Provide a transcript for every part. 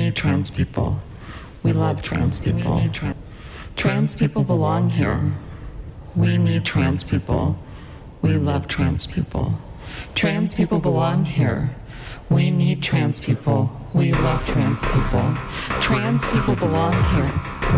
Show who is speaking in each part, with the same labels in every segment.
Speaker 1: need trans people. We love trans people. Trans people belong here. We need trans people. We love trans people. Trans people belong here. We need trans people. We love trans people. Trans people belong here.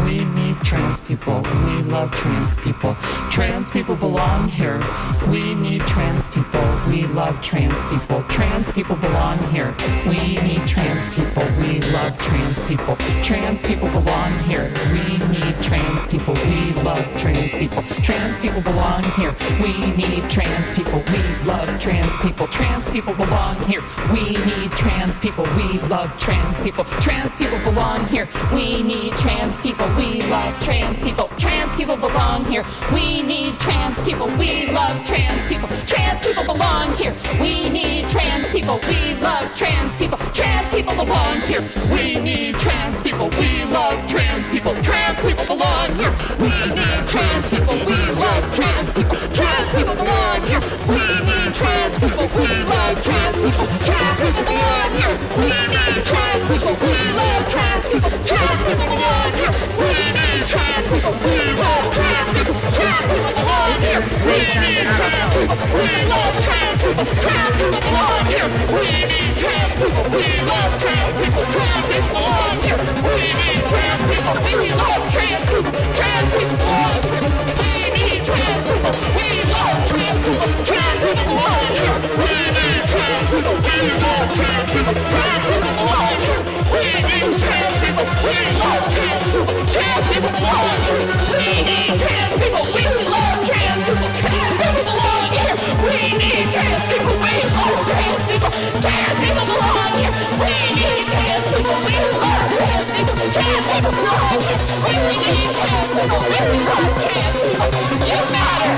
Speaker 1: We need trans people. We love trans people. Trans people belong here. We need trans people. We love trans people. Trans people belong here. We need trans people. We love trans people. Trans people belong here. We need trans people. We love trans people. Trans people belong here. We need trans people. We love trans people. Trans people belong here. We need trans people. We love trans people. Trans people belong here. We need trans people. We love trans people. Trans people belong here. We need trans people. We love trans people. Trans people belong here. We need trans people. We love trans people. Trans people belong here. We need trans people. We love trans people. Trans people belong here. We need trans people. We love trans people. Trans people belong here. We need trans people. We love trans people. Trans people belong here. We need trans people. We love trans people. Trans people belong here. We need trans people. We love trans people. Trans people belong here. We need trans people. We love trans people. Trans people belong here. We need trans people. We love trans people. Trans people belong here. We need trans people. We love trans people. Trans people belong here. We need trans people. We love trans people. Trans people belong here. We need trans people. We love trans people. Trans people belong here. We need trans people. We love trans people. Trans people belong here. We need trans people. We love trans people. Trans people belong here. We need trans people. We love trans people. Trans people belong here. We need trans people. We love trans people. Trans people belong here. We need trans people. We love trans people. You matter.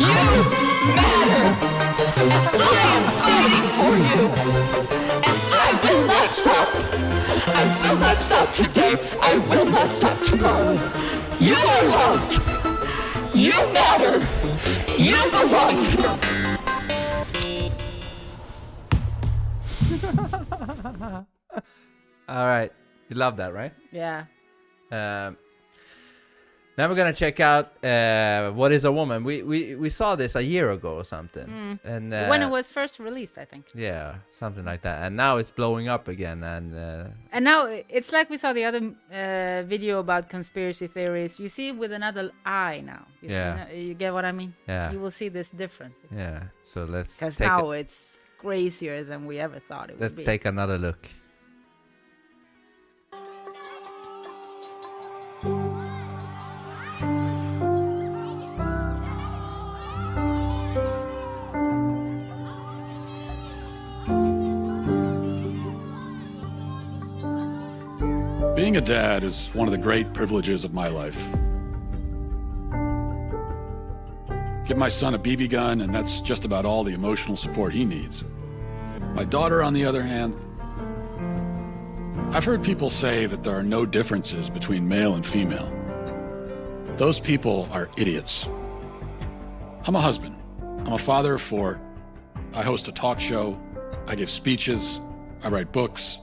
Speaker 1: You matter. And I am fighting for you. And I will not stop. I will not stop today. I will not stop tomorrow. You are loved. You matter. You belong here.
Speaker 2: All right. You love that, right?
Speaker 3: Yeah.
Speaker 2: Now we're gonna check out What Is a Woman. We saw this a year ago or something, and
Speaker 3: When it was first released, I think.
Speaker 2: yeah, something like that. And now it's blowing up again.
Speaker 3: And now it's like we saw the other video about conspiracy theories. You see it with another eye now. You get what I mean?
Speaker 2: Yeah.
Speaker 3: You will see this differently.
Speaker 2: Yeah. So let's
Speaker 3: Because
Speaker 2: take
Speaker 3: now it's crazier than we ever thought it would
Speaker 2: let's
Speaker 3: be.
Speaker 2: take another look.
Speaker 4: Being a dad is one of the great privileges of my life. Give my son a BB gun, and that's just about all the emotional support he needs. My daughter, on the other hand, I've heard people say that there are no differences between male and female. Those people are idiots. I'm a husband. I'm a father of 4. I host a talk show. I give speeches. I write books.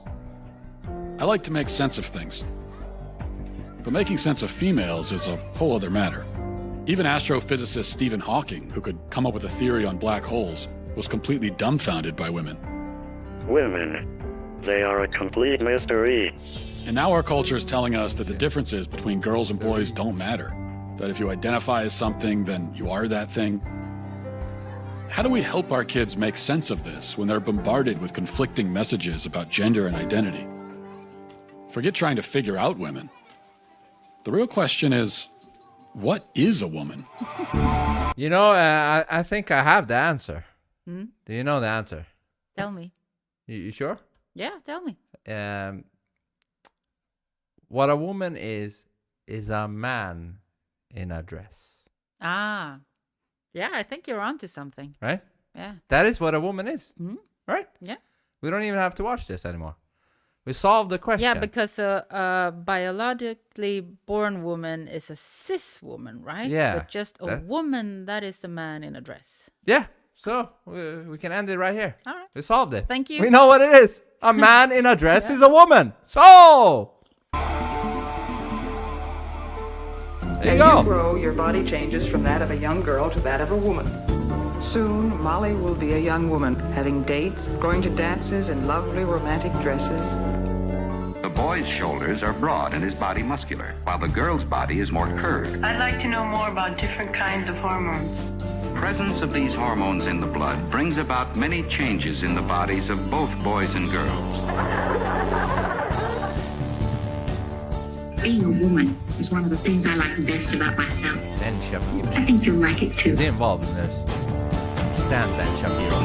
Speaker 4: I like to make sense of things. But making sense of females is a whole other matter. Even astrophysicist Stephen Hawking, who could come up with a theory on black holes, was completely dumbfounded by women.
Speaker 5: Women. They are a complete mystery.
Speaker 4: And now our culture is telling us that the differences between girls and boys don't matter. That if you identify as something, then you are that thing. How do we help our kids make sense of this when they're bombarded with conflicting messages about gender and identity? Forget trying to figure out women. The real question is, what is a woman?
Speaker 2: You know, I think I have the answer.
Speaker 3: Hmm?
Speaker 2: Do you know the answer?
Speaker 3: Tell me.
Speaker 2: You sure?
Speaker 3: Yeah, tell me.
Speaker 2: What a woman is a man in a dress.
Speaker 3: Ah. Yeah, I think you're onto something.
Speaker 2: Right?
Speaker 3: Yeah.
Speaker 2: That is what a woman is.
Speaker 3: Hmm?
Speaker 2: Right?
Speaker 3: Yeah.
Speaker 2: We don't even have to watch this anymore. We solved the question.
Speaker 3: Yeah, because a biologically born woman is a cis woman, right?
Speaker 2: Yeah,
Speaker 3: But just a woman, that is a man in a dress.
Speaker 2: Yeah. So we can end it right here.
Speaker 3: All right.
Speaker 2: We solved it.
Speaker 3: Thank you.
Speaker 2: We know what it is. A man in a dress is a woman. So there you
Speaker 6: As you
Speaker 2: go.
Speaker 6: grow, your body changes from that of a young girl to that of a woman. Soon, Molly will be a young woman, having dates, going to dances in lovely romantic dresses.
Speaker 7: The boy's shoulders are broad and his body muscular, while the girl's body is more curved.
Speaker 8: I'd like to know more about different kinds of hormones.
Speaker 7: Presence of these hormones in the blood brings about many changes in the bodies of both boys and girls.
Speaker 9: Being a woman is one of the things I like best about myself.
Speaker 2: Ben Shapiro.
Speaker 9: I think you'll like it too.
Speaker 2: Is he involved in this? Stand Ben Shapiro.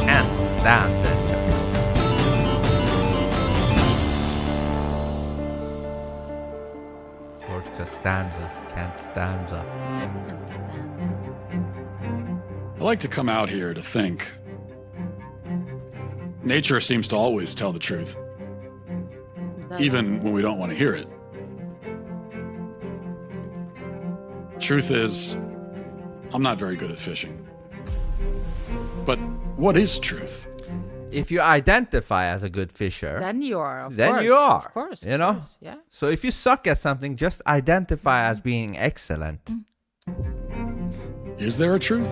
Speaker 2: Can't stand Ben Shapiro. George Costanza. Can't stanza.
Speaker 4: I like to come out here to think. Nature seems to always tell the truth, even when we don't want to hear it. Truth is, I'm not very good at fishing. But what is truth?
Speaker 2: If you identify as a good fisher,
Speaker 3: Then you are, of
Speaker 2: then
Speaker 3: course.
Speaker 2: you are.
Speaker 3: Of course.
Speaker 2: You know?
Speaker 3: Course, yeah.
Speaker 2: So if you suck at something, just identify as being excellent.
Speaker 4: Is there a truth?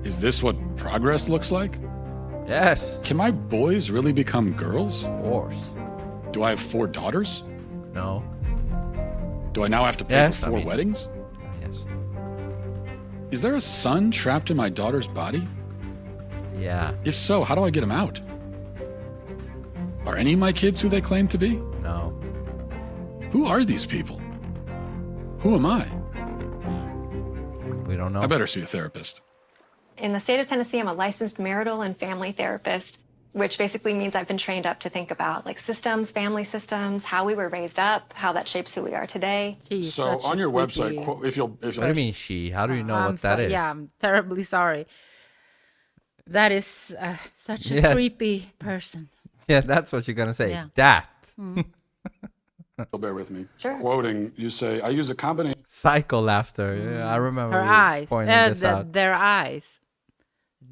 Speaker 4: Is this what progress looks like?
Speaker 2: Yes,
Speaker 4: Can my boys really become girls?
Speaker 2: of course.
Speaker 4: Do I have 4 daughters?
Speaker 2: No.
Speaker 4: Do I now have to pay
Speaker 2: Yes,
Speaker 4: for
Speaker 2: I
Speaker 4: 4
Speaker 2: mean-
Speaker 4: weddings?
Speaker 2: Yes.
Speaker 4: Is there a son trapped in my daughter's body?
Speaker 2: Yeah.
Speaker 4: If so, how do I get him out? Are any of my kids who they claim to be?
Speaker 2: No.
Speaker 4: Who are these people? Who am I?
Speaker 2: We don't know.
Speaker 4: I better see a therapist.
Speaker 10: In the state of Tennessee, I'm a licensed marital and family therapist, which basically means I've been trained up to think about like systems, family systems, how we were raised up, how that shapes who we are today.
Speaker 3: He's
Speaker 4: So
Speaker 3: such
Speaker 4: on
Speaker 3: a
Speaker 4: your
Speaker 3: creepy-
Speaker 4: website, if you'll
Speaker 2: What do you mean she? How do you know what that is?
Speaker 3: Yeah, I'm terribly sorry. That is such a
Speaker 2: Yeah.
Speaker 3: creepy person.
Speaker 2: Yeah, that's what you're gonna say.
Speaker 3: Yeah.
Speaker 2: That.
Speaker 4: bear with me.
Speaker 10: Sure.
Speaker 4: Quoting, you say, I use a combination
Speaker 2: Psycho laughter. Yeah, I remember
Speaker 3: Her
Speaker 2: you
Speaker 3: eyes.
Speaker 2: pointing this out.
Speaker 3: Their eyes.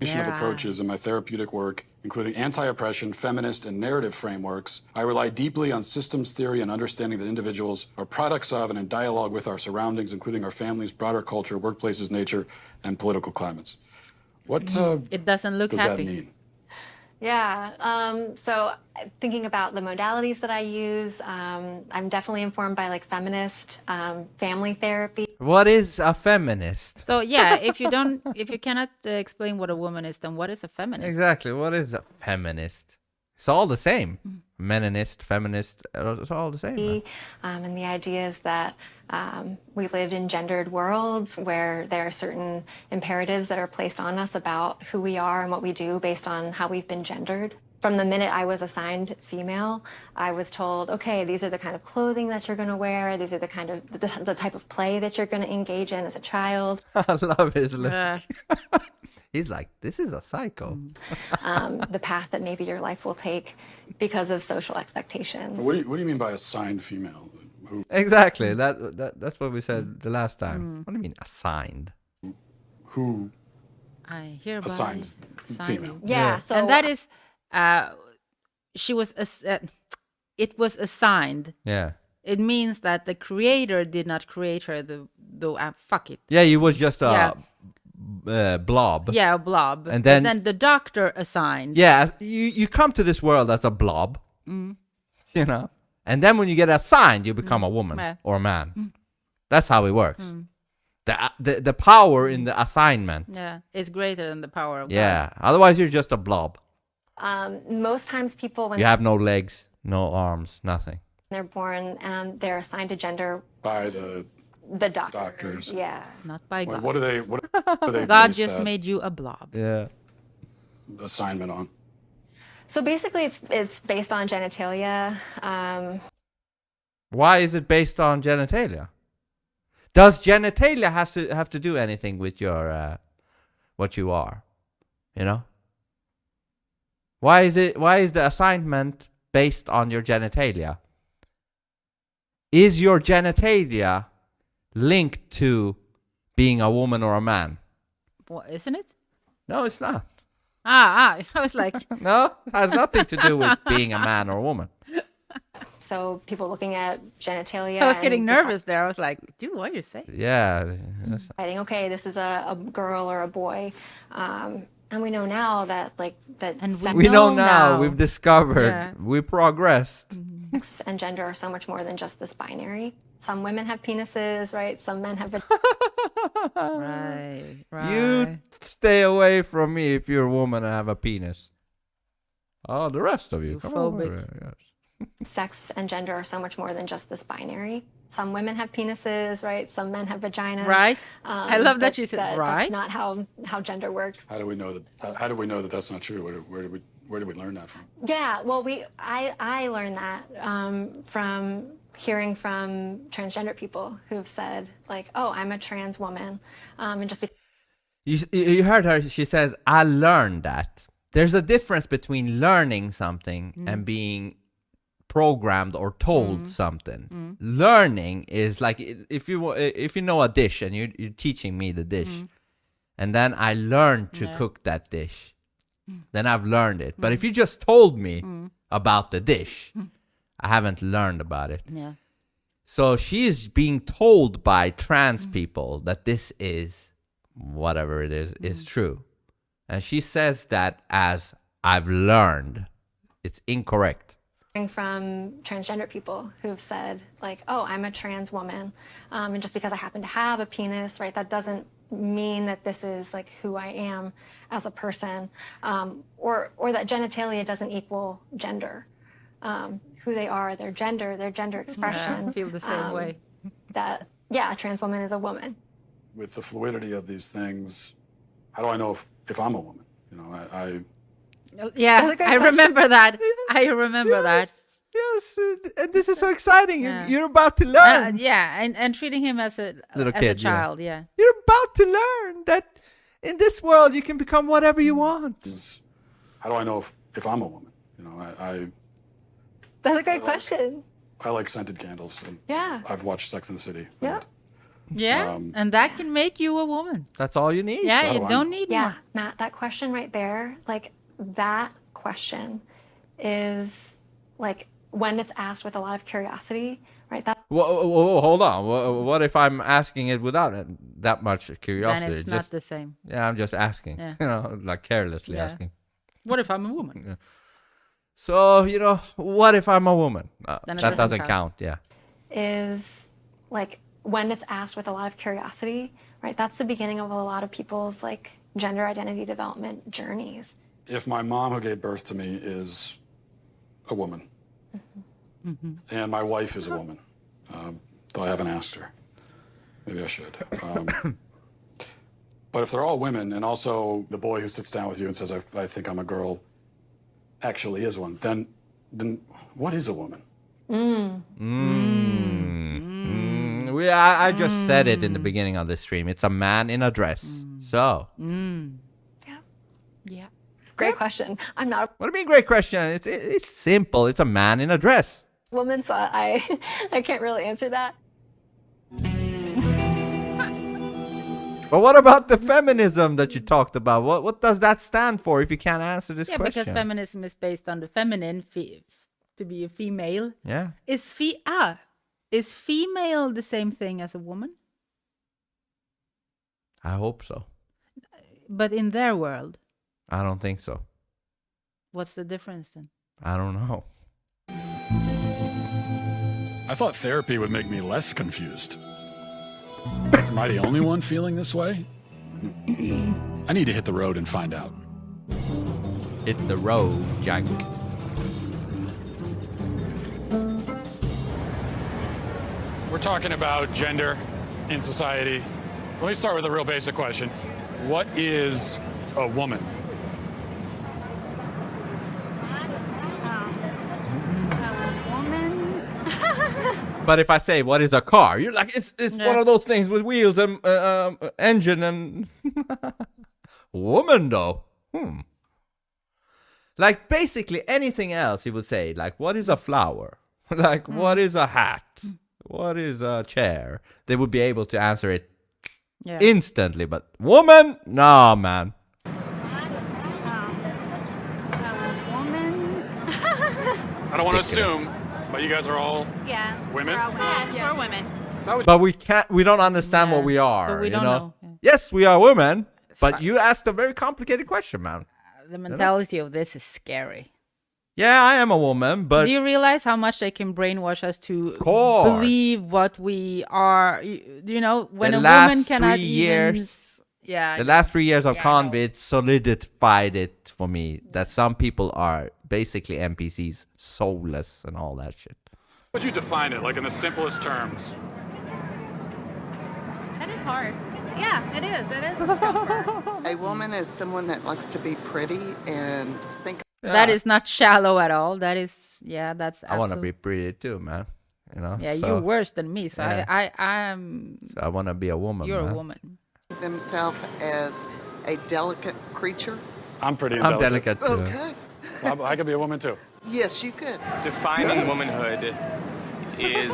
Speaker 4: of
Speaker 3: Their
Speaker 4: approaches in my therapeutic work, including anti-oppression, feminist, and narrative frameworks. I rely deeply on systems theory and understanding that individuals are products of and in dialogue with our surroundings, including our families, broader culture, workplaces, nature, and political climates. What
Speaker 3: It doesn't look
Speaker 4: does
Speaker 3: happy.
Speaker 4: that mean?
Speaker 10: Yeah, so thinking about the modalities that I use, I'm definitely informed by like feminist family therapy.
Speaker 2: What is a feminist?
Speaker 3: So yeah, if you cannot explain what a woman is, then what is a feminist?
Speaker 2: Exactly. What is a feminist? It's all the same. Meninist, feminist, it's all the same. man.
Speaker 10: And the idea is that we live in gendered worlds where there are certain imperatives that are placed on us about who we are and what we do based on how we've been gendered. From the minute I was assigned female, I was told, okay, these are the kind of clothing that you're going to wear. These are the kind of the type of play that you're going to engage in as a child.
Speaker 2: I love his look.
Speaker 3: Uh,
Speaker 2: He's like, this is a psycho.
Speaker 10: The path that maybe your life will take because of social expectations.
Speaker 4: What do you mean by assigned female? Who,
Speaker 2: Exactly. That's what we said the last time. What do you mean assigned?
Speaker 4: who
Speaker 3: I hear about
Speaker 4: assigns
Speaker 3: it.
Speaker 4: female?
Speaker 10: Yeah, so
Speaker 3: And that is, she was, it was assigned.
Speaker 2: Yeah.
Speaker 3: It means that the creator did not create her. Fuck it.
Speaker 2: Yeah, he was just a
Speaker 3: Yeah.
Speaker 2: blob.
Speaker 3: Yeah, a blob.
Speaker 2: And
Speaker 3: But
Speaker 2: then-
Speaker 3: the doctor assigned.
Speaker 2: Yeah, you come to this world as a blob, you know, and then when you get assigned, you become a woman
Speaker 3: Yeah.
Speaker 2: or a man. That's how it works. The power in the assignment.
Speaker 3: Yeah, it's greater than the power of
Speaker 2: Yeah. Otherwise, you're just a blob.
Speaker 10: most times people when
Speaker 2: You have no legs, no arms, nothing.
Speaker 10: they're born, they're assigned a gender,
Speaker 4: By the
Speaker 10: the doctor.
Speaker 4: doctors.
Speaker 10: Yeah.
Speaker 3: God, not by God.
Speaker 4: What do they
Speaker 3: God
Speaker 4: base
Speaker 3: just
Speaker 4: that
Speaker 3: made you a blob.
Speaker 2: Yeah.
Speaker 4: assignment on?
Speaker 10: So basically, it's based on genitalia.
Speaker 2: Why is it based on genitalia? Does genitalia have to do anything with your what you are? You know? Why is the assignment based on your genitalia? Is your genitalia linked to being a woman or a man?
Speaker 3: What, isn't it?
Speaker 2: No, it's not.
Speaker 3: I was like,
Speaker 2: No, it has nothing to do with being a man or a woman.
Speaker 10: So people looking at genitalia.
Speaker 3: I was getting
Speaker 10: and
Speaker 3: nervous there. I was like, dude, what are you saying?
Speaker 2: Yeah.
Speaker 10: deciding, okay, this is a girl or a boy. And we know now that
Speaker 3: And
Speaker 2: We know now.
Speaker 3: now.
Speaker 2: We've discovered.
Speaker 3: Yeah.
Speaker 2: We progressed.
Speaker 10: sex and gender are so much more than just this binary. Some women have penises, right? Some men have
Speaker 3: Right.
Speaker 2: You stay away from me if you're a woman and have a penis. Oh, the rest of you. Come over.
Speaker 3: Phobic.
Speaker 2: Yes.
Speaker 10: sex and gender are so much more than just this binary. Some women have penises, right? Some men have vaginas.
Speaker 3: Right. I love that you said right.
Speaker 10: That's not how gender works.
Speaker 4: How do we know that? How do we know that that's not true? Where did we learn that from?
Speaker 10: Yeah, well, I learned that from hearing from transgender people who've said like, "Oh, I'm a trans woman," and just because.
Speaker 2: You heard her. She says, "I learned that." There's a difference between learning something and being programmed or told something. Learning is like if you know a dish and you're teaching me the dish, and then I learned to cook that dish, then I've learned it. But if you just told me about the dish, I haven't learned about it.
Speaker 3: Yeah.
Speaker 2: So she is being told by trans people that this is whatever it is true. And she says that as I've learned. It's incorrect.
Speaker 10: From transgender people who've said like, "Oh, I'm a trans woman, and just because I happen to have a penis, right, that doesn't mean that this is like who I am as a person, or that genitalia doesn't equal gender. Who they are, their gender expression.
Speaker 3: I feel the same way.
Speaker 10: That a trans woman is a woman.
Speaker 4: With the fluidity of these things, how do I know if I'm a woman? You know,
Speaker 3: Yeah, I remember that. I remember that.
Speaker 2: Yes, and this is so exciting.
Speaker 3: Yeah.
Speaker 2: You're about to learn.
Speaker 3: And treating him as a
Speaker 2: Little
Speaker 3: as
Speaker 2: kid,
Speaker 3: a child, yeah.
Speaker 2: You're about to learn that in this world you can become whatever you want.
Speaker 4: how do I know if I'm a woman? You know,
Speaker 10: That's a great question.
Speaker 4: I like scented candles. And
Speaker 10: Yeah.
Speaker 4: I've watched Sex and the City.
Speaker 10: Yeah.
Speaker 3: Yeah, and that can make you a woman.
Speaker 2: That's all you need.
Speaker 3: Yeah, you don't need
Speaker 10: Yeah,
Speaker 3: more.
Speaker 10: Matt, that question right there, like that question is like when it's asked with a lot of curiosity, right? That
Speaker 2: Whoa, hold on. What if I'm asking it without that much curiosity?
Speaker 3: Then it's not the same.
Speaker 2: Yeah, I'm just asking.
Speaker 3: Yeah.
Speaker 2: You know, like carelessly
Speaker 3: Yeah.
Speaker 2: asking.
Speaker 3: What if I'm a woman?
Speaker 2: Yeah. So, you know, what if I'm a woman?
Speaker 3: Then it
Speaker 2: That doesn't
Speaker 3: doesn't
Speaker 2: count. Yeah.
Speaker 10: is like when it's asked with a lot of curiosity, right? That's the beginning of a lot of people's like gender identity development journeys.
Speaker 4: If my mom who gave birth to me is a woman, and my wife is a woman, though I haven't asked her, maybe I should. But if they're all women, and also the boy who sits down with you and says, I think I'm a girl, actually is one, then what is a woman?
Speaker 2: I just said it in the beginning of the stream. It's a man in a dress. So.
Speaker 3: Yeah.
Speaker 10: Great question. I'm not
Speaker 2: What do you mean, great question? It's simple. It's a man in a dress.
Speaker 10: a woman, so I can't really answer that.
Speaker 2: But what about the feminism that you talked about? What does that stand for if you can't answer this
Speaker 3: Yeah,
Speaker 2: question?
Speaker 3: because feminism is based on the feminine, to be a female.
Speaker 2: Yeah.
Speaker 3: Is female the same thing as a woman?
Speaker 2: I hope so.
Speaker 3: But in their world,
Speaker 2: I don't think so.
Speaker 3: what's the difference then?
Speaker 2: I don't know.
Speaker 4: I thought therapy would make me less confused. Am I the only one feeling this way? I need to hit the road and find out.
Speaker 2: Hit the road, Jack.
Speaker 4: We're talking about gender in society. Let me start with a real basic question. What is a woman?
Speaker 2: But if I say, what is a car? You're like, it's one of those things with wheels and engine and... Woman, though. Like, basically anything else you would say. Like, what is a flower? Like, what is a hat? What is a chair? They would be able to answer it instantly. But woman? No, man.
Speaker 4: I don't want to assume, but you guys are all women?
Speaker 11: Yes, we're women.
Speaker 2: But we don't understand what we are.
Speaker 3: But we
Speaker 2: you
Speaker 3: don't know.
Speaker 2: Yes, we are women, but you asked a very complicated question, man.
Speaker 3: The mentality of this is scary.
Speaker 2: Yeah, I am a woman, but
Speaker 3: Do you realize how much they can brainwash us to
Speaker 2: course.
Speaker 3: believe what we are? You know, when
Speaker 2: The
Speaker 3: a
Speaker 2: last
Speaker 3: woman cannot
Speaker 2: 3
Speaker 3: even...
Speaker 2: years-
Speaker 3: Yeah.
Speaker 2: the last 3 years of
Speaker 3: Yeah, I
Speaker 2: COVID solidified it for me that some people are basically NPCs, soulless and all that shit.
Speaker 4: How would you define it, like in the simplest terms?
Speaker 11: That is hard. Yeah, it is. It is a discomfort.
Speaker 12: A woman is someone that likes to be pretty and think.
Speaker 3: That is not shallow at all. That is, that's
Speaker 2: I want to
Speaker 3: absolute-
Speaker 2: be pretty too, man. You know.
Speaker 3: Yeah,
Speaker 2: so,
Speaker 3: you're worse than me. So
Speaker 2: yeah.
Speaker 3: I'm...
Speaker 2: So I want to be a woman.
Speaker 3: You're
Speaker 2: man.
Speaker 3: a woman.
Speaker 12: Themselves as a delicate creature.
Speaker 4: I'm pretty
Speaker 2: I'm delicate too.
Speaker 12: Okay.
Speaker 4: Well, I could be a woman too.
Speaker 12: Yes, you could.
Speaker 13: Defining womanhood is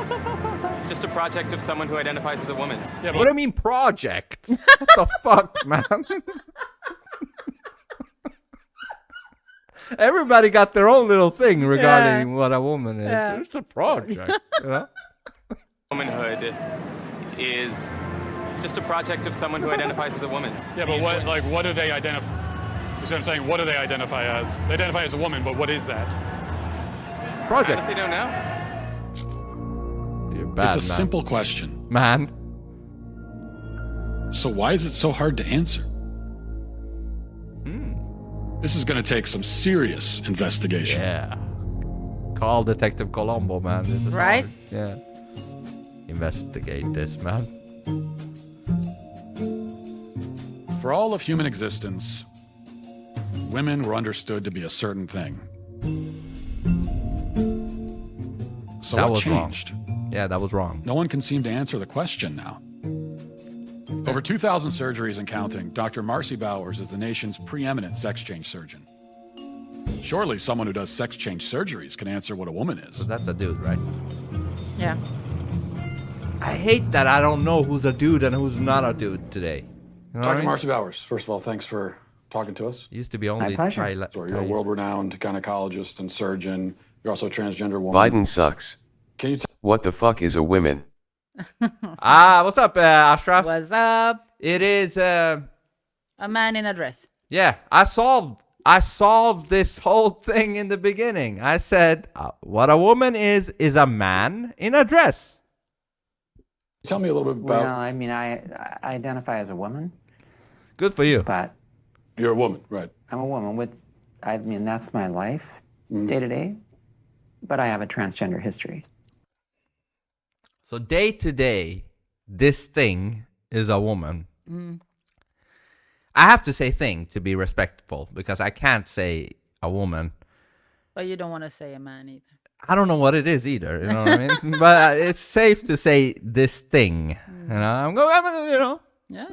Speaker 13: just a project of someone who identifies as a woman.
Speaker 4: Yeah,
Speaker 2: What do you mean project? What the fuck, man? Everybody got their own little thing regarding what a woman is.
Speaker 3: Yeah.
Speaker 2: It's a project, you know?
Speaker 13: Womanhood is just a project of someone who identifies as a woman.
Speaker 4: Yeah, but what do they identify? You see what I'm saying? What do they identify as? They identify as a woman, but what is that?
Speaker 2: Project.
Speaker 13: Honestly, don't know.
Speaker 2: You're bad,
Speaker 4: It's a
Speaker 2: man.
Speaker 4: simple question.
Speaker 2: Man.
Speaker 4: So why is it so hard to answer? This is going to take some serious investigation.
Speaker 2: Yeah. Call Detective Colombo, man. This is
Speaker 3: Right?
Speaker 2: hard. Yeah. Investigate this, man.
Speaker 4: For all of human existence, women were understood to be a certain thing. So
Speaker 2: That
Speaker 4: what
Speaker 2: was wrong.
Speaker 4: changed?
Speaker 2: Yeah, that was wrong.
Speaker 4: No one can seem to answer the question now. Over 2,000 surgeries and counting, Dr. Marcy Bowers is the nation's preeminent sex change surgeon. Surely someone who does sex change surgeries can answer what a woman is.
Speaker 2: So that's a dude, right?
Speaker 3: Yeah.
Speaker 2: I hate that I don't know who's a dude and who's not a dude today. You know what I
Speaker 4: Dr.
Speaker 2: mean?
Speaker 4: Marcy Bowers, first of all, thanks for talking to us.
Speaker 2: Used to be only
Speaker 4: So you're a world-renowned gynecologist and surgeon. You're also a transgender woman.
Speaker 14: Biden sucks.
Speaker 4: Can you
Speaker 14: What the fuck is a woman?
Speaker 2: What's up, Ashraf?
Speaker 3: What's up?
Speaker 2: It is,
Speaker 3: A man in a dress.
Speaker 2: yeah, I solved this whole thing in the beginning. I said, what a woman is a man in a dress.
Speaker 4: Tell me a little bit about...
Speaker 15: Well, I mean, I identify as a woman.
Speaker 2: Good for you.
Speaker 15: But
Speaker 4: you're a woman, right?
Speaker 15: I'm a woman with, I mean, that's my life, day to day. But I have a transgender history.
Speaker 2: So day to day, this thing is a woman. I have to say thing to be respectful because I can't say a woman.
Speaker 3: But you don't want to say a man either.
Speaker 2: I don't know what it is either, you know what I mean? But it's safe to say this thing. You know, I'm going, you know,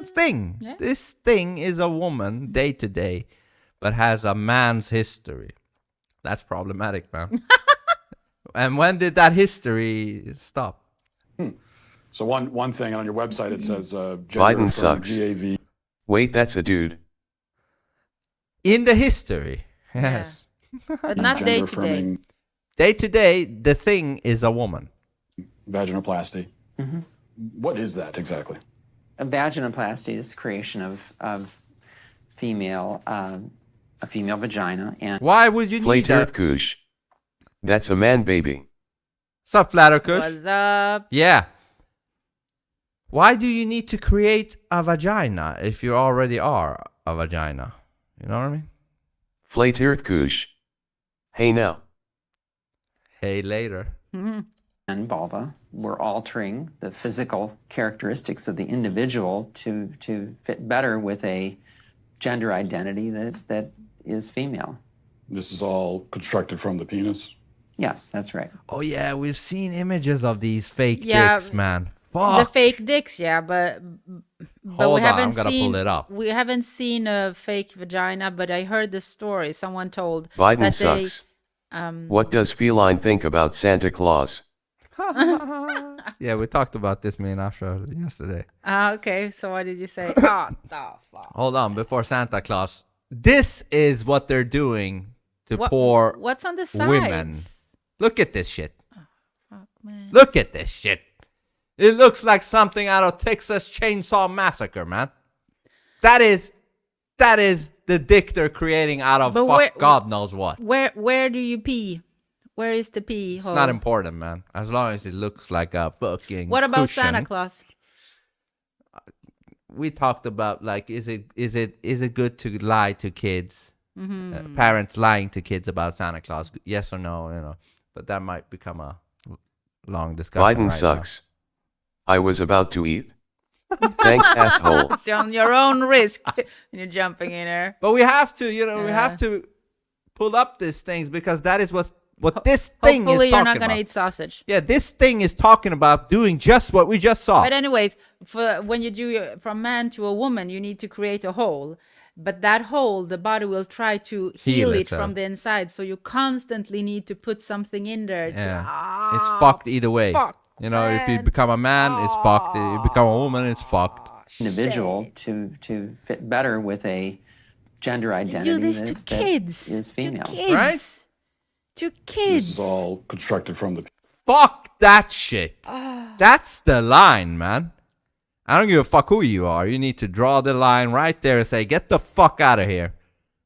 Speaker 2: thing.
Speaker 3: Yeah.
Speaker 2: This thing is a woman day to day, but has a man's history. That's problematic, man. And when did that history stop?
Speaker 4: So one thing on your website, it says
Speaker 14: Biden sucks.
Speaker 4: GAV.
Speaker 14: Wait, that's a dude.
Speaker 2: In the history, yes.
Speaker 3: But not day to day.
Speaker 2: Day to day, the thing is a woman.
Speaker 4: Vaginoplasty. What is that exactly?
Speaker 15: A vaginoplasty is creation of female, a female vagina. And
Speaker 2: why would you need that?
Speaker 14: Kush. That's a man baby.
Speaker 2: What's up, Flatter Kush?
Speaker 3: What's up?
Speaker 2: Yeah. Why do you need to create a vagina if you already are a vagina? You know what I mean?
Speaker 14: Flater Kush. Hey now.
Speaker 2: Hey later.
Speaker 15: and vulva, we're altering the physical characteristics of the individual to fit better with a gender identity that is female.
Speaker 4: This is all constructed from the penis?
Speaker 15: Yes, that's right.
Speaker 2: Oh yeah, we've seen images of these fake dicks, man. Fuck.
Speaker 3: The fake dicks, yeah, but
Speaker 2: Hold
Speaker 3: we
Speaker 2: on,
Speaker 3: haven't
Speaker 2: I'm gonna
Speaker 3: seen.
Speaker 2: pull it up.
Speaker 3: We haven't seen a fake vagina, but I heard the story. Someone told
Speaker 14: Biden
Speaker 3: that
Speaker 14: sucks.
Speaker 3: they.
Speaker 14: What does feline think about Santa Claus?
Speaker 2: Yeah, we talked about this, me and Asha, yesterday.
Speaker 3: Okay, so what did you say? Oh, the fuck.
Speaker 2: Hold on, before Santa Claus. This is what they're doing to poor
Speaker 3: What's on the sides?
Speaker 2: women. Look at this shit.
Speaker 3: Fuck, man.
Speaker 2: Look at this shit. It looks like something out of Texas Chainsaw Massacre, man. That is the dick they're creating out of God knows what.
Speaker 3: Where do you pee? Where is the pee
Speaker 2: It's
Speaker 3: hole?
Speaker 2: not important, man. As long as it looks like a fucking
Speaker 3: What about
Speaker 2: cushion.
Speaker 3: Santa Claus?
Speaker 2: We talked about like, is it good to lie to kids?
Speaker 3: Mm-hmm.
Speaker 2: Parents lying to kids about Santa Claus? Yes or no? You know, but that might become a long discussion.
Speaker 14: Biden sucks. I was about to eat. Thanks, asshole.
Speaker 3: It's on your own risk. You're jumping in there.
Speaker 2: But we have to, we have to pull up these things because that is what this thing is talking about.
Speaker 3: Hopefully you're not going to eat sausage.
Speaker 2: Yeah, this thing is talking about doing just what we just saw.
Speaker 3: But anyways, when you do from man to a woman, you need to create a hole. But that hole, the body will try to heal it from the inside. So you constantly need to put something in there.
Speaker 2: It's fucked either way. If you become a man, it's fucked. If you become a woman, it's fucked.
Speaker 15: Individual to fit better with a gender identity
Speaker 3: do this to kids.
Speaker 15: That is female.
Speaker 3: To kids.
Speaker 2: Right?
Speaker 3: To kids.
Speaker 4: This is all constructed from the...
Speaker 2: Fuck that shit. That's the line, man. I don't give a fuck who you are. You need to draw the line right there and say, get the fuck out of here.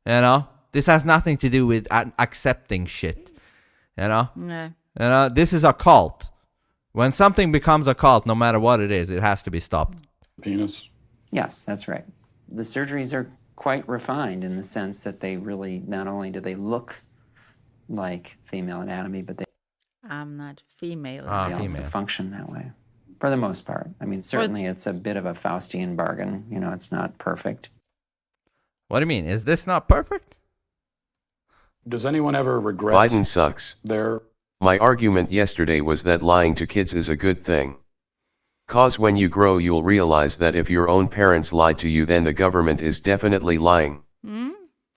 Speaker 2: This has nothing to do with accepting shit.
Speaker 3: Yeah.
Speaker 2: This is a cult. When something becomes a cult, no matter what it is, it has to be stopped.
Speaker 4: Penis?
Speaker 15: Yes, that's right. The surgeries are quite refined in the sense that they really, not only do they look like female anatomy, but they
Speaker 3: I'm not female.
Speaker 15: they also function that way. For the most part. I mean, certainly it's a bit of a Faustian bargain. It's not perfect.
Speaker 2: What do you mean? Is this not perfect?
Speaker 4: Does anyone ever regret...
Speaker 14: Biden sucks.
Speaker 4: Their...
Speaker 14: My argument yesterday was that lying to kids is a good thing. Cause when you grow you'll realize that if your own parents lied to you then the government is definitely lying.
Speaker 3: Mm?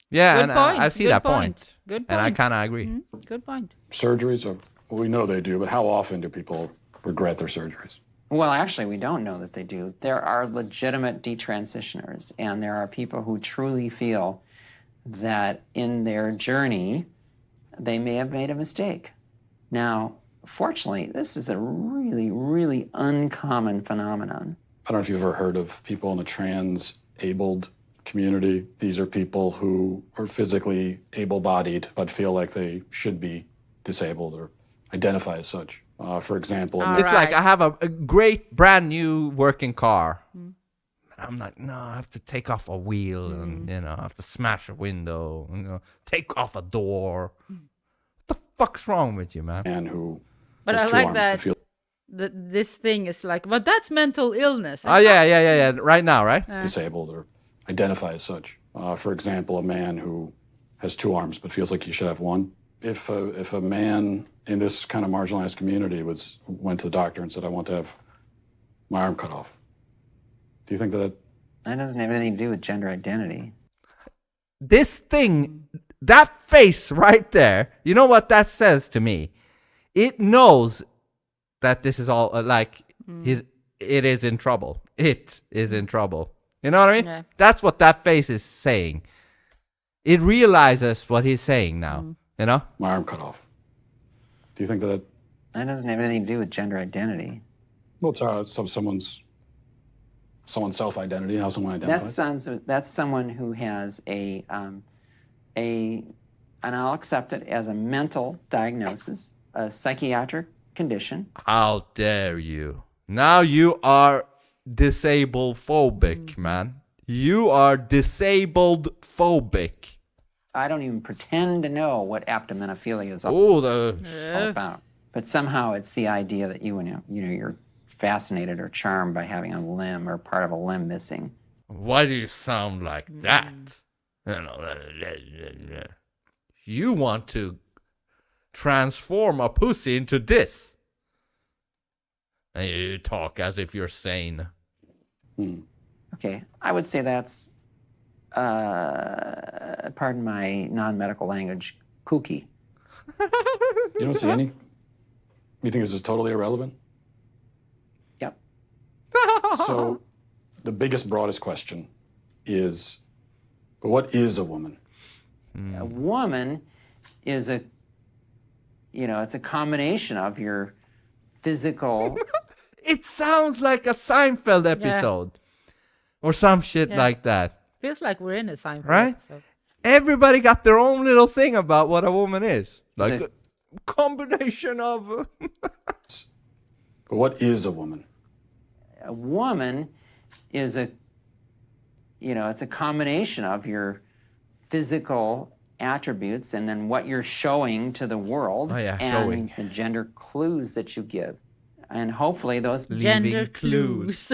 Speaker 2: Yeah,
Speaker 3: Good
Speaker 2: and
Speaker 3: point.
Speaker 2: I see
Speaker 3: Good
Speaker 2: that
Speaker 3: point.
Speaker 2: point.
Speaker 3: Good point.
Speaker 2: And I kind of agree.
Speaker 3: Good point.
Speaker 4: Surgeries, we know they do, but how often do people regret their surgeries?
Speaker 15: Well, actually, we don't know that they do. There are legitimate detransitioners, and there are people who truly feel that in their journey, they may have made a mistake. Now, fortunately, this is a really, really uncommon phenomenon.
Speaker 4: I don't know if you've ever heard of people in the trans-abled community. These are people who are physically able-bodied but feel like they should be disabled or identify as such. For example,
Speaker 2: it's like I have a great brand new working car. And I'm like, no, I have to take off a wheel and I have to smash a window, take off a door. What the fuck's wrong with you, man?
Speaker 4: And who
Speaker 3: But I like that this thing is like, but that's mental illness.
Speaker 2: Oh yeah. Right now, right?
Speaker 4: Disabled or identify as such. For example, a man who has two arms but feels like he should have one. If a man in this kind of marginalized community went to the doctor and said, I want to have my arm cut off, do you think that
Speaker 15: doesn't have anything to do with gender identity?
Speaker 2: This thing, that face right there, you know what that says to me? It knows that this is all it is in trouble. It is in trouble. You know what I mean?
Speaker 3: Yeah.
Speaker 2: That's what that face is saying. It realizes what he's saying now.
Speaker 4: My arm cut off. Do you think that
Speaker 15: doesn't have anything to do with gender identity?
Speaker 4: Well, it's someone's self-identity, how someone identifies.
Speaker 15: That's someone who has and I'll accept it as a mental diagnosis, a psychiatric condition.
Speaker 2: How dare you? Now you are disabled phobic, man. You are disabled phobic.
Speaker 15: I don't even pretend to know what aptomenophilia is all about. But somehow it's the idea that you're fascinated or charmed by having a limb or part of a limb missing.
Speaker 2: Why do you sound like that? You want to transform a pussy into this. And you talk as if you're sane.
Speaker 15: Okay, I would say that's, pardon my non-medical language, kooky.
Speaker 4: You don't see any? You think this is totally irrelevant?
Speaker 15: Yep.
Speaker 4: So the biggest, broadest question is, what is a woman?
Speaker 15: A woman is it's a combination of your physical.
Speaker 2: It sounds like a Seinfeld episode. Or some shit like that.
Speaker 3: Feels like we're in a Seinfeld
Speaker 2: right?
Speaker 3: episode.
Speaker 2: Everybody got their own little thing about what a woman is. Like a combination of...
Speaker 4: But what is a woman?
Speaker 15: A woman is it's a combination of your physical attributes and then what you're showing to the world and the gender clues that you give. And hopefully those
Speaker 3: gender clues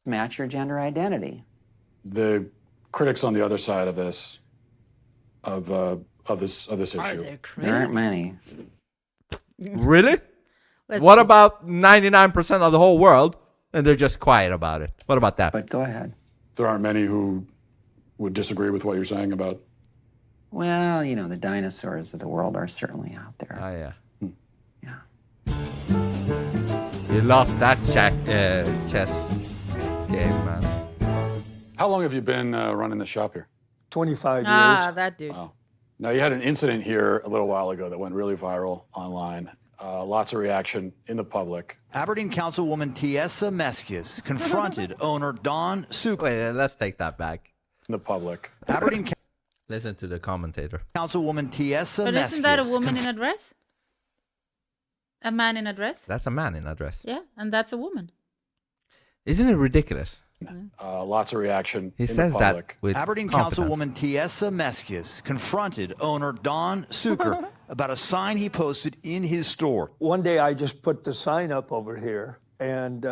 Speaker 15: match your gender identity.
Speaker 4: The critics on the other side of this, of this issue.
Speaker 15: There aren't many.
Speaker 2: Really? What about 99% of the whole world? And they're just quiet about it. What about that?
Speaker 15: But go ahead.
Speaker 4: There aren't many who would disagree with what you're saying about...
Speaker 15: Well, the dinosaurs of the world are certainly out there.
Speaker 2: Oh, yeah. You lost that chess game, man.
Speaker 4: How long have you been running the shop here?
Speaker 16: 25 years.
Speaker 3: Ah, that dude.
Speaker 4: Wow. Now, you had an incident here a little while ago that went really viral online. Lots of reaction in the public.
Speaker 17: Aberdeen Councilwoman Tiesa Mesquius confronted owner Don Sucre.
Speaker 2: Wait, let's take that back.
Speaker 4: In the public.
Speaker 17: Aberdeen
Speaker 2: Listen to the commentator.
Speaker 17: Councilwoman Tiesa Mesquius.
Speaker 3: But isn't that a woman in a dress? A man in a dress?
Speaker 2: That's a man in a dress.
Speaker 3: Yeah, and that's a woman.
Speaker 2: Isn't it ridiculous?
Speaker 4: Lots of reaction
Speaker 2: He
Speaker 4: in
Speaker 2: says
Speaker 4: the
Speaker 2: that
Speaker 4: public.
Speaker 2: with
Speaker 17: Aberdeen
Speaker 2: confidence.
Speaker 17: Councilwoman Tiesa Mesquius confronted owner Don Sucre about a sign he posted in his store.
Speaker 16: One day I just put the sign up over here, and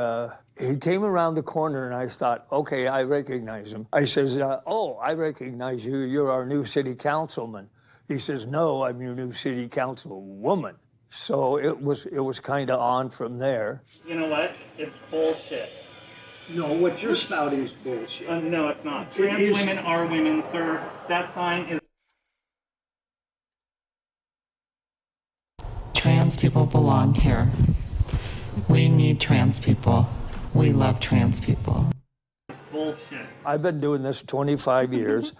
Speaker 16: he came around the corner, and I thought, okay, I recognize him. I says, I recognize you. You're our new city councilman. He says, no, I'm your new city councilwoman. So it was kind of on from there.
Speaker 18: You know what? It's bullshit.
Speaker 16: No, what you're spouting is bullshit.
Speaker 18: No, it's not. Trans women are women, sir. That sign is...
Speaker 1: Trans people belong here. We need trans people. We love trans people.
Speaker 18: Bullshit.
Speaker 16: I've been doing this 25 years.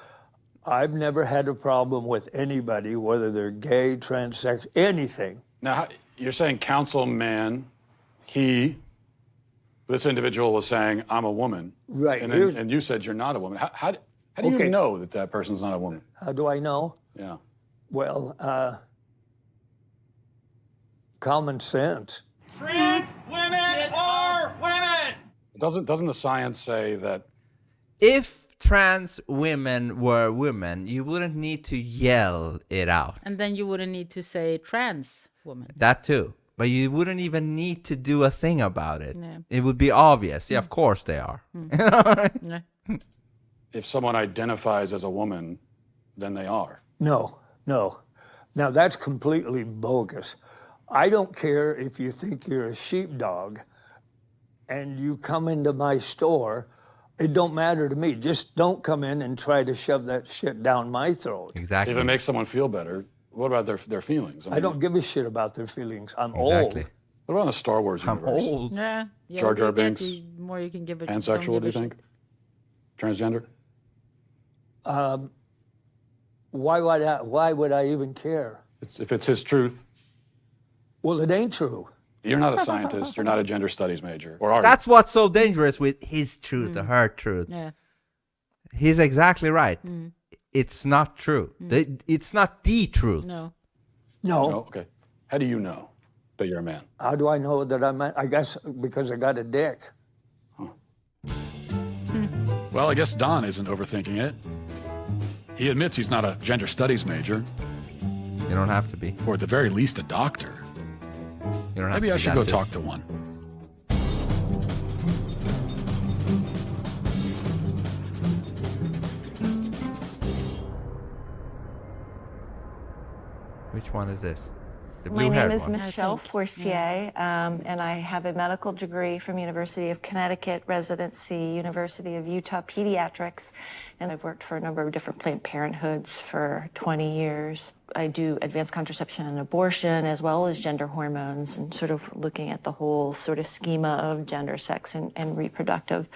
Speaker 16: I've never had a problem with anybody, whether they're gay, transsexual, anything.
Speaker 4: Now, you're saying councilman, this individual was saying, I'm a woman.
Speaker 16: Right.
Speaker 4: And you said you're not a woman. How do you know that person's not a woman?
Speaker 16: How do I know?
Speaker 4: Yeah.
Speaker 16: Well, common sense.
Speaker 18: Trans women are women!
Speaker 4: Doesn't the science say that...
Speaker 2: If trans women were women, you wouldn't need to yell it out.
Speaker 3: And then you wouldn't need to say trans woman.
Speaker 2: That too. But you wouldn't even need to do a thing about it.
Speaker 3: Yeah.
Speaker 2: It would be obvious. Yeah, of course they are.
Speaker 3: Yeah.
Speaker 4: If someone identifies as a woman, then they are.
Speaker 16: No. Now, that's completely bogus. I don't care if you think you're a sheepdog and you come into my store. It don't matter to me. Just don't come in and try to shove that shit down my throat.
Speaker 2: Exactly.
Speaker 4: If it makes someone feel better, what about their feelings?
Speaker 16: I don't give a shit about their feelings. I'm
Speaker 2: Exactly.
Speaker 16: old.
Speaker 4: What about in the Star Wars universe?
Speaker 2: I'm old.
Speaker 3: Yeah.
Speaker 4: Jar Jar Binks.
Speaker 3: The more you can give it.
Speaker 4: Pansexual, do you think? Transgender?
Speaker 16: Why would I even care?
Speaker 4: If it's his truth.
Speaker 16: Well, it ain't true.
Speaker 4: You're not a scientist. You're not a gender studies major. Or are
Speaker 2: That's what's so dangerous with his truth or her truth.
Speaker 3: Yeah.
Speaker 2: He's exactly right. It's not true. It's not the truth.
Speaker 3: No.
Speaker 16: No.
Speaker 4: Okay. How do you know that you're a man?
Speaker 16: How do I know that I'm? I guess because I got a dick.
Speaker 4: Well, I guess Don isn't overthinking it. He admits he's not a gender studies major.
Speaker 2: You don't have to be.
Speaker 4: Or at the very least, a doctor.
Speaker 2: You don't have
Speaker 4: Maybe
Speaker 2: to
Speaker 4: I
Speaker 2: be
Speaker 4: should
Speaker 2: that
Speaker 4: go
Speaker 2: too.
Speaker 4: talk to one.
Speaker 2: Which one is this? The
Speaker 19: My name
Speaker 2: blue-haired
Speaker 19: is
Speaker 2: one.
Speaker 19: Michelle Forcier, and I have a medical degree from University of Connecticut, residency, University of Utah Pediatrics, and I've worked for a number of different Planned Parenthoods for 20 years. I do advanced contraception and abortion, as well as gender hormones, and sort of looking at the whole sort of schema of gender, sex, and reproductive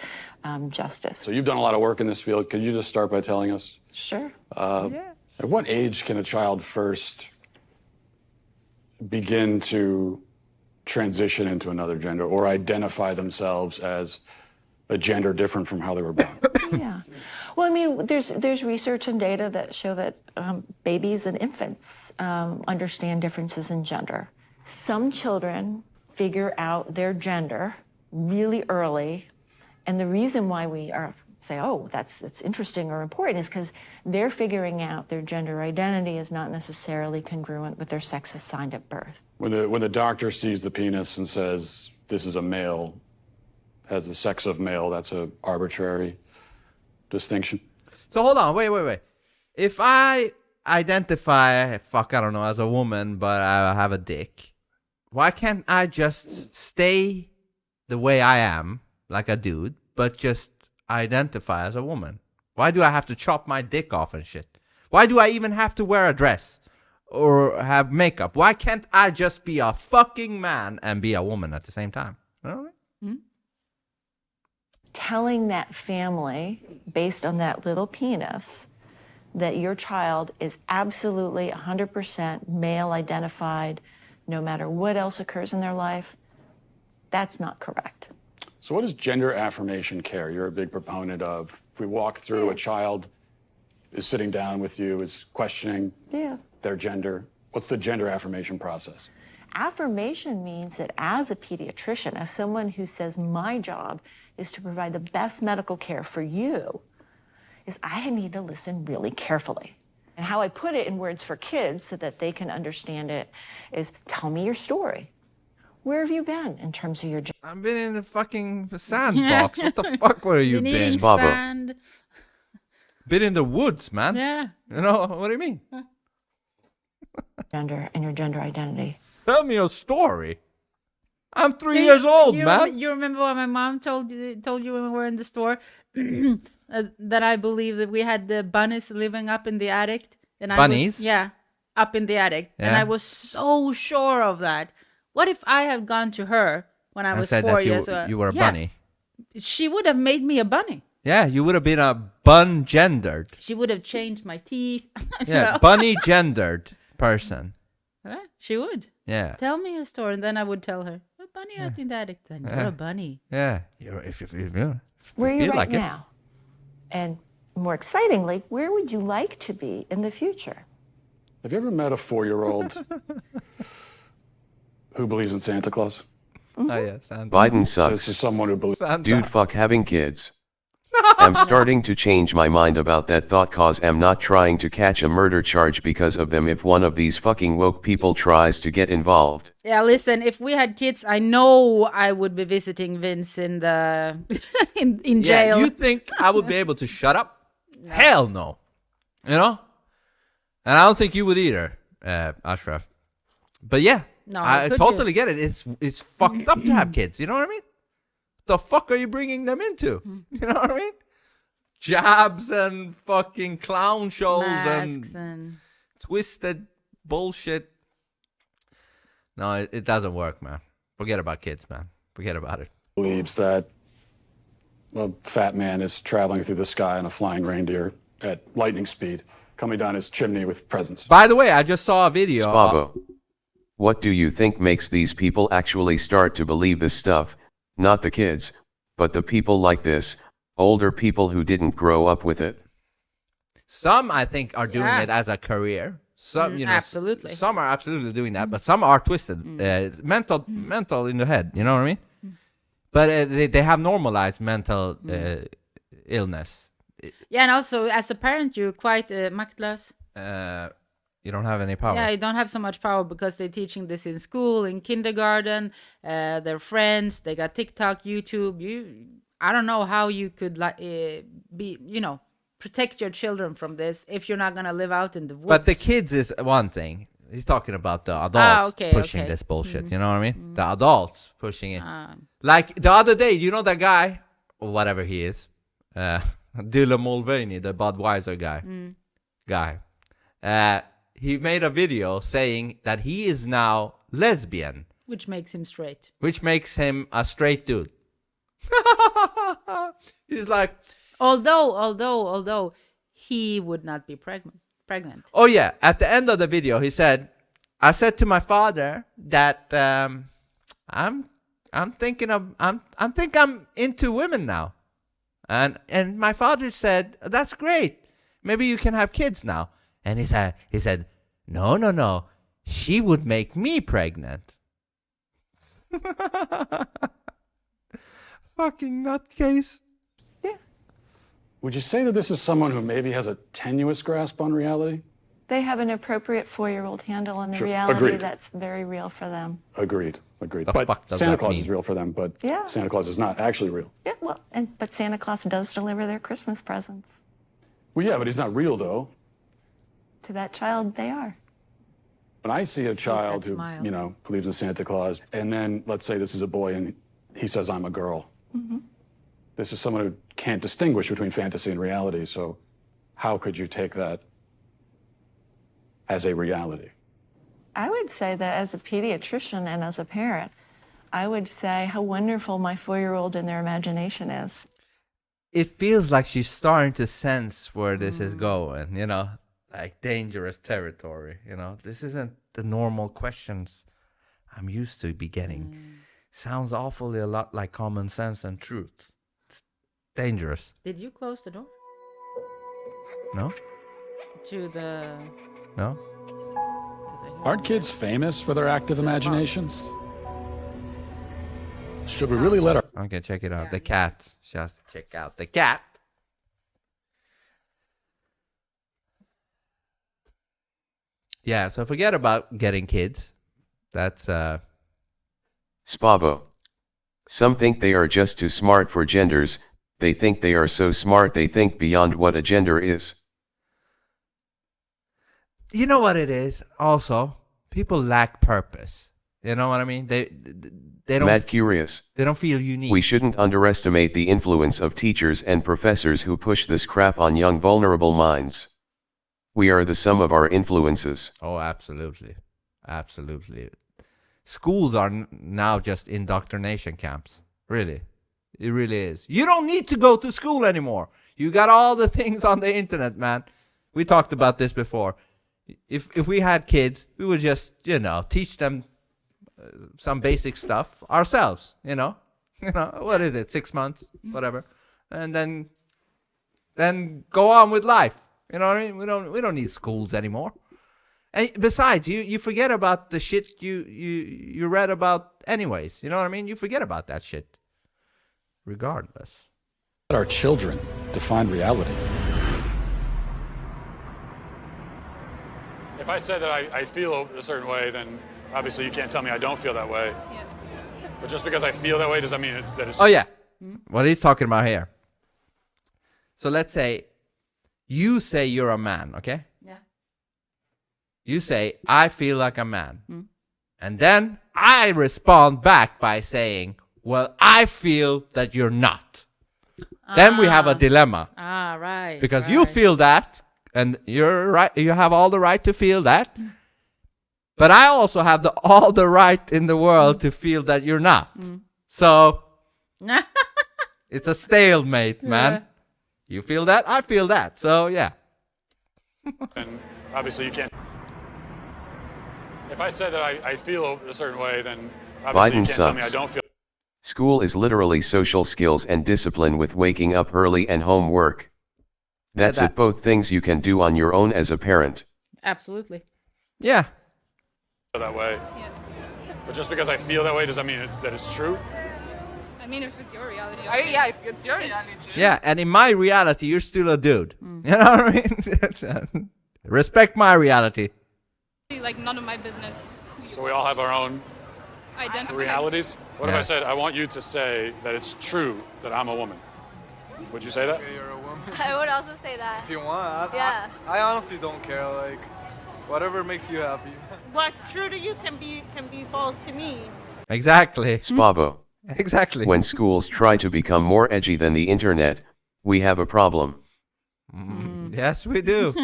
Speaker 19: justice.
Speaker 4: So you've done a lot of work in this field. Could you just start by telling us?
Speaker 19: Sure.
Speaker 4: At what age can a child first begin to transition into another gender or identify themselves as a gender different from how they were born?
Speaker 19: Yeah. Well, I mean, there's research and data that show that babies and infants understand differences in gender. Some children figure out their gender really early, and the reason why we say, oh, that's interesting or important is because they're figuring out their gender identity is not necessarily congruent with their sex assigned at birth.
Speaker 4: When the doctor sees the penis and says, this is a male, has the sex of male, that's an arbitrary distinction.
Speaker 2: So hold on, wait. If I identify, I don't know, as a woman, but I have a dick, why can't I just stay the way I am, like a dude, but just identify as a woman? Why do I have to chop my dick off and shit? Why do I even have to wear a dress or have makeup? Why can't I just be a fucking man and be a woman at the same time? You know what I mean?
Speaker 19: Telling that family, based on that little penis, that your child is absolutely 100% male identified, no matter what else occurs in their life, that's not correct.
Speaker 4: So what is gender affirmation care? You're a big proponent of. If we walk through, a child is sitting down with you, is questioning their gender. What's the gender affirmation process?
Speaker 19: Affirmation means that as a pediatrician, as someone who says my job is to provide the best medical care for you, is I need to listen really carefully. And how I put it in words for kids so that they can understand it is, tell me your story. Where have you been in terms of your gender?
Speaker 2: I've been in the fucking sandbox. What the fuck where you been?
Speaker 3: Sand.
Speaker 2: Been in the woods, man.
Speaker 3: Yeah.
Speaker 2: You know, what do you mean?
Speaker 19: Gender and your gender identity.
Speaker 2: Tell me a story. I'm 3 years old, man.
Speaker 3: You remember what my mom told you when we were in the store? That I believe that we had the bunnies living up in the attic. And
Speaker 2: Bunnies?
Speaker 3: Up in the attic.
Speaker 2: Yeah.
Speaker 3: And I was so sure of that. What if I had gone to her when I was
Speaker 2: said
Speaker 3: 4
Speaker 2: that
Speaker 3: years old?
Speaker 2: you were a bunny.
Speaker 3: She would have made me a bunny.
Speaker 2: Yeah, you would have been a bun-gendered.
Speaker 3: She would have changed my teeth.
Speaker 2: Yeah, bunny-gendered person.
Speaker 3: She would.
Speaker 2: Yeah.
Speaker 3: Tell me a story, and then I would tell her, a bunny out in the attic. Then you're a bunny.
Speaker 2: Yeah. If
Speaker 19: Where are you
Speaker 2: feel
Speaker 19: right
Speaker 2: like
Speaker 19: now? And more excitingly, where would you like to be in the future?
Speaker 4: Have you ever met a 4-year-old who believes in Santa Claus?
Speaker 2: Oh, yeah, Santa.
Speaker 14: Biden
Speaker 4: So
Speaker 14: sucks.
Speaker 4: this is someone who believes.
Speaker 14: Dude, fuck having kids. I'm starting to change my mind about that thought, cause I'm not trying to catch a murder charge because of them if one of these fucking woke people tries to get involved.
Speaker 3: Yeah, listen, if we had kids, I know I would be visiting Vince in the in jail.
Speaker 2: Yeah, you think I would be able to shut up? No. Hell no. You know? And I don't think you would either, Ashraf. But yeah,
Speaker 3: no,
Speaker 2: I totally get it. It's fucked up to have kids. You know what I mean? The fuck are you bringing them into? You know what I mean? Jabs and fucking clown shows and twisted bullshit. No, it doesn't work, man. Forget about kids, man. Forget about it.
Speaker 4: Believes that a fat man is traveling through the sky on a flying reindeer at lightning speed, coming down his chimney with presents.
Speaker 2: By the way, I just saw a video.
Speaker 14: Spavo, what do you think makes these people actually start to believe this stuff? Not the kids, but the people like this, older people who didn't grow up with it.
Speaker 2: Some, I think, are doing it as a career. Some, you know,
Speaker 3: absolutely.
Speaker 2: Some are absolutely doing that, but some are twisted, mental in the head. You know what I mean? But they have normalized mental illness.
Speaker 3: Yeah, and also as a parent, you're quite maktlös.
Speaker 2: You don't have any power.
Speaker 3: Yeah, you don't have so much power because they're teaching this in school, in kindergarten. Their friends, they got TikTok, YouTube. I don't know how you could protect your children from this if you're not gonna live out in the woods.
Speaker 2: But the kids is one thing. He's talking about the adults pushing this bullshit. You know what I mean? The adults pushing it. Like the other day, you know that guy, or whatever he is, Dylan Mulvaney, the Budweiser guy. He made a video saying that he is now lesbian.
Speaker 3: Which makes him straight.
Speaker 2: Which makes him a straight dude. He's like...
Speaker 3: Although he would not be pregnant pregnant.
Speaker 2: Oh yeah, at the end of the video, he said, "I said to my father that I'm thinking I'm into women now," and my father said, "That's great. Maybe you can have kids now." And he said, "No, she would make me pregnant." Fucking nutcase.
Speaker 4: Would you say that this is someone who maybe has a tenuous grasp on reality?
Speaker 19: They have an appropriate 4-year-old handle on the
Speaker 4: Sure.
Speaker 19: reality
Speaker 4: Agreed.
Speaker 19: that's very real for them.
Speaker 4: Agreed.
Speaker 2: The
Speaker 4: But
Speaker 2: fuck does
Speaker 4: Santa
Speaker 2: that
Speaker 4: Claus
Speaker 2: mean?
Speaker 4: is real for them, but
Speaker 19: Yeah.
Speaker 4: Santa Claus is not actually real.
Speaker 19: Yeah, well, but Santa Claus does deliver their Christmas presents.
Speaker 4: Well, yeah, but he's not real, though.
Speaker 19: To that child, they are.
Speaker 4: When I see a child who,
Speaker 3: smile.
Speaker 4: you know, believes in Santa Claus, and then let's say this is a boy and he says, "I'm a girl."
Speaker 19: Mm-hmm.
Speaker 4: This is someone who can't distinguish between fantasy and reality, so how could you take that as a reality?
Speaker 19: I would say that as a pediatrician and as a parent, I would say how wonderful my 4-year-old and their imagination is.
Speaker 2: It feels like she's starting to sense where this is going, you know, like dangerous territory, you know. This isn't the normal questions I'm used to be getting. Sounds awfully a lot like common sense and truth. It's dangerous.
Speaker 3: Did you close the door
Speaker 2: No?
Speaker 3: to the?
Speaker 2: No?
Speaker 4: Aren't kids famous for their active imaginations? Should we really let our...
Speaker 2: Okay, check it out. The cat. Just check out the cat. Yeah, so forget about getting kids. That's
Speaker 14: Spavo. Some think they are just too smart for genders. They think they are so smart they think beyond what a gender is.
Speaker 2: You know what it is? Also, people lack purpose. You know what I mean? They don't.
Speaker 14: Mad curious.
Speaker 2: They don't feel unique.
Speaker 14: We shouldn't underestimate the influence of teachers and professors who push this crap on young vulnerable minds. We are the sum of our influences.
Speaker 2: Oh, absolutely. Absolutely. Schools are now just indoctrination camps. Really. It really is. You don't need to go to school anymore. You got all the things on the internet, man. We talked about this before. If we had kids, we would just, you know, teach them some basic stuff ourselves, you know. What is it? 6 months, whatever. And then go on with life. You know what I mean? We don't need schools anymore. And besides, you forget about the shit you read about anyways. You know what I mean? You forget about that shit. Regardless.
Speaker 4: Let our children define reality. If I say that I feel a certain way, then obviously you can't tell me I don't feel that way. Yeah. But just because I feel that way, does that mean that it's...
Speaker 2: Oh, yeah. What he's talking about here. So let's say you say you're a man, okay?
Speaker 3: Yeah.
Speaker 2: You say, I feel like a man. And then I respond back by saying, well, I feel that you're not. Then we have a dilemma.
Speaker 3: Right.
Speaker 2: Because you feel that, and you're right. You have all the right to feel that. But I also have all the right in the world to feel that you're not. So it's a stalemate, man.
Speaker 3: Yeah.
Speaker 2: You feel that, I feel that. So yeah.
Speaker 4: And obviously you can't... If I say that I feel a certain way, then obviously you
Speaker 14: Biden
Speaker 4: can't tell me I
Speaker 14: sucks.
Speaker 4: don't feel...
Speaker 14: School is literally social skills and discipline with waking up early and homework. That's
Speaker 2: that.
Speaker 14: it, both things you can do on your own as a parent.
Speaker 3: Absolutely.
Speaker 2: Yeah.
Speaker 4: that way. Yeah. But just because I feel that way, does that mean that it's true?
Speaker 11: I mean, if it's your reality.
Speaker 20: Yeah, if it's your reality.
Speaker 2: Yeah, and in my reality, you're still a dude. You know what I mean? Respect my reality.
Speaker 11: Like, none of my business.
Speaker 4: So we all have our own
Speaker 11: Identity.
Speaker 4: realities? What if
Speaker 2: Yeah.
Speaker 4: I said, I want you to say that it's true that I'm a woman? Would you say that?
Speaker 20: Okay, you're a woman.
Speaker 11: I would also say that.
Speaker 20: If you want.
Speaker 11: Yeah.
Speaker 20: I honestly don't care. Like, whatever makes you happy.
Speaker 21: What's true to you can be false to me.
Speaker 2: Exactly.
Speaker 14: Spavo.
Speaker 2: Exactly.
Speaker 14: When schools try to become more edgy than the internet, we have a problem.
Speaker 2: Yes, we do.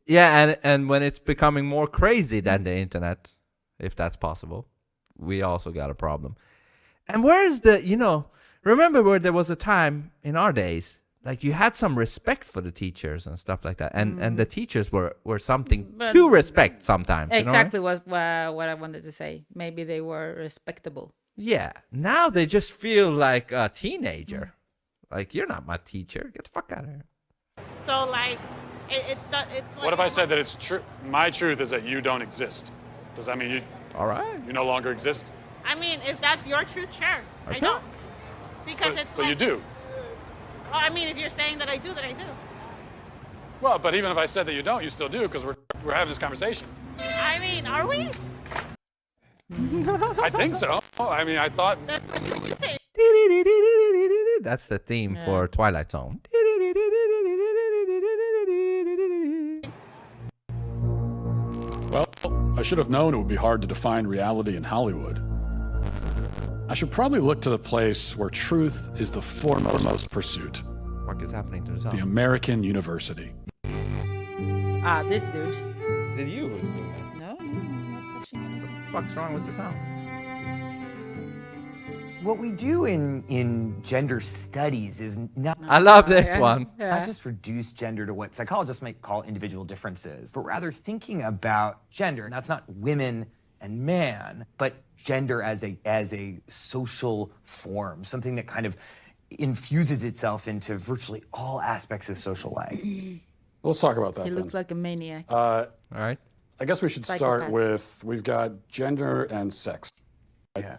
Speaker 2: Yeah, and when it's becoming more crazy than the internet, if that's possible, we also got a problem. And where is the, remember where there was a time in our days like you had some respect for the teachers and stuff like that, and the teachers were something
Speaker 3: But-
Speaker 2: to respect sometimes.
Speaker 3: Exactly
Speaker 2: You know, right?
Speaker 3: what I wanted to say. Maybe they were respectable.
Speaker 2: Yeah. Now they just feel like a teenager. Like, you're not my teacher. Get the fuck out of here.
Speaker 21: So like, it's like.
Speaker 4: What if I said that it's true? My truth is that you don't exist. Does that mean you?
Speaker 2: All right.
Speaker 4: You no longer exist.
Speaker 21: I mean, if that's your truth, sure. I don't. Because
Speaker 4: But you do.
Speaker 21: Well, I mean, if you're saying that I do, then I do.
Speaker 4: Well, but even if I said that you don't, you still do because we're having this conversation.
Speaker 21: I mean, are we?
Speaker 4: I think so. I mean, I thought.
Speaker 21: That's what you think.
Speaker 2: That's the theme for Twilight Zone.
Speaker 4: Well, I should have known it would be hard to define reality in Hollywood. I should probably look to the place where truth is the foremost pursuit.
Speaker 2: What is happening to the
Speaker 4: The
Speaker 2: sound?
Speaker 4: American University.
Speaker 3: Ah, this dude.
Speaker 2: Is it you?
Speaker 3: No, I'm not pushing anything.
Speaker 2: What's wrong with the sound?
Speaker 5: What we do in gender studies is not.
Speaker 2: I love this one.
Speaker 5: Not just reduce gender to what psychologists might call individual differences, but rather thinking about gender. And that's not women and man, but gender as a social form, something that kind of infuses itself into virtually all aspects of social life.
Speaker 4: Let's talk about that
Speaker 3: He
Speaker 4: then.
Speaker 3: looks like a maniac.
Speaker 2: All right.
Speaker 4: I guess we should start
Speaker 3: Psychopath.
Speaker 4: with, we've got gender and sex.
Speaker 5: Yeah.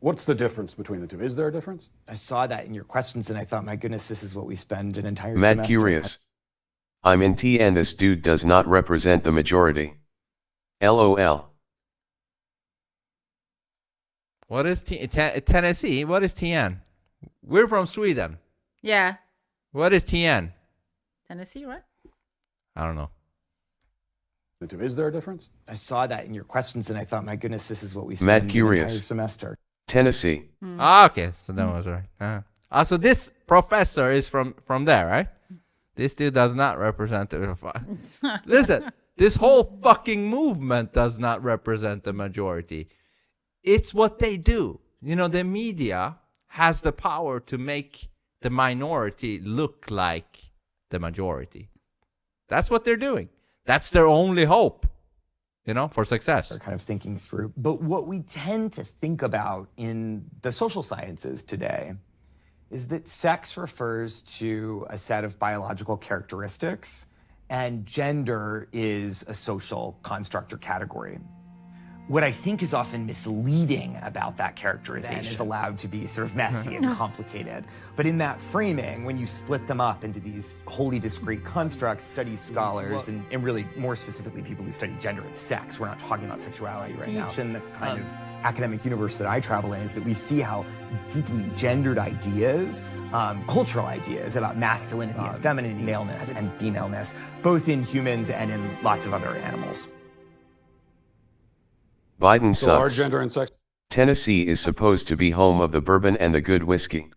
Speaker 4: What's the difference between the two? Is there a difference?
Speaker 5: I saw that in your questions and I thought, my goodness, this is what we spend an entire
Speaker 14: Mad
Speaker 5: semester.
Speaker 14: curious. I'm in T and this dude does not represent the majority. LOL.
Speaker 2: What is Tennessee? What is TN? We're from Sweden.
Speaker 3: Yeah.
Speaker 2: What is TN?
Speaker 3: Tennessee, right?
Speaker 2: I don't know.
Speaker 4: Is there a difference?
Speaker 5: I saw that in your questions and I thought, my goodness, this is what we
Speaker 14: Mad
Speaker 5: spend an entire
Speaker 14: curious.
Speaker 5: semester.
Speaker 14: Tennessee.
Speaker 2: Ah, okay. So that was right. So this professor is from there, right? This dude does not represent the... Listen, this whole fucking movement does not represent the majority. It's what they do. You know, the media has the power to make the minority look like the majority. That's what they're doing. That's their only hope, you know, for success.
Speaker 5: They're kind of thinking through. But what we tend to think about in the social sciences today is that sex refers to a set of biological characteristics and gender is a social construct or category. What I think is often misleading about that characterization is allowed to be sort of messy and complicated. But in that framing, when you split them up into these wholly discrete constructs, studies scholars, and really more specifically people who study gender and sex, we're not talking about sexuality right now. In the kind of academic universe that I travel in is that we see how deeply gendered ideas, cultural ideas about masculinity and femininity, maleness and femaleness, both in humans and in lots of other animals.
Speaker 14: Biden
Speaker 4: So our
Speaker 14: sucks.
Speaker 4: gender and sex.
Speaker 14: Tennessee is supposed to be home of the bourbon and the good whiskey.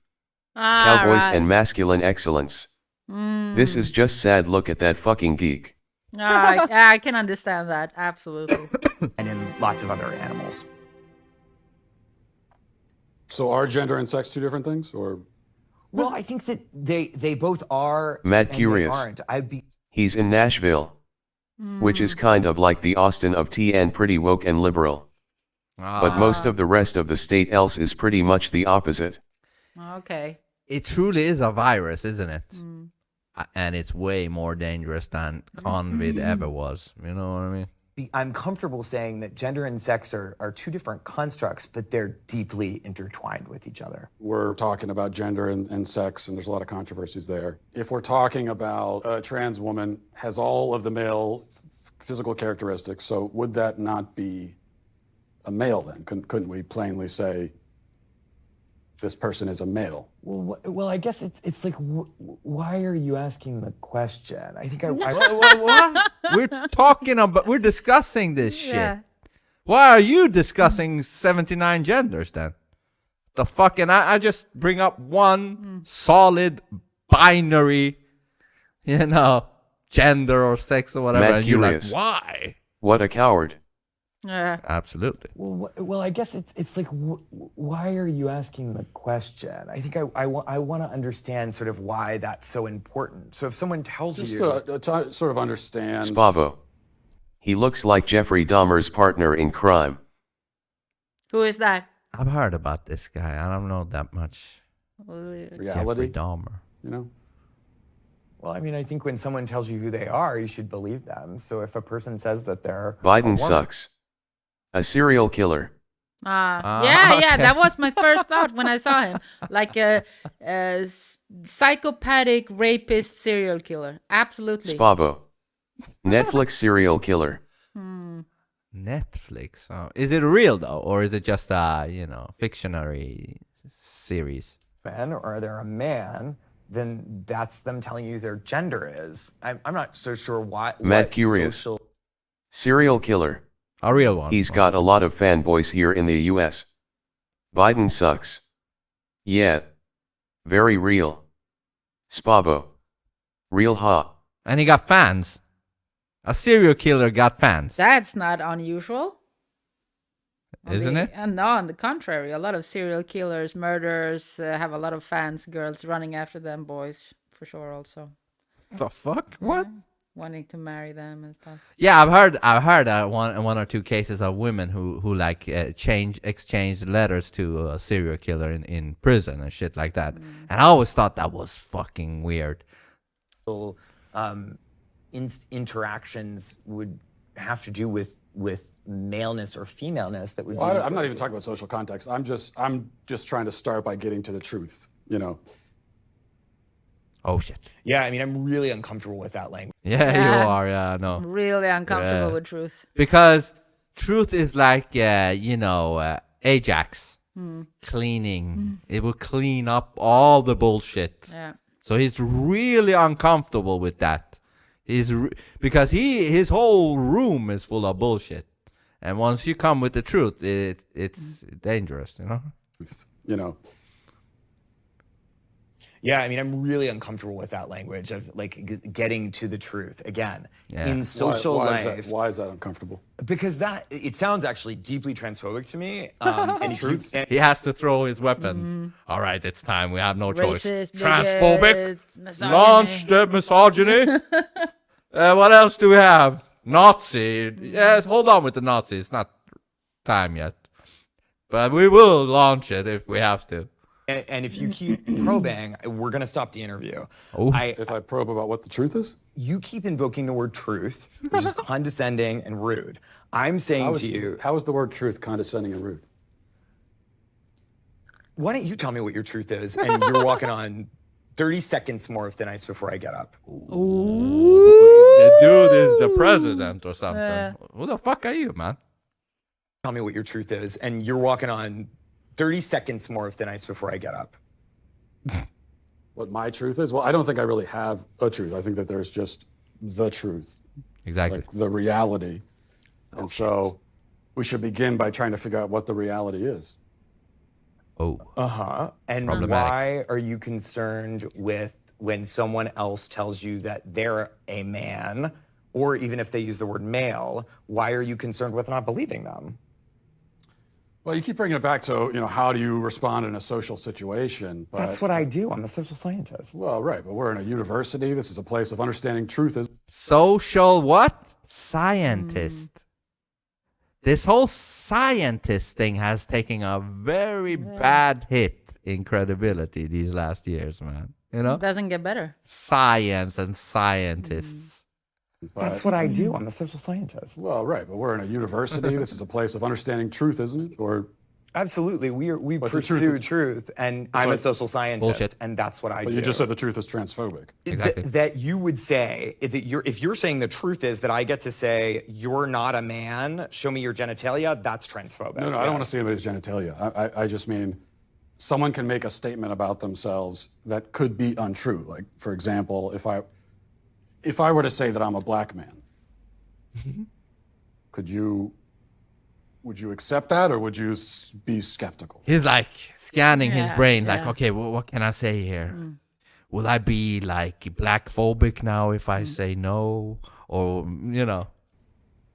Speaker 3: Ah,
Speaker 14: Cowboys
Speaker 3: right.
Speaker 14: and masculine excellence. This is just sad. Look at that fucking geek.
Speaker 3: I can understand that. Absolutely.
Speaker 5: And in lots of other animals.
Speaker 4: So are gender and sex two different things, or?
Speaker 5: Well, I think that they both are.
Speaker 14: Mad
Speaker 5: and
Speaker 14: curious.
Speaker 5: They aren't. I'd be.
Speaker 14: He's in Nashville. Which is kind of like the Austin of T and pretty woke and liberal. But most of the rest of the state else is pretty much the opposite.
Speaker 3: Okay.
Speaker 2: It truly is a virus, isn't it? And it's way more dangerous than COVID ever was. You know what I mean?
Speaker 5: I'm comfortable saying that gender and sex are two different constructs, but they're deeply intertwined with each other.
Speaker 4: We're talking about gender and sex, and there's a lot of controversies there. If we're talking about a trans woman has all of the male physical characteristics, so would that not be a male then? Couldn't we plainly say this person is a male?
Speaker 5: Well, I guess it's like, why are you asking the question? I think
Speaker 2: What? We're discussing this shit.
Speaker 3: Yeah.
Speaker 2: Why are you discussing 79 genders then? The fucking, I just bring up one solid binary, gender or sex or whatever.
Speaker 14: Mad
Speaker 2: And you're like,
Speaker 14: curious.
Speaker 2: why?
Speaker 14: What a coward.
Speaker 3: Yeah.
Speaker 2: Absolutely.
Speaker 5: Well, I guess it's like, why are you asking the question? I think I want to understand sort of why that's so important. So if someone tells
Speaker 4: Just
Speaker 5: you...
Speaker 4: to sort of understand...
Speaker 14: Spavo. He looks like Jeffrey Dahmer's partner in crime.
Speaker 3: Who is that?
Speaker 2: I've heard about this guy. I don't know that much.
Speaker 4: Reality?
Speaker 2: Jeffrey Dahmer.
Speaker 4: You know?
Speaker 5: Well, I mean, I think when someone tells you who they are, you should believe them. So if a person says that they're...
Speaker 14: Biden sucks. A serial killer.
Speaker 3: Yeah, that was my first thought when I saw him. Like a psychopathic rapist serial killer. Absolutely.
Speaker 14: Spavo. Netflix serial killer.
Speaker 2: Netflix. Is it real though, or is it just a fictionary series?
Speaker 5: Man, or they're a man, then that's them telling you their gender is. I'm not so sure why.
Speaker 14: Matt Curious. Serial killer.
Speaker 2: A real one.
Speaker 14: He's got a lot of fanboys here in the US. Biden sucks. Yeah. Very real. Spavo. Real hot.
Speaker 2: And he got fans. A serial killer got fans.
Speaker 3: That's not unusual.
Speaker 2: Isn't it?
Speaker 3: No, on the contrary. A lot of serial killers, murderers have a lot of fans, girls running after them, boys, for sure also.
Speaker 2: The fuck? What?
Speaker 3: Wanting to marry them and stuff.
Speaker 2: Yeah, I've heard one or two cases of women who like exchanged letters to a serial killer in prison and shit like that. And I always thought that was fucking weird.
Speaker 5: Interactions would have to do with maleness or femaleness that would be...
Speaker 4: I'm not even talking about social context. I'm just trying to start by getting to the truth,
Speaker 2: Oh shit.
Speaker 5: Yeah, I mean, I'm really uncomfortable with that language.
Speaker 2: Yeah, you are. Yeah, no.
Speaker 3: Really uncomfortable with truth.
Speaker 2: Because truth is like, Ajax cleaning. It will clean up all the bullshit.
Speaker 3: Yeah.
Speaker 2: So he's really uncomfortable with that. Because his whole room is full of bullshit. And once you come with the truth, it's dangerous,
Speaker 5: Yeah, I mean, I'm really uncomfortable with that language of like getting to the truth again.
Speaker 2: Yeah.
Speaker 5: In social life.
Speaker 4: Why is that uncomfortable?
Speaker 5: Because it sounds actually deeply transphobic to me. And
Speaker 4: Truth?
Speaker 2: He has to throw his weapons. All right, it's time. We have no choice.
Speaker 3: Racist,
Speaker 2: Transphobic.
Speaker 3: misogyny.
Speaker 2: Launch the misogyny. What else do we have? Nazi. Yes, hold on with the Nazi. It's not time yet. But we will launch it if we have to.
Speaker 5: And if you keep probing, we're going to stop the interview.
Speaker 4: If I probe about what the truth is?
Speaker 5: You keep invoking the word truth, which is condescending and rude. I'm saying to you...
Speaker 4: How is the word truth condescending and rude?
Speaker 5: Why don't you tell me what your truth is, and you're walking on 30 seconds more of thin ice before I get up.
Speaker 2: The dude is the president or something. Who the fuck are you, man?
Speaker 5: Tell me what your truth is, and you're walking on 30 seconds more of thin ice before I get up.
Speaker 4: What my truth is? Well, I don't think I really have a truth. I think that there's just the truth.
Speaker 2: Exactly.
Speaker 4: Like the reality. And so we should begin by trying to figure out what the reality is.
Speaker 5: And why are you concerned with when someone else tells you that they're a man, or even if they use the word male, why are you concerned with not believing them?
Speaker 4: Well, you keep bringing it back to, how do you respond in a social situation? But,
Speaker 5: that's what I do. I'm a social scientist.
Speaker 4: Well, right, but we're in a university. This is a place of understanding truth.
Speaker 2: Social what? Scientist. This whole scientist thing has taken a very bad hit in credibility these last years, man.
Speaker 3: It doesn't get better.
Speaker 2: Science and scientists.
Speaker 5: That's what I do. I'm a social scientist.
Speaker 4: Well, right, but we're in a university. This is a place of understanding truth, isn't it? Or
Speaker 5: absolutely, we pursue truth, and I'm a social scientist, and that's what I do.
Speaker 4: But you just said the truth is transphobic.
Speaker 2: Exactly.
Speaker 5: That you would say that if you're saying the truth is that I get to say you're not a man, show me your genitalia. That's transphobic.
Speaker 4: No, I don't want to see anybody's genitalia. I just mean someone can make a statement about themselves that could be untrue. Like, for example, if I were to say that I'm a black man, would you accept that, or would you be skeptical?
Speaker 2: He's like scanning his brain, like, okay, what can I say here? Will I be like black phobic now if I say no, or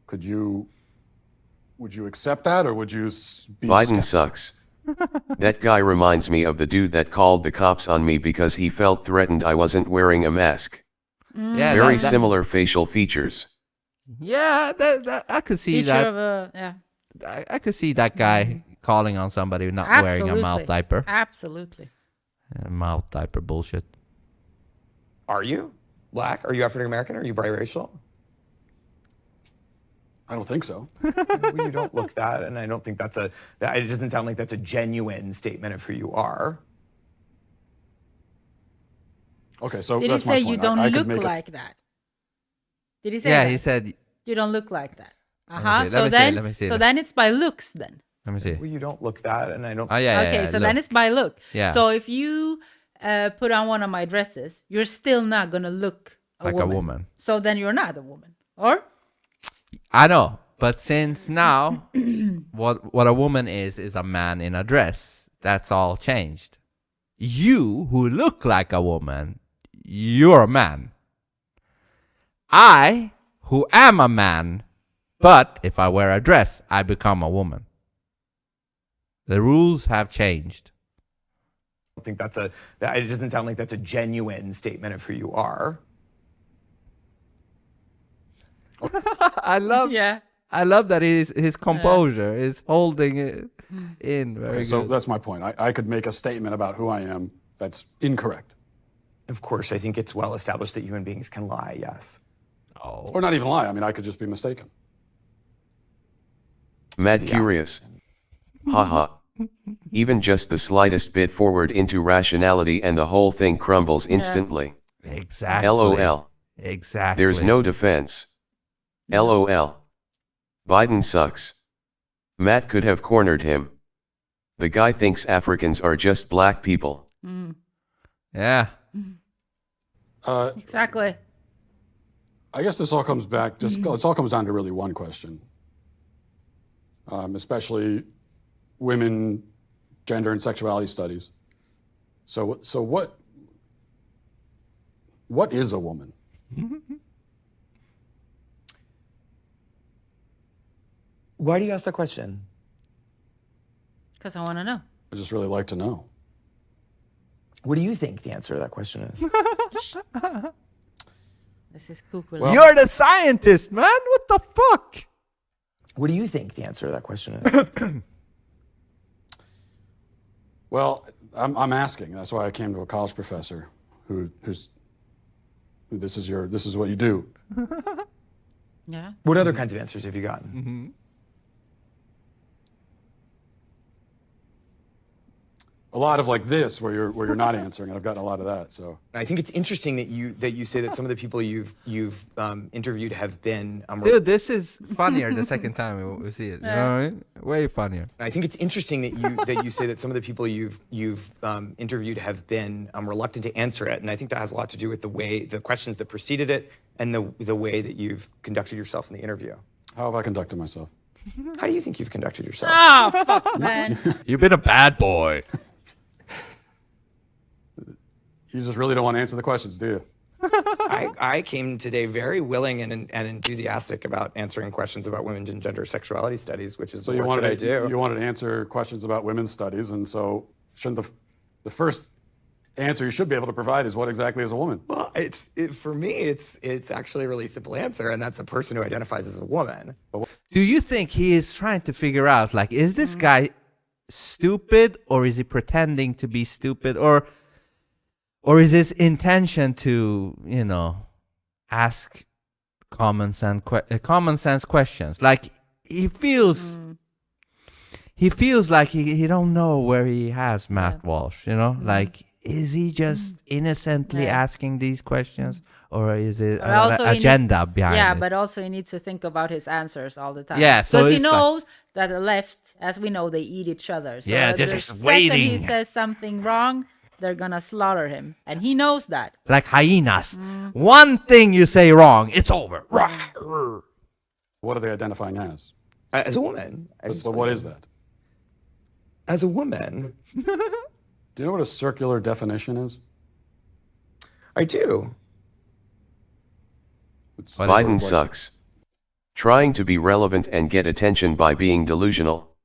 Speaker 4: Could you would you accept that, or would you be
Speaker 14: Biden
Speaker 4: skeptical?
Speaker 14: sucks. That guy reminds me of the dude that called the cops on me because he felt threatened I wasn't wearing a mask.
Speaker 2: Yeah,
Speaker 14: Very similar facial features.
Speaker 2: Yeah, I could see
Speaker 3: Feature
Speaker 2: that.
Speaker 3: of a, yeah.
Speaker 2: I could see that guy calling on somebody not wearing a mouth diaper.
Speaker 3: Absolutely.
Speaker 2: Mouth diaper bullshit.
Speaker 5: Are you black? Are you African American? Are you biracial?
Speaker 4: I don't think so.
Speaker 5: Well, you don't look that, and I don't think it doesn't sound like that's a genuine statement of who you are.
Speaker 4: Okay, so
Speaker 3: Did he
Speaker 4: that's my
Speaker 3: say
Speaker 4: point.
Speaker 3: you don't
Speaker 4: I could
Speaker 3: look
Speaker 4: make
Speaker 3: like that? Did he say
Speaker 2: Yeah,
Speaker 3: that?
Speaker 2: he said.
Speaker 3: You don't look like that.
Speaker 2: Let
Speaker 3: Uh-huh.
Speaker 2: me see,
Speaker 3: So
Speaker 2: let
Speaker 3: then,
Speaker 2: me see
Speaker 3: so
Speaker 2: that.
Speaker 3: then it's by looks then.
Speaker 2: Let me see.
Speaker 5: Well, you don't look that, and I don't.
Speaker 2: Oh yeah.
Speaker 3: Okay,
Speaker 2: yeah,
Speaker 3: so
Speaker 2: look.
Speaker 3: then it's by look.
Speaker 2: Yeah.
Speaker 3: So if you put on one of my dresses, you're still not gonna look
Speaker 2: Like a woman.
Speaker 3: So then you're not a woman, or?
Speaker 2: I know, but since now, what a woman is a man in a dress. That's all changed. You who look like a woman, you're a man. I who am a man, but if I wear a dress, I become a woman. The rules have changed.
Speaker 5: I think it doesn't sound like that's a genuine statement of who you are.
Speaker 2: I love that his composure is holding it in very
Speaker 4: so
Speaker 2: good.
Speaker 4: that's my point. I could make a statement about who I am that's incorrect.
Speaker 5: Of course, I think it's well established that human beings can lie, yes.
Speaker 2: Oh.
Speaker 4: Or not even lie. I mean, I could just be mistaken.
Speaker 14: Mad curious. Haha. Even just the slightest bit forward into rationality and the whole thing crumbles instantly.
Speaker 2: Exactly.
Speaker 14: LOL.
Speaker 2: Exactly.
Speaker 14: There's no defense. LOL. Biden sucks. Matt could have cornered him. The guy thinks Africans are just black people.
Speaker 2: Yeah.
Speaker 3: Exactly.
Speaker 4: I guess this all comes back, this all comes down to really one question. Especially women, gender and sexuality studies. So what is a woman?
Speaker 5: Why do you ask that question?
Speaker 3: Because I want to know.
Speaker 4: I just really like to know.
Speaker 5: What do you think the answer to that question is?
Speaker 3: This is cool.
Speaker 2: You're the scientist, man. What the fuck?
Speaker 5: What do you think the answer to that question is?
Speaker 4: Well, I'm asking. That's why I came to a college professor who's this is what you do.
Speaker 3: Yeah.
Speaker 5: What other kinds of answers have you gotten?
Speaker 4: A lot of like this, where you're not answering, and I've gotten a lot of that. So
Speaker 5: I think it's interesting that you say that some of the people you've interviewed have been.
Speaker 2: Dude, this is funnier the second time we see it. You know what I mean? Way funnier.
Speaker 5: I think it's interesting that you say that some of the people you've interviewed have been reluctant to answer it, and I think that has a lot to do with the questions that preceded it and the way that you've conducted yourself in the interview.
Speaker 4: how have I conducted myself?
Speaker 5: How do you think you've conducted yourself?
Speaker 3: Oh, fuck, man.
Speaker 2: You've been a bad boy.
Speaker 4: You just really don't want to answer the questions, do you?
Speaker 5: I came today very willing and enthusiastic about answering questions about women and gender sexuality studies, which is the work that I do.
Speaker 4: You wanted to answer questions about women's studies, and so shouldn't the first answer you should be able to provide is what exactly is a woman?
Speaker 5: Well, for me, it's actually a really simple answer, and that's a person who identifies as a woman.
Speaker 2: Do you think he is trying to figure out, like, is this guy stupid, or is he pretending to be stupid, or is his intention to, ask common sense questions? Like, he feels like he don't know where he has Matt Walsh, like, is he just innocently asking these questions, or is it an agenda behind it?
Speaker 3: Yeah, but also he needs to think about his answers all the time.
Speaker 2: Yeah, so
Speaker 3: because he
Speaker 2: it's
Speaker 3: knows that the left, as we know, they eat each other. So
Speaker 2: Yeah,
Speaker 3: the
Speaker 2: they're just
Speaker 3: second
Speaker 2: waiting.
Speaker 3: he says something wrong, they're gonna slaughter him, and he knows that.
Speaker 2: Like hyenas. One thing you say wrong, it's over.
Speaker 4: What are they identifying as?
Speaker 5: As a woman.
Speaker 4: But what is that?
Speaker 5: As a woman.
Speaker 4: Do you know what a circular definition is?
Speaker 5: I do.
Speaker 14: Biden sucks. Trying to be relevant and get attention by being delusional.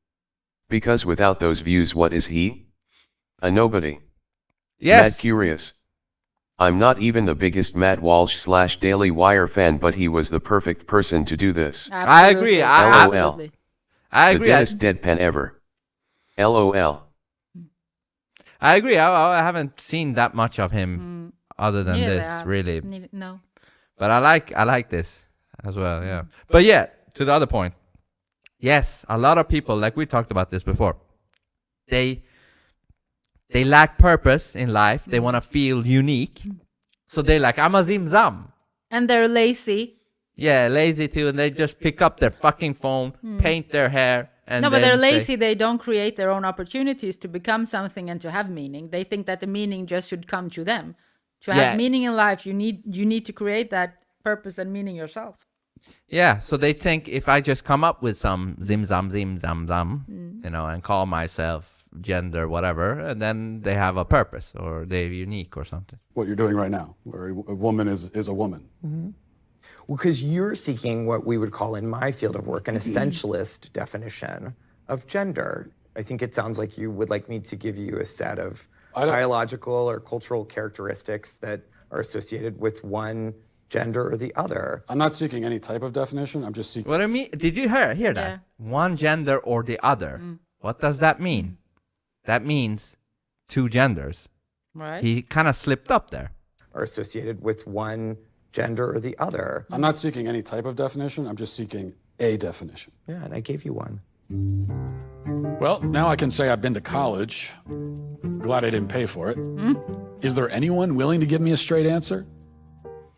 Speaker 14: Because without those views, what is he? A nobody.
Speaker 2: Yes.
Speaker 14: Mad curious. I'm not even the biggest Matt Walsh / Daily Wire fan, but he was the perfect person to do this.
Speaker 2: I agree.
Speaker 14: LOL.
Speaker 3: Absolutely.
Speaker 2: I agree.
Speaker 14: The deadest deadpan ever. LOL.
Speaker 2: I agree. I haven't seen that much of him other than
Speaker 3: Neither
Speaker 2: this,
Speaker 3: have.
Speaker 2: really.
Speaker 3: No.
Speaker 2: But I like this as well, yeah. But yeah, to the other point. Yes, a lot of people, like we talked about this before, they lack purpose in life. They want to feel unique. So they're like, I'm a zim zam.
Speaker 3: And they're lazy.
Speaker 2: Yeah, lazy too. And they just pick up their fucking phone, paint their hair. And
Speaker 3: no, but
Speaker 2: then
Speaker 3: they're
Speaker 2: say-
Speaker 3: lazy. They don't create their own opportunities to become something and to have meaning. They think that the meaning just should come to them. To have meaning in life, you need to create that purpose and meaning yourself.
Speaker 2: Yeah, so they think if I just come up with some zim zam, you know, and call myself gender, whatever, and then they have a purpose or they're unique or something.
Speaker 4: What you're doing right now, where a woman is a woman.
Speaker 5: Well, because you're seeking what we would call in my field of work an essentialist definition of gender. I think it sounds like you would like me to give you a set of biological or cultural characteristics that are associated with one gender or the other.
Speaker 4: I'm not seeking any type of definition. I'm just seeking.
Speaker 2: What I mean, did you hear that?
Speaker 3: Yeah.
Speaker 2: One gender or the other. What does that mean? That means two genders.
Speaker 3: Right.
Speaker 2: He kind of slipped up there.
Speaker 5: Are associated with one gender or the other.
Speaker 4: I'm not seeking any type of definition. I'm just seeking a definition.
Speaker 5: Yeah, and I gave you one.
Speaker 4: Well, now I can say I've been to college. Glad I didn't pay for it. Is there anyone willing to give me a straight answer?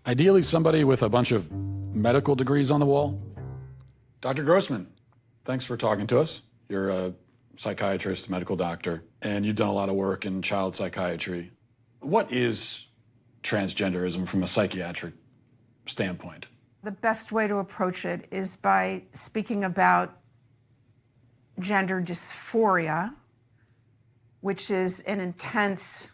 Speaker 4: Ideally, somebody with a bunch of medical degrees on the wall. Dr. Grossman, thanks for talking to us. You're a psychiatrist, medical doctor, and you've done a lot of work in child psychiatry. What is transgenderism from a psychiatric standpoint?
Speaker 6: The best way to approach it is by speaking about gender dysphoria, which is an intense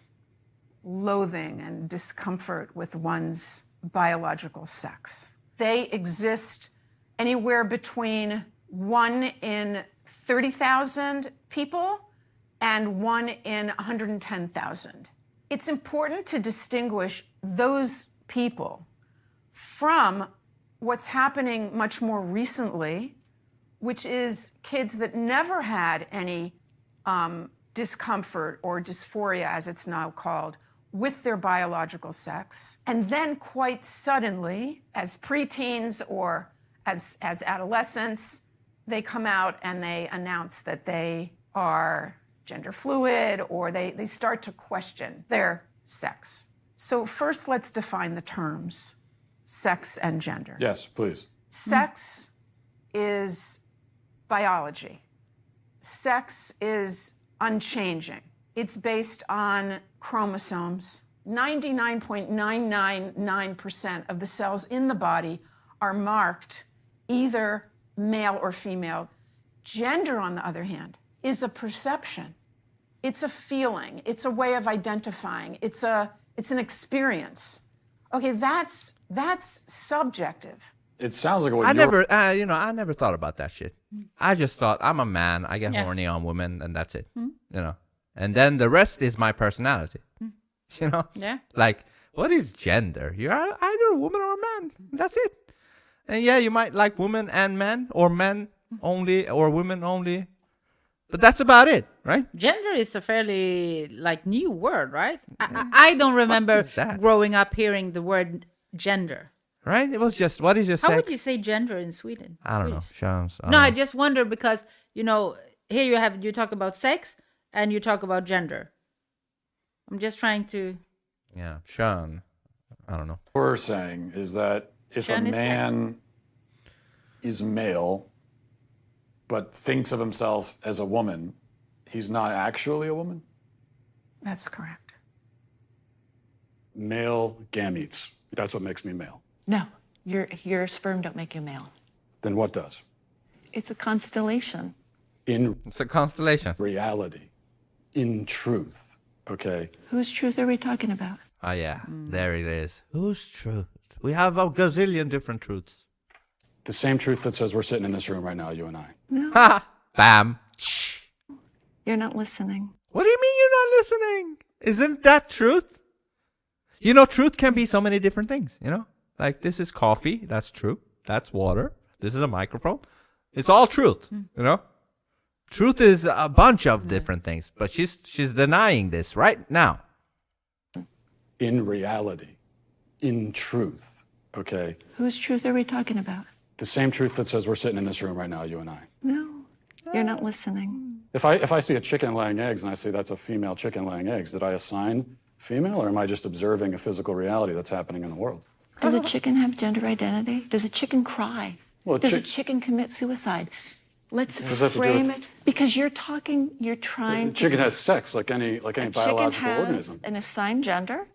Speaker 6: loathing and discomfort with one's biological sex. They exist anywhere between 1 in 30,000 people and 1 in 110,000. It's important to distinguish those people from what's happening much more recently, which is kids that never had any discomfort or dysphoria, as it's now called, with their biological sex. And then quite suddenly, as preteens or as adolescents, they come out and they announce that they are gender fluid, or they start to question their sex. So first, let's define the terms, sex and gender.
Speaker 4: Yes, please.
Speaker 6: Sex is biology. Sex is unchanging. It's based on chromosomes. 99.999% of the cells in the body are marked either male or female. Gender, on the other hand, is a perception. It's a feeling. It's a way of identifying. It's an experience. Okay, that's subjective.
Speaker 4: It sounds like what
Speaker 2: I
Speaker 4: you're...
Speaker 2: never thought about that shit. I just thought I'm a man. I get horny on women, and that's it. You know, and then the rest is my personality. You know, like what is gender? You're either a woman or a man. That's it. And yeah, you might like women and men, or men only, or women only. But that's about it, right?
Speaker 3: Gender is a fairly new word, right? I don't remember growing up hearing the word gender.
Speaker 2: Right? It was just, what is your sex?
Speaker 3: How would you say gender in Sweden?
Speaker 2: I don't know. Chans.
Speaker 3: I just wonder because, here you talk about sex and you talk about gender. I'm just trying to...
Speaker 2: Yeah, Sean. I don't know.
Speaker 4: What we're saying is that if a man is male but thinks of himself as a woman, he's not actually a woman?
Speaker 6: That's correct.
Speaker 4: Male gametes. That's what makes me male.
Speaker 19: No, your sperm don't make you male.
Speaker 4: Then what does?
Speaker 19: It's a constellation.
Speaker 2: It's a constellation.
Speaker 4: Reality. In truth. Okay?
Speaker 19: Whose truth are we talking about?
Speaker 2: Oh, yeah. There it is. Whose truth? We have a gazillion different truths.
Speaker 4: The same truth that says we're sitting in this room right now, you and I.
Speaker 19: No,
Speaker 2: Ha! Bam.
Speaker 19: you're not listening.
Speaker 2: What do you mean you're not listening? Isn't that truth? You know, truth can be so many different things, you know? Like, this is coffee. That's true. That's water. This is a microphone. It's all truth, you know? Truth is a bunch of different things, but she's denying this right now.
Speaker 4: In reality, in truth, okay?
Speaker 19: Whose truth are we talking about?
Speaker 4: The same truth that says we're sitting in this room right now, you and I.
Speaker 19: No, you're not listening.
Speaker 4: If I see a chicken laying eggs and I say that's a female chicken laying eggs, did I assign female, or am I just observing a physical reality that's happening in the world?
Speaker 19: Does a chicken have gender identity? Does a chicken cry?
Speaker 4: Well,
Speaker 19: Does a chicken commit suicide? Let's
Speaker 4: What does that have to do
Speaker 19: frame
Speaker 4: with-
Speaker 19: it because you're trying
Speaker 4: A chicken has sex like any
Speaker 19: a chicken
Speaker 4: biological
Speaker 19: has
Speaker 4: organism.
Speaker 19: an assigned gender,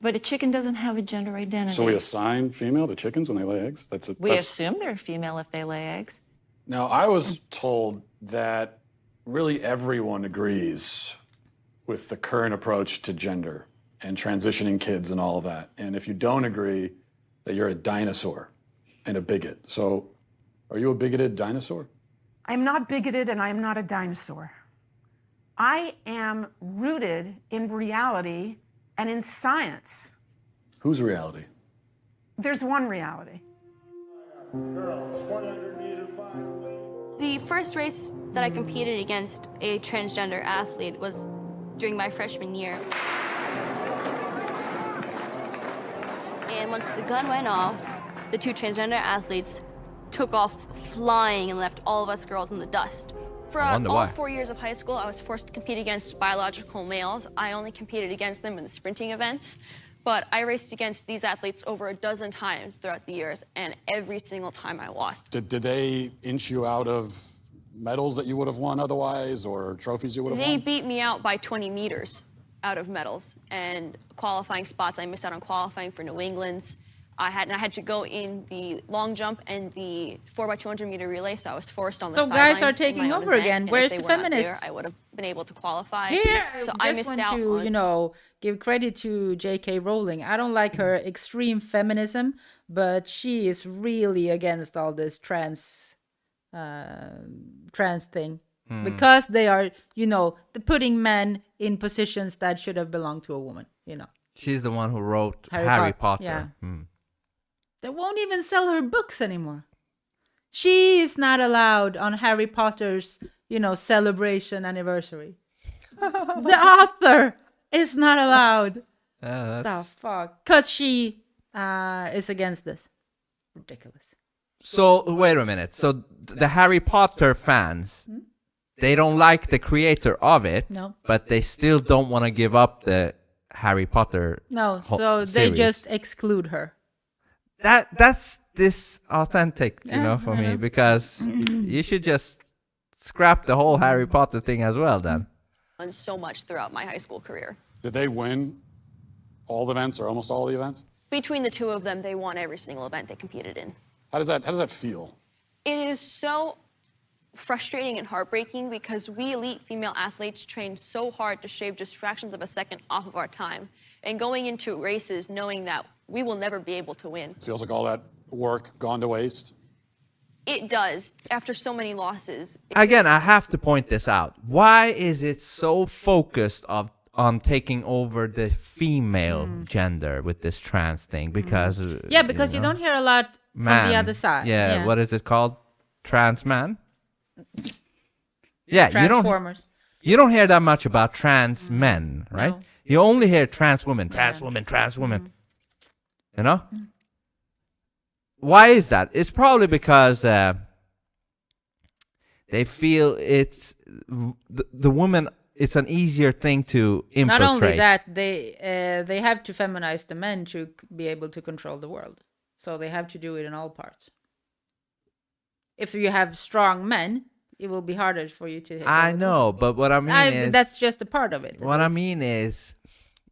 Speaker 19: but a chicken doesn't have a gender identity.
Speaker 4: So we assign female to chickens when they lay eggs?
Speaker 19: We assume they're female if they lay eggs.
Speaker 4: Now, I was told that really everyone agrees with the current approach to gender and transitioning kids and all of that. And if you don't agree, that you're a dinosaur and a bigot. So are you a bigoted dinosaur?
Speaker 6: I'm not bigoted and I'm not a dinosaur. I am rooted in reality and in science.
Speaker 4: Whose reality?
Speaker 6: There's one reality.
Speaker 8: The first race that I competed against a transgender athlete was during my freshman year. And once the gun went off, the two transgender athletes took off flying and left all of us girls in the dust. For all 4 years of high school, I was forced to compete against biological males. I only competed against them in the sprinting events, but I raced against these athletes over a dozen times throughout the years, and every single time I lost.
Speaker 4: Did they inch you out of medals that you would have won otherwise, or trophies you would have
Speaker 8: They
Speaker 4: won?
Speaker 8: beat me out by 20 meters out of medals, and qualifying spots, I missed out on qualifying for New England's. I had to go in the long jump and the 4x200 meter relay, so I was forced on the
Speaker 3: So
Speaker 8: sidelines.
Speaker 3: guys are
Speaker 8: in
Speaker 3: taking
Speaker 8: my own
Speaker 3: over
Speaker 8: event,
Speaker 3: again.
Speaker 8: and
Speaker 3: Where's
Speaker 8: if
Speaker 3: the
Speaker 8: they were not there,
Speaker 3: feminists?
Speaker 8: I would have been able to qualify.
Speaker 3: Here,
Speaker 8: so
Speaker 3: I
Speaker 8: I
Speaker 3: just
Speaker 8: missed
Speaker 3: want
Speaker 8: out
Speaker 3: to,
Speaker 8: on.
Speaker 3: give credit to J.K. Rowling. I don't like her extreme feminism, but she is really against all this trans thing. Because they are, putting men in positions that should have belonged to a woman,
Speaker 2: She's the one who wrote Harry Potter.
Speaker 3: Yeah. They won't even sell her books anymore. She is not allowed on Harry Potter's, celebration anniversary. The author is not allowed. The fuck? Because she is against this. Ridiculous.
Speaker 2: So, wait a minute. So, the Harry Potter fans, they don't like the creator of it,
Speaker 3: No.
Speaker 2: but they still don't want to give up the Harry Potter
Speaker 3: No, so they
Speaker 2: series.
Speaker 3: just exclude her.
Speaker 2: That's this authentic, for
Speaker 3: I
Speaker 2: me,
Speaker 3: know.
Speaker 2: because you should just scrap the whole Harry Potter thing as well then.
Speaker 8: And so much throughout my high school career.
Speaker 4: Did they win all the events or almost all the events?
Speaker 8: Between the two of them, they won every single event they competed in.
Speaker 4: How does that feel?
Speaker 8: It is so frustrating and heartbreaking because we elite female athletes train so hard to shave just fractions of a second off of our time. And going into races knowing that we will never be able to win.
Speaker 4: Feels like all that work gone to waste.
Speaker 8: It does, after so many losses.
Speaker 2: Again, I have to point this out. Why is it so focused on taking over the female gender with this trans thing? Because
Speaker 3: Yeah, because you don't hear a lot from the other side.
Speaker 2: Yeah, what is it called? Trans man? Yeah,
Speaker 3: Transformers.
Speaker 2: you don't hear that much about trans men, right?
Speaker 3: No.
Speaker 2: You only hear trans women, trans women, trans women. You know? Why is that? It's probably because they feel it's the woman. It's an easier thing to infiltrate.
Speaker 3: Not only that, they have to feminize the men to be able to control the world. So they have to do it in all parts. If you have strong men, it will be harder for you to.
Speaker 2: I know, but what I mean is
Speaker 3: that's just a part of it.
Speaker 2: What I mean is,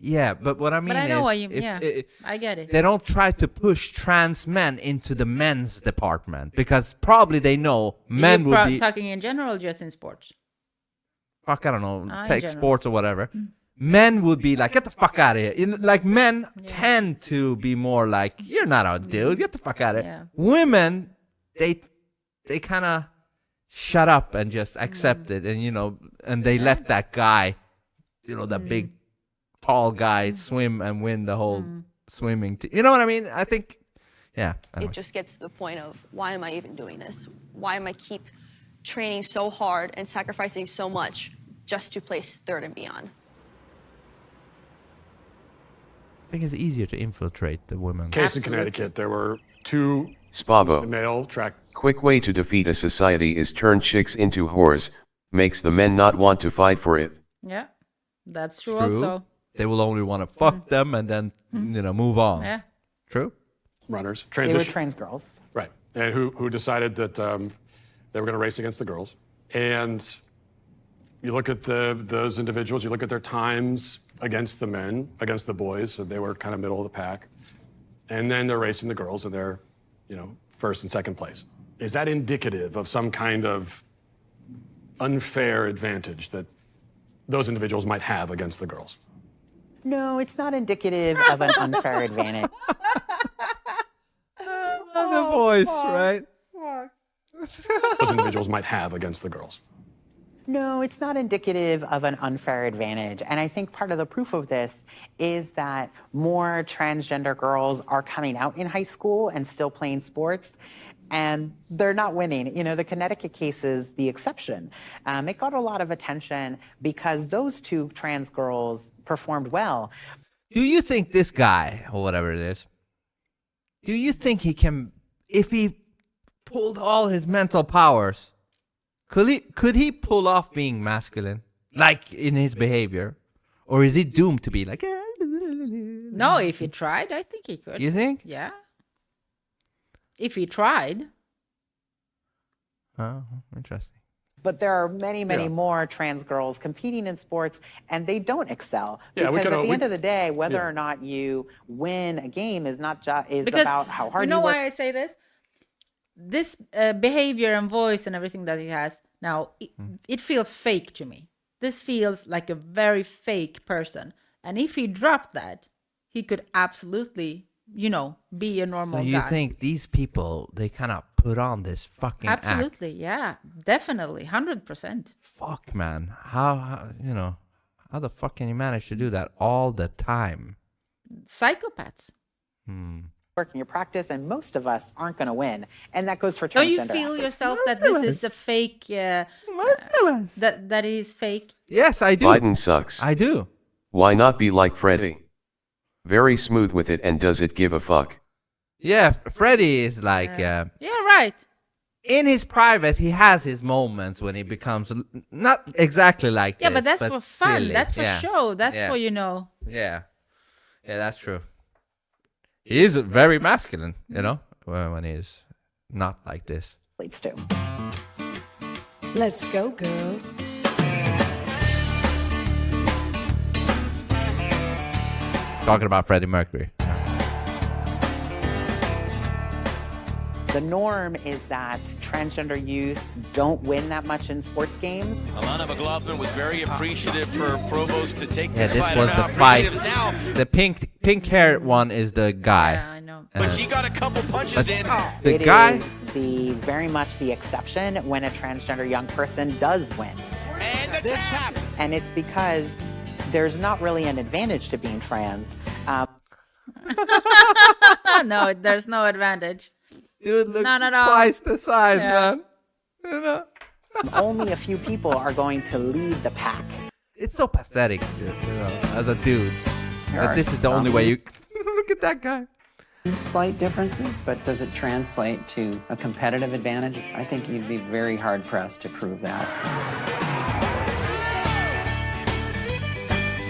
Speaker 2: yeah, but what I mean
Speaker 3: But I know
Speaker 2: is,
Speaker 3: what you.
Speaker 2: if-
Speaker 3: Yeah, I get it.
Speaker 2: They don't try to push trans men into the men's department because probably they know men
Speaker 3: You're
Speaker 2: will be
Speaker 3: talking in general, just in sports.
Speaker 2: fuck. I don't know,
Speaker 3: In
Speaker 2: take
Speaker 3: general.
Speaker 2: sports or whatever. men would be like, get the fuck out of here. Like men tend to be more like, you're not a dude, get the fuck out of here.
Speaker 3: Yeah.
Speaker 2: Women, they kind of shut up and just accept it, and and they let that guy, that big tall guy swim and win the whole swimming you know what I mean? I think
Speaker 8: It just gets to the point of, why am I even doing this? Why am I keep training so hard and sacrificing so much just to place third and beyond?
Speaker 2: I think it's easier to infiltrate the women.
Speaker 4: Case in Connecticut, there were 2
Speaker 14: Spavo.
Speaker 4: male track.
Speaker 14: Quick way to defeat a society is turn chicks into whores, makes the men not want to fight for it.
Speaker 3: Yeah, that's true also.
Speaker 2: They will only want to fuck them and then, move on.
Speaker 3: Yeah.
Speaker 2: True?
Speaker 4: Runners.
Speaker 7: They were trans girls.
Speaker 4: Right. And who decided that they were going to race against the girls. And you look at those individuals, you look at their times against the men, against the boys, so they were kind of middle of the pack. And then they're racing the girls, and they're, first and second place. Is that indicative of some kind of unfair advantage that those individuals might have against the girls?
Speaker 7: No, it's not indicative of an unfair advantage.
Speaker 2: The voice, right?
Speaker 4: Those individuals might have against the girls.
Speaker 7: No, it's not indicative of an unfair advantage. And I think part of the proof of this is that more transgender girls are coming out in high school and still playing sports, and they're not winning. The Connecticut case is the exception. It got a lot of attention because those 2 trans girls performed well.
Speaker 2: Do you think this guy, or whatever it is, do you think he can, if he pulled all his mental powers, could he pull off being masculine, like in his behavior? Or is he doomed to be like...
Speaker 3: No, if he tried, I think he could.
Speaker 2: You think?
Speaker 3: Yeah. If he tried.
Speaker 2: Oh, interesting.
Speaker 7: But there are many, many more trans girls competing in sports, and they don't excel. Because at the end of the day, whether or not you win a game is not about how hard you work.
Speaker 3: Why I say this? This behavior and voice and everything that he has now, it feels fake to me. This feels like a very fake person. And if he dropped that, he could absolutely, be a normal guy.
Speaker 2: You think these people, they kind of put on this fucking
Speaker 3: Absolutely,
Speaker 2: act?
Speaker 3: yeah. Definitely, 100%.
Speaker 2: Fuck, man. How the fuck can you manage to do that all the time?
Speaker 3: Psychopaths.
Speaker 7: Work in your practice, and most of us aren't going to win. And that goes for transgender
Speaker 3: Don't you feel
Speaker 7: athletes.
Speaker 3: yourself that this is a fake, that is fake?
Speaker 2: Yes, I do.
Speaker 14: Biden sucks.
Speaker 2: I do.
Speaker 14: Why not be like Freddie? Very smooth with it and does it give a fuck?
Speaker 2: Yeah, Freddie is like...
Speaker 3: yeah, right.
Speaker 2: In his private, he has his moments when he becomes not exactly like this.
Speaker 3: Yeah, but that's for fun.
Speaker 2: Silly.
Speaker 3: That's for show. That's for,
Speaker 2: Yeah. Yeah, that's true. He is very masculine, when he's not like this.
Speaker 7: Leads to.
Speaker 1: Let's go, girls.
Speaker 2: Talking about Freddie Mercury.
Speaker 7: The norm is that transgender youth don't win that much in sports games.
Speaker 22: Alana McLaughlin was very appreciative for Provost to take
Speaker 2: Yeah,
Speaker 22: this
Speaker 2: this
Speaker 22: fight.
Speaker 2: was
Speaker 22: I'm
Speaker 2: the
Speaker 22: now
Speaker 2: fight.
Speaker 22: appreciative now.
Speaker 2: The pink-haired one is the guy.
Speaker 3: Yeah, I know.
Speaker 22: But she got a couple punches in.
Speaker 2: The
Speaker 7: It
Speaker 2: guy...
Speaker 7: is very much the exception when a transgender young person does win.
Speaker 22: And the tap.
Speaker 7: And it's because there's not really an advantage to being trans.
Speaker 3: No, there's no advantage.
Speaker 2: Dude looks
Speaker 3: Not at all.
Speaker 2: twice the size,
Speaker 3: Yeah.
Speaker 2: man.
Speaker 7: Only a few people are going to lead the pack.
Speaker 2: It's so pathetic, as a dude.
Speaker 15: There
Speaker 2: That
Speaker 15: are
Speaker 2: this is the only way you...
Speaker 15: some
Speaker 2: Look at that guy.
Speaker 15: Slight differences, but does it translate to a competitive advantage? I think you'd be very hard pressed to prove that.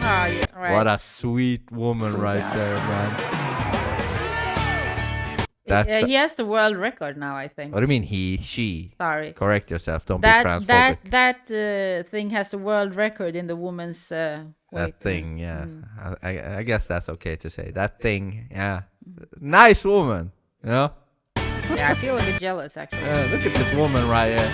Speaker 3: Oh, yeah, right.
Speaker 2: What a sweet woman right there, man. That's...
Speaker 3: he has the world record now, I think.
Speaker 2: What do you mean he, she?
Speaker 3: Sorry.
Speaker 2: Correct yourself. Don't be transphobic.
Speaker 3: That thing has the world record in the woman's weight.
Speaker 2: That thing, yeah. I guess that's okay to say. That thing, yeah. Nice woman,
Speaker 3: Yeah, I feel a bit jealous, actually.
Speaker 2: Look at this woman right here.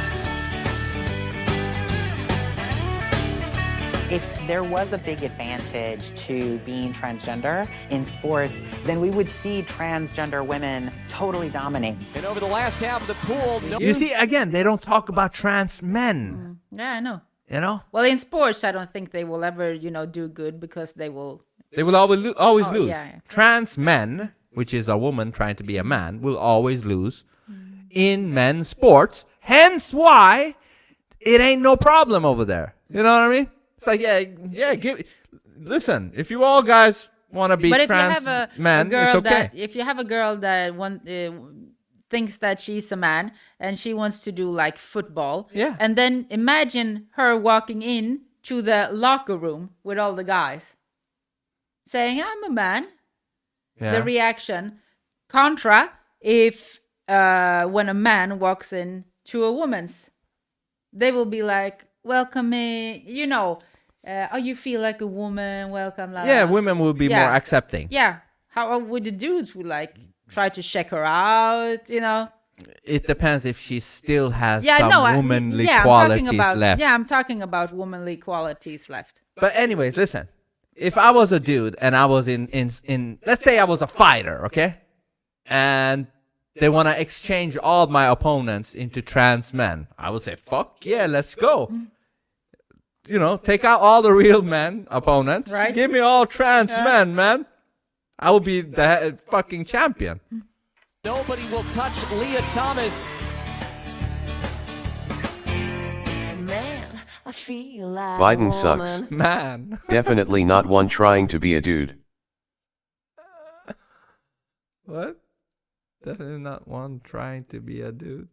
Speaker 7: If there was a big advantage to being transgender in sports, then we would see transgender women totally dominate.
Speaker 9: And over the last half of the pool,
Speaker 2: You see, again, they don't talk about trans men.
Speaker 3: Yeah, I know.
Speaker 2: You know?
Speaker 3: Well, in sports, I don't think they will ever, do good because they will...
Speaker 2: They will always lose.
Speaker 3: Yeah.
Speaker 2: Trans men, which is a woman trying to be a man, will always lose in men's sports. Hence why it ain't no problem over there. You know what I mean? It's like, listen, if you all guys want to be trans men, it's okay.
Speaker 3: If you have a girl that thinks that she's a man and she wants to do like football, and then imagine her walking in to the locker room with all the guys saying, I'm a man.
Speaker 2: Yeah.
Speaker 3: The reaction. Contra, if when a man walks in to a woman's, they will be like, welcome in, you feel like a woman, welcome.
Speaker 2: Women will be more accepting.
Speaker 3: Yeah. How would the dudes try to check her out,
Speaker 2: It depends if she still has womanly qualities left.
Speaker 3: Yeah, I'm talking about womanly qualities left.
Speaker 2: But anyways, listen. If I was a dude and I was in let's say I was a fighter, okay? And they want to exchange all my opponents into trans men, I would say, fuck yeah, let's go. Take out all the real men opponents.
Speaker 3: Right.
Speaker 2: Give me all trans men, man. I will be the fucking champion.
Speaker 9: Nobody will touch Leah Thomas.
Speaker 10: Man, I feel like
Speaker 14: Biden sucks.
Speaker 2: Man.
Speaker 14: Definitely not one trying to be a dude.
Speaker 2: What? Definitely not one trying to be a dude.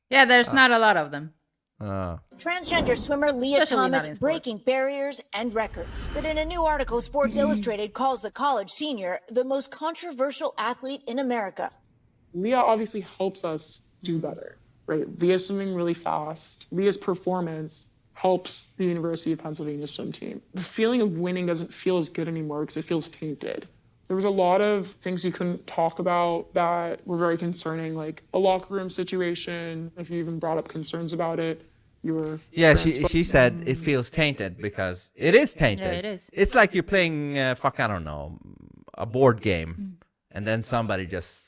Speaker 3: Yeah, there's not a lot of them.
Speaker 10: Transgender swimmer Leah
Speaker 3: Especially not
Speaker 10: Thomas
Speaker 3: in sport.
Speaker 10: breaking barriers and records. But in a new article, Sports Illustrated calls the college senior the most controversial athlete in America.
Speaker 23: Leah obviously helps us do better, right? Leah's swimming really fast. Leah's performance helps the University of Pennsylvania swim team. The feeling of winning doesn't feel as good anymore because it feels tainted. There was a lot of things you couldn't talk about that were very concerning, like a locker room situation. If you even brought up concerns about it, you were...
Speaker 2: Yeah, she said it feels tainted because it is tainted.
Speaker 3: Yeah, it is.
Speaker 2: It's like you're playing, I don't know, a board game, and then somebody just,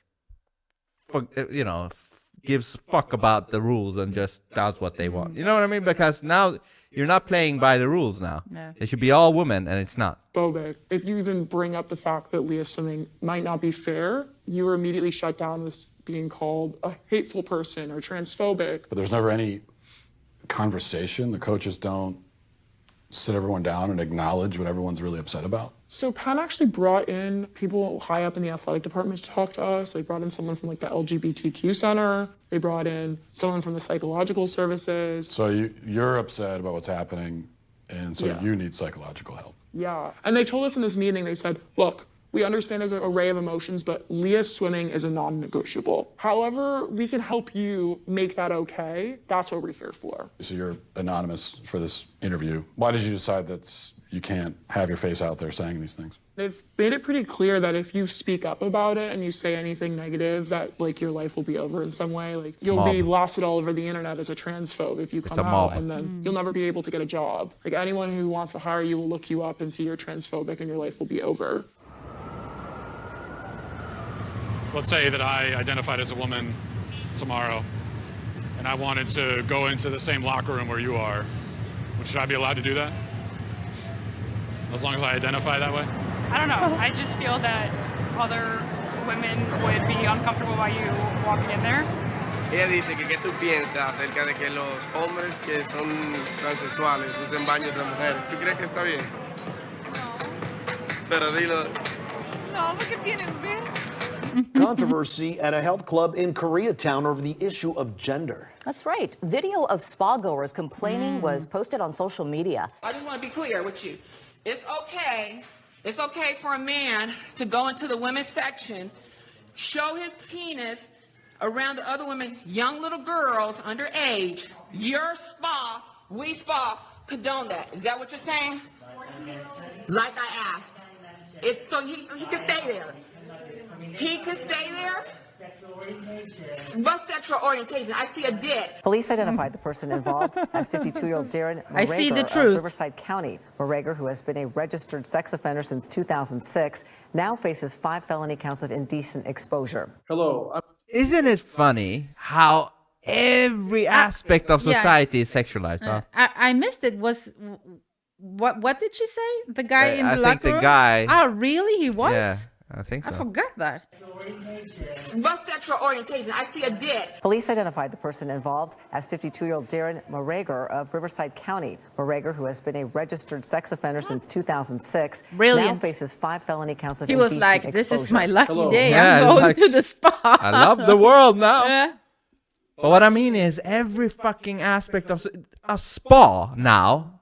Speaker 2: gives fuck about the rules and just does what they want. You know what I mean? Because now you're not playing by the rules now.
Speaker 3: No.
Speaker 2: It should be all women, and it's not.
Speaker 23: Phobic. If you even bring up the fact that Leah swimming might not be fair, you were immediately shut down as being called a hateful person or transphobic.
Speaker 4: But there's never any conversation. The coaches don't sit everyone down and acknowledge what everyone's really upset about.
Speaker 23: So Penn actually brought in people high up in the athletic department to talk to us. They brought in someone from the LGBTQ center. They brought in someone from the psychological services.
Speaker 4: So you're upset about what's happening, and so you need psychological help.
Speaker 23: Yeah. And they told us in this meeting, they said, look, we understand there's an array of emotions, but Leah's swimming is a non-negotiable. However, we can help you make that okay. That's what we're here for.
Speaker 4: So you're anonymous for this interview. Why did you decide that you can't have your face out there saying these things?
Speaker 23: They've made it pretty clear that if you speak up about it and you say anything negative, that your life will be over in some way. You'll be blasted all over the internet as a transphobe if you come out, and then you'll never be able to get a job. Anyone who wants to hire you will look you up and see you're transphobic, and your life will be over.
Speaker 24: Let's say that I identified as a woman tomorrow, and I wanted to go into the same locker room where you are. Should I be allowed to do that? As long as I identify that way?
Speaker 21: I don't know. I just feel that other women would be uncomfortable by you walking in there.
Speaker 25: Ella dice que qué tú piensas acerca de que los hombres que son transexuales usen baños de mujeres. ¿Tú crees que está bien? No. Pero dilo.
Speaker 21: No, porque tienen ver.
Speaker 26: Controversy at a health club in Koreatown over the issue of gender.
Speaker 27: That's right. Video of spa goers complaining was posted on social media.
Speaker 28: I just want to be clear with you. It's okay for a man to go into the women's section, show his penis around the other women, young little girls underage. Your spa, we spa, condone that. Is that what you're saying? Like I asked. It's so he can stay there. He can stay there? What sexual orientation? I see a dick.
Speaker 27: Police identified the person involved as 52-year-old Darren
Speaker 3: I see the
Speaker 27: Morager
Speaker 3: truth.
Speaker 27: of Riverside County. Morager, who has been a registered sex offender since 2006, now faces 5 felony counts of indecent exposure.
Speaker 26: Hello.
Speaker 2: Isn't it funny how every aspect of society is sexualized? Huh?
Speaker 3: I missed it. What did she say? The guy in the
Speaker 2: I think
Speaker 3: locker
Speaker 2: the
Speaker 3: room?
Speaker 2: guy.
Speaker 3: Oh, really? He was?
Speaker 2: Yeah, I think so.
Speaker 3: I forgot that.
Speaker 28: What sexual orientation? I see a dick.
Speaker 27: Police identified the person involved as 52-year-old Darren Morager of Riverside County. Morager, who has been a registered sex offender since 2006,
Speaker 3: Brilliant.
Speaker 27: now faces 5 felony counts of
Speaker 3: He was
Speaker 27: indecent
Speaker 3: like, this is
Speaker 27: exposure.
Speaker 3: my lucky day.
Speaker 2: Yeah,
Speaker 3: I'm going
Speaker 2: like,
Speaker 3: to the spa.
Speaker 2: I love the world now.
Speaker 3: Yeah.
Speaker 2: But what I mean is every fucking aspect of a spa now.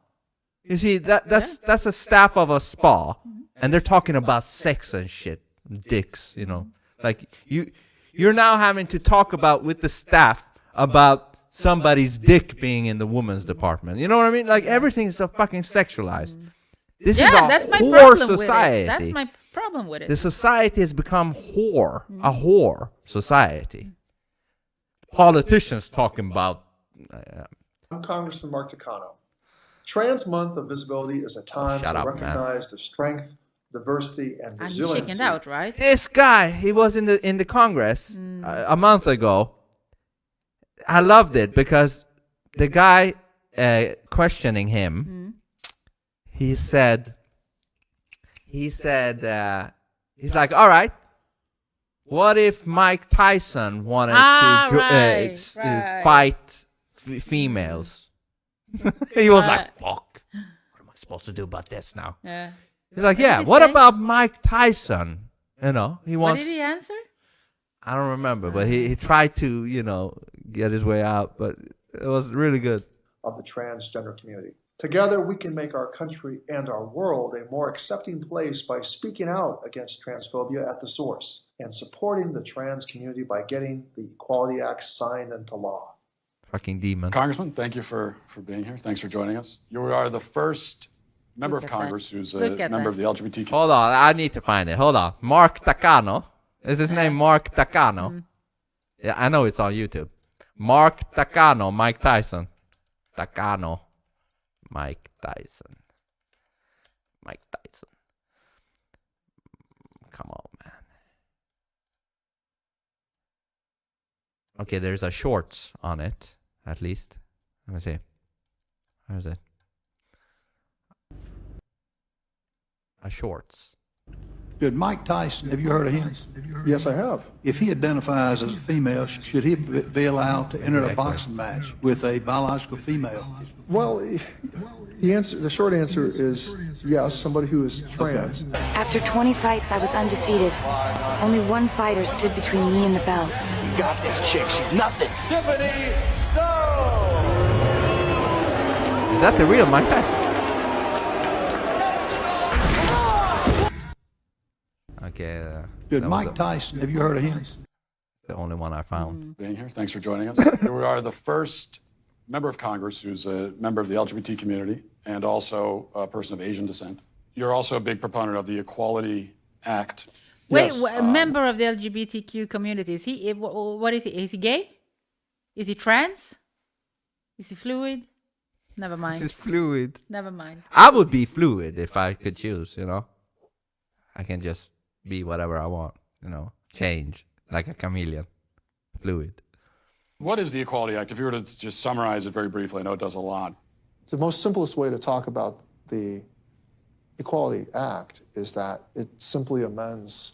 Speaker 2: You see, that's a staff of a spa, and they're talking about sex and shit, dicks. You know, like you're now having to talk about with the staff about somebody's dick being in the woman's department. You know what I mean? Like everything is so fucking sexualized. This is a
Speaker 3: that's my
Speaker 2: whore
Speaker 3: problem
Speaker 2: society.
Speaker 3: with it. That's my problem with it.
Speaker 2: The society has become whore, a whore society. Politicians talking about.
Speaker 5: I'm Congressman Mark Takano. Trans Month of Visibility is a time to recognize the strength, diversity, and
Speaker 3: And he's
Speaker 5: resiliency.
Speaker 3: shaken out, right?
Speaker 2: This guy, he was in the Congress a month ago. I loved it because the guy questioning him, he said, he's like, all right, what if Mike Tyson wanted to fight females? He was like, fuck, what am I supposed to do about this now?
Speaker 3: Yeah.
Speaker 2: He's like, yeah, what about Mike Tyson? You know, he
Speaker 3: What
Speaker 2: wants.
Speaker 3: did he answer?
Speaker 2: I don't remember, but he tried to, you know, get his way out, but it was really good.
Speaker 5: Of the transgender community. Together, we can make our country and our world a more accepting place by speaking out against transphobia at the source and supporting the trans community by getting the Equality Act signed into law.
Speaker 2: Fucking demon.
Speaker 4: Congressman, thank you for being here. Thanks for joining us. You are the first member of Congress who's a member of the LGBT community.
Speaker 2: Hold on, I need to find it. Hold on. Mark Takano. Is his name Mark Takano? Yeah, I know it's on YouTube. Mark Takano, Mike Tyson. Takano, Mike Tyson. Mike Tyson. Come on, man. Okay, there's a shorts on it, at least. Let me see. Where is it? A shorts.
Speaker 11: Good. Mike Tyson, have you heard of him?
Speaker 5: Yes, I have.
Speaker 11: If he identifies as a female, should he be allowed to enter a boxing match with a biological female?
Speaker 5: Well, the short answer is yes, somebody who is trans.
Speaker 12: After 20 fights, I was undefeated. Only one fighter stood between me and the belt.
Speaker 13: You got this chick, she's nothing. Tiffany Stone!
Speaker 2: Is that the real Mike Tyson? Okay.
Speaker 11: Good. Mike Tyson, have you heard of him?
Speaker 2: The only one I found.
Speaker 4: Being here, thanks for joining us. You are the first member of Congress who's a member of the LGBT community and also a person of Asian descent. You're also a big proponent of the Equality Act.
Speaker 3: Wait, a member of the LGBTQ community. Is he? What is he? Is he gay? Is he trans? Is he fluid? Never mind.
Speaker 2: He's fluid.
Speaker 3: Never mind.
Speaker 2: I would be fluid if I could choose, you know. I can just be whatever I want, you know. Change like a chameleon. Fluid.
Speaker 4: What is the Equality Act? If you were to just summarize it very briefly, I know it does a lot.
Speaker 5: The most simplest way to talk about the Equality Act is that it simply amends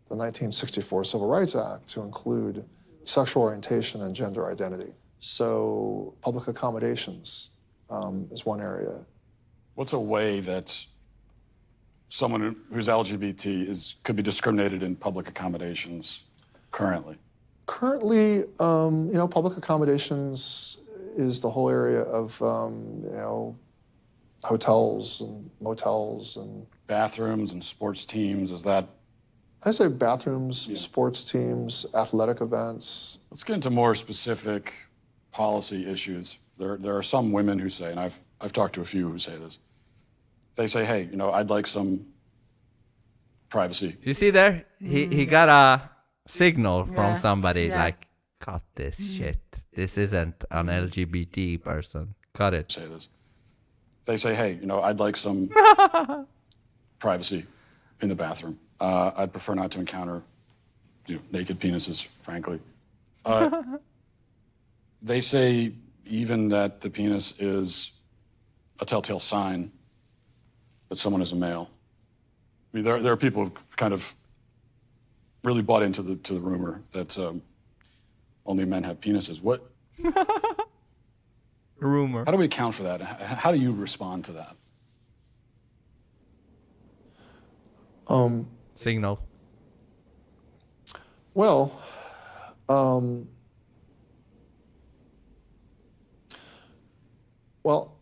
Speaker 5: the 1964 Civil Rights Act to include sexual orientation and gender identity. So public accommodations is one area.
Speaker 4: What's a way that someone who's LGBT could be discriminated in public accommodations currently?
Speaker 5: Currently, public accommodations is the whole area of, hotels and motels and
Speaker 4: bathrooms and sports teams. Is that?
Speaker 5: I say bathrooms, sports teams, athletic events.
Speaker 4: Let's get into more specific policy issues. There are some women who say, and I've talked to a few who say this. They say, hey, I'd like some privacy.
Speaker 2: You see there? He got signal from
Speaker 3: Yeah.
Speaker 2: somebody
Speaker 3: Yeah.
Speaker 2: like, cut this shit. This isn't an LGBT person. Cut it.
Speaker 4: Say this. They say, hey, I'd like some privacy in the bathroom. I'd prefer not to encounter naked penises, frankly. They say even that the penis is a telltale sign that someone is a male. I mean, there are people who've kind of really bought into the rumor that only men have penises. What?
Speaker 2: Rumor.
Speaker 4: How do we account for that? How do you respond to that?
Speaker 2: Signal.
Speaker 5: Well,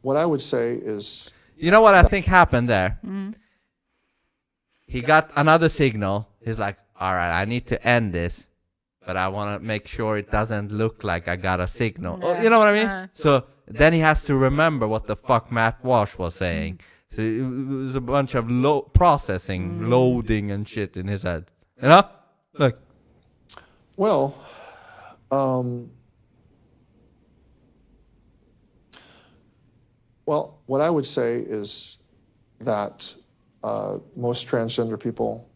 Speaker 5: what I would say is...
Speaker 2: You know what I think happened there?
Speaker 3: Mm.
Speaker 2: He got another signal. He's like, all right, I need to end this, but I want to make sure it doesn't look like I got a signal. Oh, you know what I mean? So then he has to remember what the fuck Matt Walsh was saying. So it was a bunch of processing, loading and shit in his head. You know? Look.
Speaker 5: Well, what I would say is that most transgender people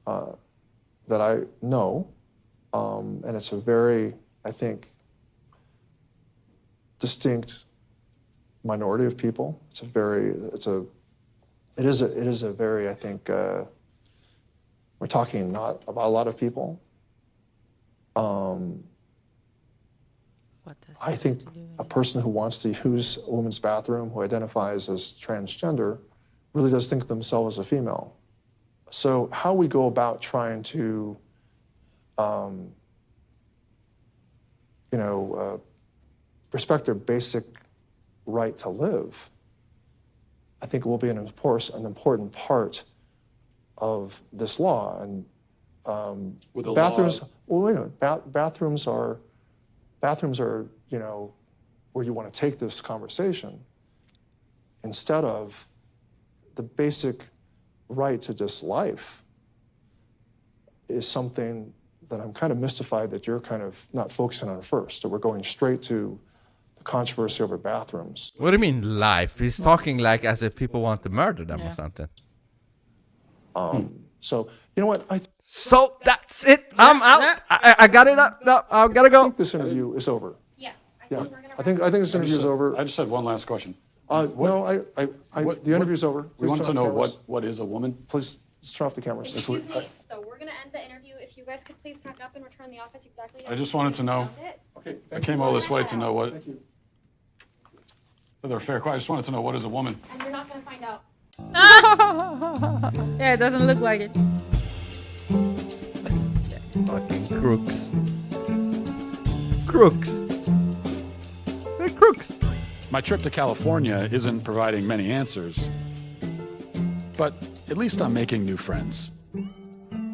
Speaker 5: that I know, and it's a very, I think, distinct minority of people. It is a very, I think, we're talking not about a lot of people. I think a person who wants to use a woman's bathroom, who identifies as transgender, really does think of themselves as a female. So how we go about trying to, respect their basic right to live, I think will be an important part of this law. And bathrooms. Well, wait a minute. Bathrooms are, where you want to take this conversation, instead of the basic right to just life, is something that I'm kind of mystified that you're kind of not focusing on first, that we're going straight to the controversy over bathrooms.
Speaker 2: What do you mean life? He's talking like as if people want to murder them or something.
Speaker 5: So, you know what?
Speaker 2: So that's it. I'm out. I got it up. No, I've got to go.
Speaker 5: I think this interview is over. I think this interview is over.
Speaker 4: I just had one last question.
Speaker 5: The interview's over.
Speaker 4: We
Speaker 5: Please
Speaker 4: want to
Speaker 5: turn
Speaker 4: know
Speaker 5: off the cameras.
Speaker 4: what is a woman?
Speaker 5: Please turn off the cameras.
Speaker 1: Excuse me. So we're going to end the interview. If you guys could please pack up and return the office exactly.
Speaker 4: I just wanted to know.
Speaker 5: Okay.
Speaker 4: I came all this way to know what. Thank you. They're fair. I just wanted to know what is a woman.
Speaker 1: And you're not going to find out.
Speaker 3: Yeah, it doesn't look like it.
Speaker 2: Fucking crooks. Crooks. They're crooks.
Speaker 4: My trip to California isn't providing many answers, but at least I'm making new friends.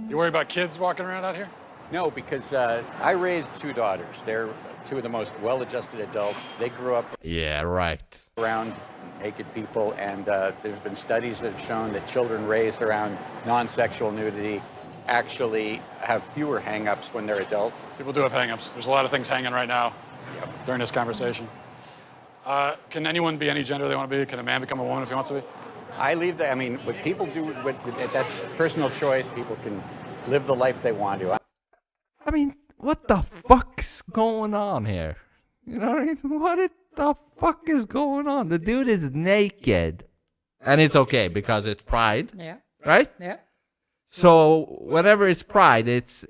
Speaker 4: You worry about kids walking around out here?
Speaker 6: No, because I raised two daughters. They're two of the most well-adjusted adults. They grew up around naked people, and there's been studies that have shown that children raised around non-sexual nudity actually have fewer hang-ups when they're adults.
Speaker 4: People do have hang-ups. There's a lot of things hanging right now during this conversation. Can anyone be any gender they want to be? Can a man become a woman if he wants to be?
Speaker 6: What people do, that's personal choice. People can live the life they want to.
Speaker 2: I mean, what the fuck's going on here? You know what I mean? What the fuck is going on? The dude is naked. And it's okay because it's Pride.
Speaker 3: Yeah.
Speaker 2: Right?
Speaker 3: Yeah.
Speaker 2: So whenever it's Pride, it's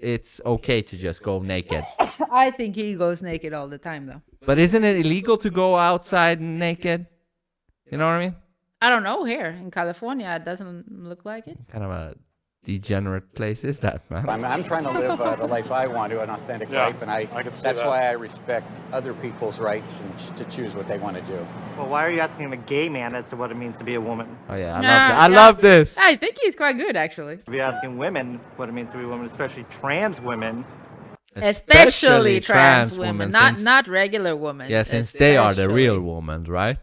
Speaker 2: okay to just go naked.
Speaker 3: I think he goes naked all the time, though.
Speaker 2: But isn't it illegal to go outside naked? You know what I mean?
Speaker 3: I don't know. Here in California, it doesn't look like it.
Speaker 2: Kind of a degenerate place is that, man?
Speaker 6: I'm trying to live the life I want to, an authentic life, and that's why I respect other people's rights and to choose what they want to do.
Speaker 8: Well, why are you asking a gay man as to what it means to be a woman?
Speaker 2: Oh yeah, I love this.
Speaker 3: I think he's quite good, actually.
Speaker 8: Be asking women what it means to be a woman, especially trans women.
Speaker 3: Especially trans women, not regular women.
Speaker 2: Yeah, since they are the real women, right?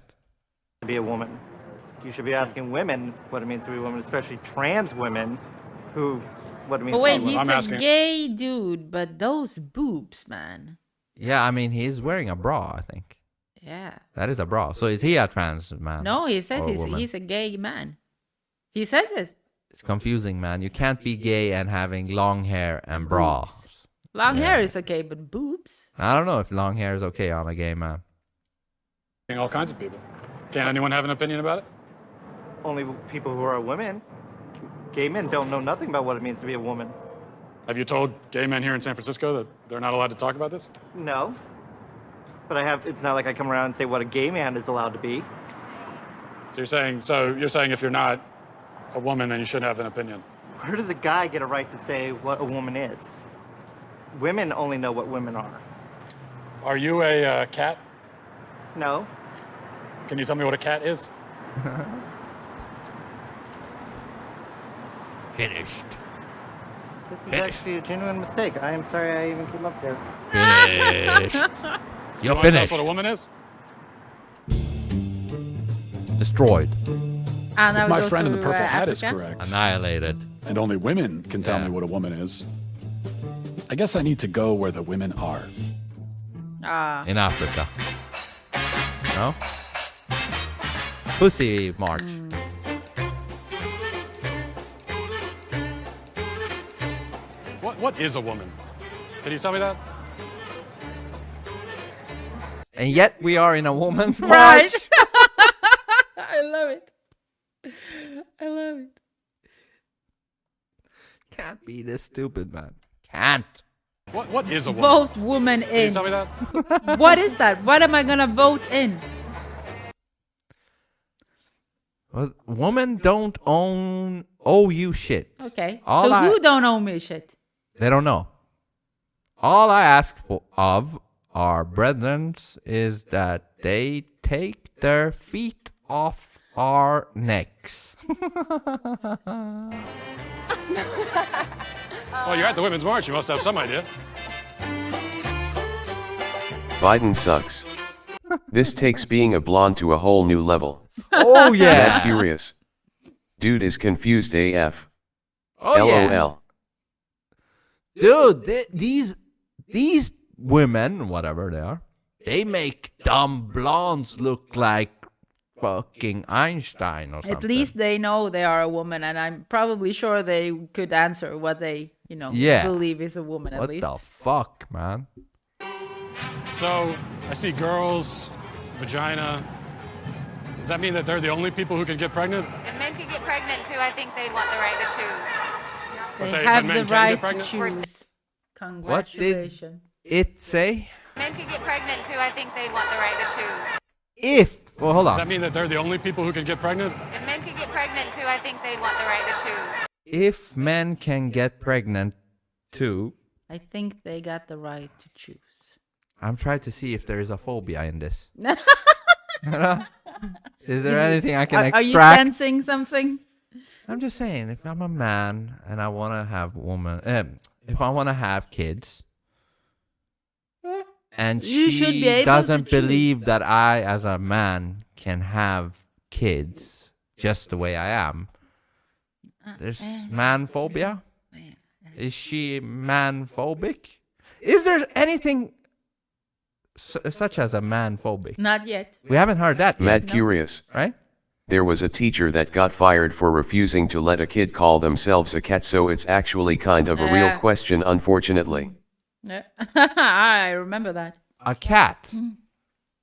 Speaker 8: To be a woman. You should be asking women what it means to be a woman, especially trans women who what it means.
Speaker 3: But wait,
Speaker 8: to be a woman.
Speaker 3: he's a gay dude, but those boobs, man.
Speaker 2: Yeah, I mean, he's wearing a bra, I think.
Speaker 3: Yeah.
Speaker 2: That is a bra. So is he a trans man?
Speaker 3: No, he says
Speaker 2: or woman?
Speaker 3: he's a gay man. He says it.
Speaker 2: It's confusing, man. You can't be gay and having long hair and bras.
Speaker 3: Long hair is okay, but boobs?
Speaker 2: I don't know if long hair is okay on a gay man.
Speaker 24: All kinds of people. Can't anyone have an opinion about it?
Speaker 8: Only people who are women. Gay men don't know nothing about what it means to be a woman.
Speaker 24: Have you told gay men here in San Francisco that they're not allowed to talk about this?
Speaker 8: No. But it's not like I come around and say what a gay man is allowed to be.
Speaker 24: So you're saying if you're not a woman, then you shouldn't have an opinion?
Speaker 8: Where does a guy get a right to say what a woman is? Women only know what women are.
Speaker 24: Are you a cat?
Speaker 8: No.
Speaker 24: Can you tell me what a cat is?
Speaker 2: Finished.
Speaker 8: This is actually a genuine mistake. I am sorry I even came up there.
Speaker 2: Finished. You're
Speaker 24: Tell us
Speaker 2: finished.
Speaker 24: what a woman is?
Speaker 2: Destroyed.
Speaker 3: And
Speaker 4: If my friend in the purple hat is
Speaker 3: Africa?
Speaker 4: correct,
Speaker 2: Annihilated.
Speaker 4: and only women can tell me what a woman is, I guess I need to go where the women are.
Speaker 2: In Africa. No? Pussy March.
Speaker 24: What is a woman? Can you tell me that?
Speaker 2: And yet we are in a woman's march.
Speaker 3: Right. I love it. I love it.
Speaker 2: Can't be this stupid, man. Can't.
Speaker 24: What is a woman?
Speaker 3: Vote woman in.
Speaker 24: Can you tell me that?
Speaker 3: What is that? What am I gonna vote in?
Speaker 2: Well, women don't owe you shit.
Speaker 3: Okay.
Speaker 2: All
Speaker 3: so
Speaker 2: I-
Speaker 3: you don't owe me shit.
Speaker 2: They don't know. All I ask of our brethren is that they take their feet off our necks.
Speaker 24: Well, you're at the Women's March. You must have some idea.
Speaker 14: Biden sucks. This takes being a blonde to a whole new level.
Speaker 2: Oh yeah.
Speaker 14: Mad curious. Dude is confused AF.
Speaker 2: Oh, yeah.
Speaker 14: LOL.
Speaker 2: Dude, these women, whatever they are, they make dumb blondes look like fucking Einstein or something.
Speaker 3: At least they know they are a woman, and I'm probably sure they could answer what they,
Speaker 2: Yeah.
Speaker 3: believe is a woman.
Speaker 2: What
Speaker 3: at least.
Speaker 2: the fuck, man?
Speaker 24: So I see girls, vagina. Does that mean that they're the only people who can get pregnant?
Speaker 7: If men could get pregnant too, I think they'd want the right to choose.
Speaker 24: But
Speaker 3: They
Speaker 24: but
Speaker 3: have
Speaker 24: men
Speaker 3: the
Speaker 24: can get
Speaker 3: right to
Speaker 24: pregnant?
Speaker 3: choose.
Speaker 2: What did
Speaker 3: Congratulations.
Speaker 2: it say?
Speaker 7: Men could get pregnant too, I think they'd want the right to choose.
Speaker 2: Well, hold
Speaker 24: Does that
Speaker 2: on.
Speaker 24: mean that they're the only people who can get pregnant?
Speaker 7: If men could get pregnant too, I think they'd want the right to choose.
Speaker 2: If men can get pregnant too,
Speaker 3: I think they got the right to choose.
Speaker 2: I'm trying to see if there is a phobia in this. Is there anything I can
Speaker 3: Are
Speaker 2: extract?
Speaker 3: you sensing something?
Speaker 2: I'm just saying, if I'm a man and I want to have if I want to have kids, and
Speaker 3: You should be
Speaker 2: she
Speaker 3: able to
Speaker 2: doesn't
Speaker 3: choose.
Speaker 2: believe that I, as a man, can have kids just the way I am, there's man phobia. Is she man phobic? Is there anything such as a man phobic?
Speaker 3: Not yet.
Speaker 2: We haven't heard that yet.
Speaker 14: Mad curious.
Speaker 2: Right?
Speaker 14: There was a teacher that got fired for refusing to let a kid call themselves a cat, so it's actually kind of a real
Speaker 3: Yeah.
Speaker 14: question, unfortunately.
Speaker 3: Yeah. I remember that.
Speaker 2: A cat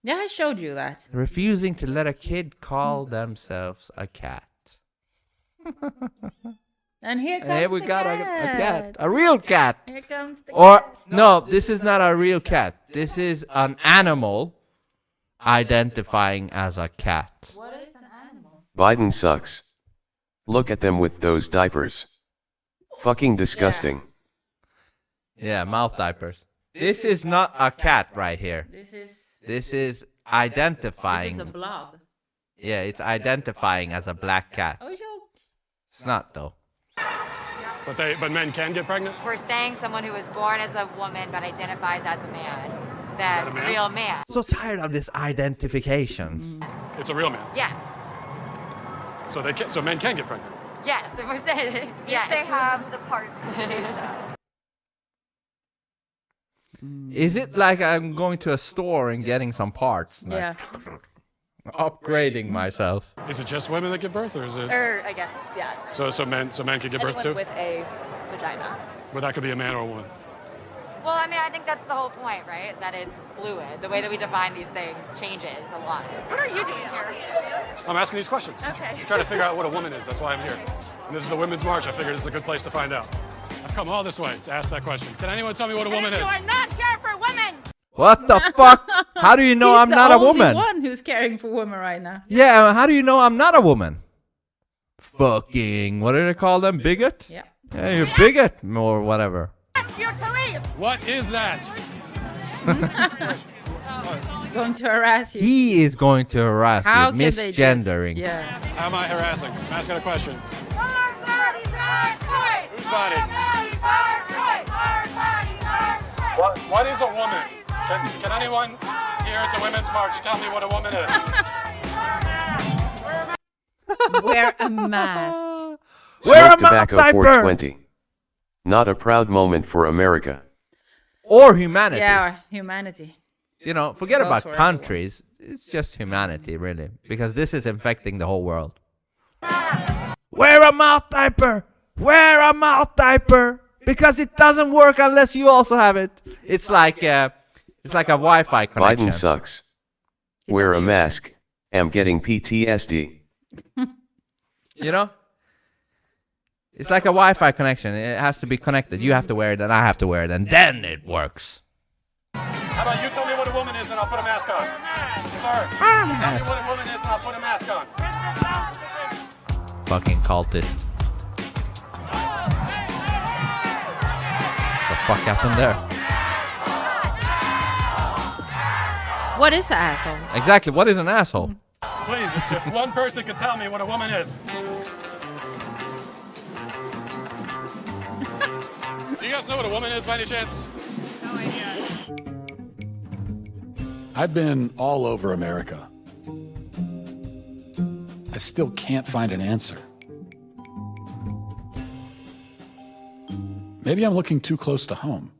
Speaker 3: Yeah, I showed you that.
Speaker 2: refusing to let a kid call themselves a cat.
Speaker 3: And here comes
Speaker 2: And here we
Speaker 3: the
Speaker 2: got a
Speaker 3: cat.
Speaker 2: cat, a real cat.
Speaker 3: Here comes the
Speaker 2: Or
Speaker 3: cat.
Speaker 2: no, this is not a real cat. This is an animal identifying as a cat.
Speaker 3: What is an animal?
Speaker 14: Biden sucks. Look at them with those diapers. Fucking disgusting.
Speaker 2: Yeah, mouth diapers. This is not a cat right here.
Speaker 3: This is
Speaker 2: identifying.
Speaker 3: a blob.
Speaker 2: Yeah, it's identifying as a black cat.
Speaker 3: Oh, joke.
Speaker 2: It's not though.
Speaker 24: But men can get pregnant?
Speaker 15: We're saying someone who was born as a woman but identifies as a man. That
Speaker 24: a man?
Speaker 15: real man.
Speaker 2: So tired of this identification.
Speaker 24: It's a real man.
Speaker 15: Yeah.
Speaker 24: So men can get pregnant.
Speaker 15: Yes, if we're saying yes.
Speaker 1: If they have the parts to do so.
Speaker 2: Is it like I'm going to a store and getting some parts? Like,
Speaker 3: Yeah.
Speaker 2: upgrading myself.
Speaker 24: Is it just women that give birth, or is it?
Speaker 1: Or I guess, yeah.
Speaker 24: So men could give birth
Speaker 1: Anyone
Speaker 24: too?
Speaker 1: with a vagina.
Speaker 24: But that could be a man or a woman.
Speaker 15: Well, I mean, I think that's the whole point, right? That it's fluid. The way that we define these things changes a lot.
Speaker 1: What are you doing here?
Speaker 24: I'm asking these questions.
Speaker 1: Okay.
Speaker 24: I'm trying to figure out what a woman is. That's why I'm here. And this is the Women's March. I figured it's a good place to find out. I've come all this way to ask that question. Can anyone tell me what a woman is?
Speaker 1: You are not here for women!
Speaker 2: What the fuck? How do you know I'm not a woman?
Speaker 3: He's the only one who's caring for women right now.
Speaker 2: Yeah, how do you know I'm not a woman? Fucking, what do they call them? Bigot?
Speaker 3: Yeah.
Speaker 2: Yeah, you're bigot or whatever.
Speaker 1: Ask you to leave!
Speaker 24: What is that?
Speaker 3: Going to harass you.
Speaker 2: He is going to harass
Speaker 3: How
Speaker 2: you,
Speaker 3: can they just-
Speaker 2: misgendering.
Speaker 3: Yeah.
Speaker 24: How am I harassing? I'm asking a question.
Speaker 1: Our bodies, our choice!
Speaker 24: Whose body?
Speaker 1: Our bodies, our choice! Our bodies, our choice!
Speaker 24: What is a woman? Can anyone here at the Women's March tell me what a woman is?
Speaker 3: Wear a mask.
Speaker 2: Wear a
Speaker 14: Smoke tobacco
Speaker 2: mouth diaper.
Speaker 14: 420. Not a proud moment for America.
Speaker 2: Or humanity.
Speaker 3: Yeah, humanity.
Speaker 2: You know, forget
Speaker 3: Goes
Speaker 2: about
Speaker 3: for
Speaker 2: countries. It's just humanity, really. Because this is infecting the whole world. Wear a mouth diaper! Wear a mouth diaper! Because it doesn't work unless you also have it. It's like a Wi-Fi connection.
Speaker 14: Biden sucks. Wear a mask. Am getting PTSD.
Speaker 2: You know? It's like a Wi-Fi connection. It has to be connected. You have to wear it and I have to wear it. And then it works.
Speaker 24: How about you tell me what a woman is and I'll put a mask on? Sir, tell me what a woman is and I'll put a mask on.
Speaker 2: Fucking cultist. What the fuck happened there?
Speaker 3: What is an asshole?
Speaker 2: Exactly. What is an asshole?
Speaker 24: Please, if one person could tell me what a woman is. Do you guys know what a woman is by any chance?
Speaker 1: No idea.
Speaker 4: I've been all over America. I still can't find an answer. Maybe I'm looking too close to home.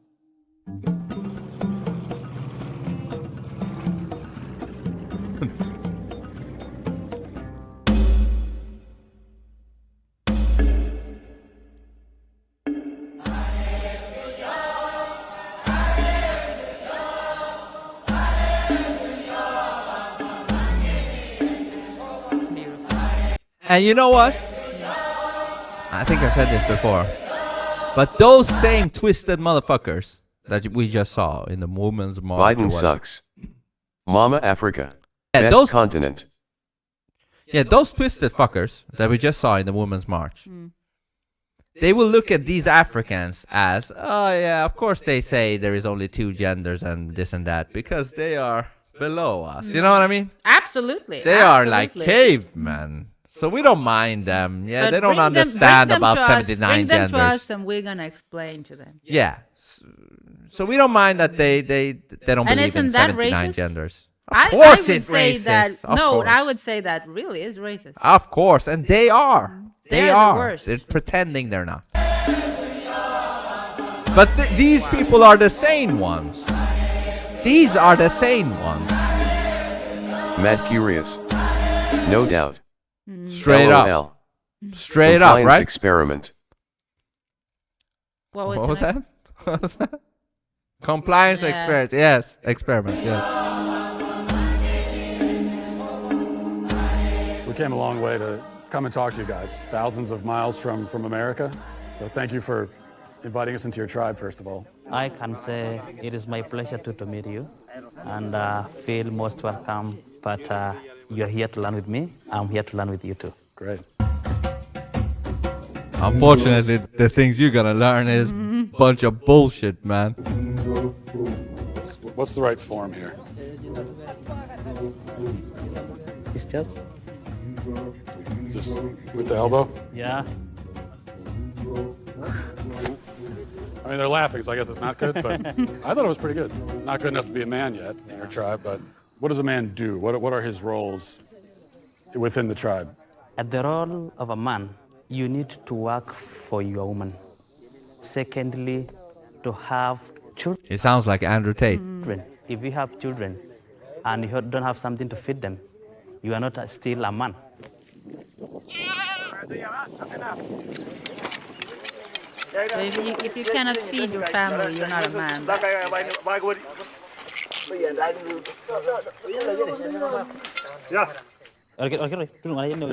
Speaker 2: And you know what? I think I said this before. But those same twisted motherfuckers that we just saw in the Women's March.
Speaker 14: Biden sucks. Mama Africa.
Speaker 2: Yeah,
Speaker 14: Best
Speaker 2: those-
Speaker 14: continent.
Speaker 2: Yeah, those twisted fuckers that we just saw in the Women's March. They will look at these Africans as, oh yeah, of course they say there is only two genders and this and that because they are below us. You know what I mean?
Speaker 3: Absolutely.
Speaker 2: They are like
Speaker 3: absolutely.
Speaker 2: cavemen. So we don't mind them. Yeah,
Speaker 3: But
Speaker 2: they don't
Speaker 3: bring them-
Speaker 2: understand
Speaker 3: bring them
Speaker 2: about
Speaker 3: to us,
Speaker 2: 79
Speaker 3: bring them
Speaker 2: genders.
Speaker 3: to us and we're gonna explain to them.
Speaker 2: Yeah. So we don't mind that they don't
Speaker 3: And
Speaker 2: believe
Speaker 3: isn't
Speaker 2: in
Speaker 3: that
Speaker 2: 79
Speaker 3: racist?
Speaker 2: genders.
Speaker 3: I
Speaker 2: Of course
Speaker 3: would
Speaker 2: it's
Speaker 3: say
Speaker 2: racist.
Speaker 3: that.
Speaker 2: Of
Speaker 3: No,
Speaker 2: course.
Speaker 3: I would say that really is racist.
Speaker 2: Of course, and they are. They
Speaker 3: They're the
Speaker 2: are.
Speaker 3: worst.
Speaker 2: They're pretending they're not. But these people are the sane ones. These are the sane ones.
Speaker 14: Mad curious. No doubt.
Speaker 2: Straight up.
Speaker 14: LOL.
Speaker 2: Straight up,
Speaker 14: Compliance
Speaker 2: right?
Speaker 14: experiment.
Speaker 3: What
Speaker 2: What was
Speaker 3: the
Speaker 2: that? What was that? Compliance
Speaker 3: Yeah.
Speaker 2: experiment. Yes, experiment. Yes.
Speaker 24: We came a long way to come and talk to you guys. Thousands of miles from America. So thank you for inviting us into your tribe, first of all.
Speaker 9: I can say it is my pleasure to meet you and feel most welcome. But you're here to learn with me. I'm here to learn with you too.
Speaker 24: Great.
Speaker 2: Unfortunately, the things you're gonna learn is bunch of bullshit, man.
Speaker 24: What's the right form here?
Speaker 9: It's just.
Speaker 24: Just with the elbow?
Speaker 9: Yeah.
Speaker 24: I mean, they're laughing, so I guess it's not good, but I thought it was pretty good. Not good enough to be a man yet in your tribe, but what does a man do? What are his roles within the tribe?
Speaker 9: The role of a man you need to work for your woman. Secondly, to have children.
Speaker 2: It sounds like Andrew Tate.
Speaker 9: If you have children and you don't have something to feed them, you are not still a man.
Speaker 3: If you cannot feed your family, you're not a man.
Speaker 4: There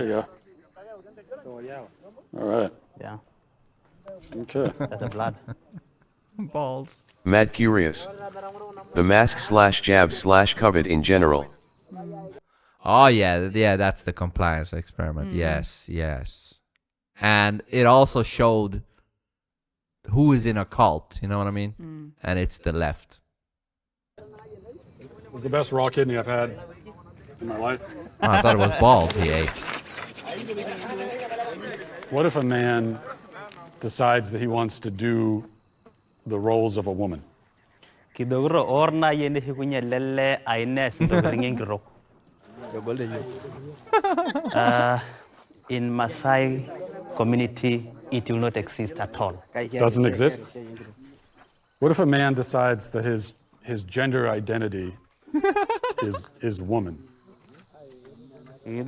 Speaker 4: you go. All right.
Speaker 9: Yeah.
Speaker 4: Okay.
Speaker 9: That's the blood.
Speaker 2: Balls.
Speaker 14: Mad curious. The mask/jab/COVID in general.
Speaker 2: Oh yeah, that's the compliance experiment. Yes. And it also showed who is in a cult, you know what I mean? And it's the left.
Speaker 24: It was the best raw kidney I've had in my life.
Speaker 2: Oh, I thought it was balls he ate.
Speaker 24: What if a man decides that he wants to do the roles of a woman?
Speaker 9: In Maasai community, it will not exist at all.
Speaker 24: Doesn't exist? What if a man decides that his gender identity is woman?
Speaker 9: A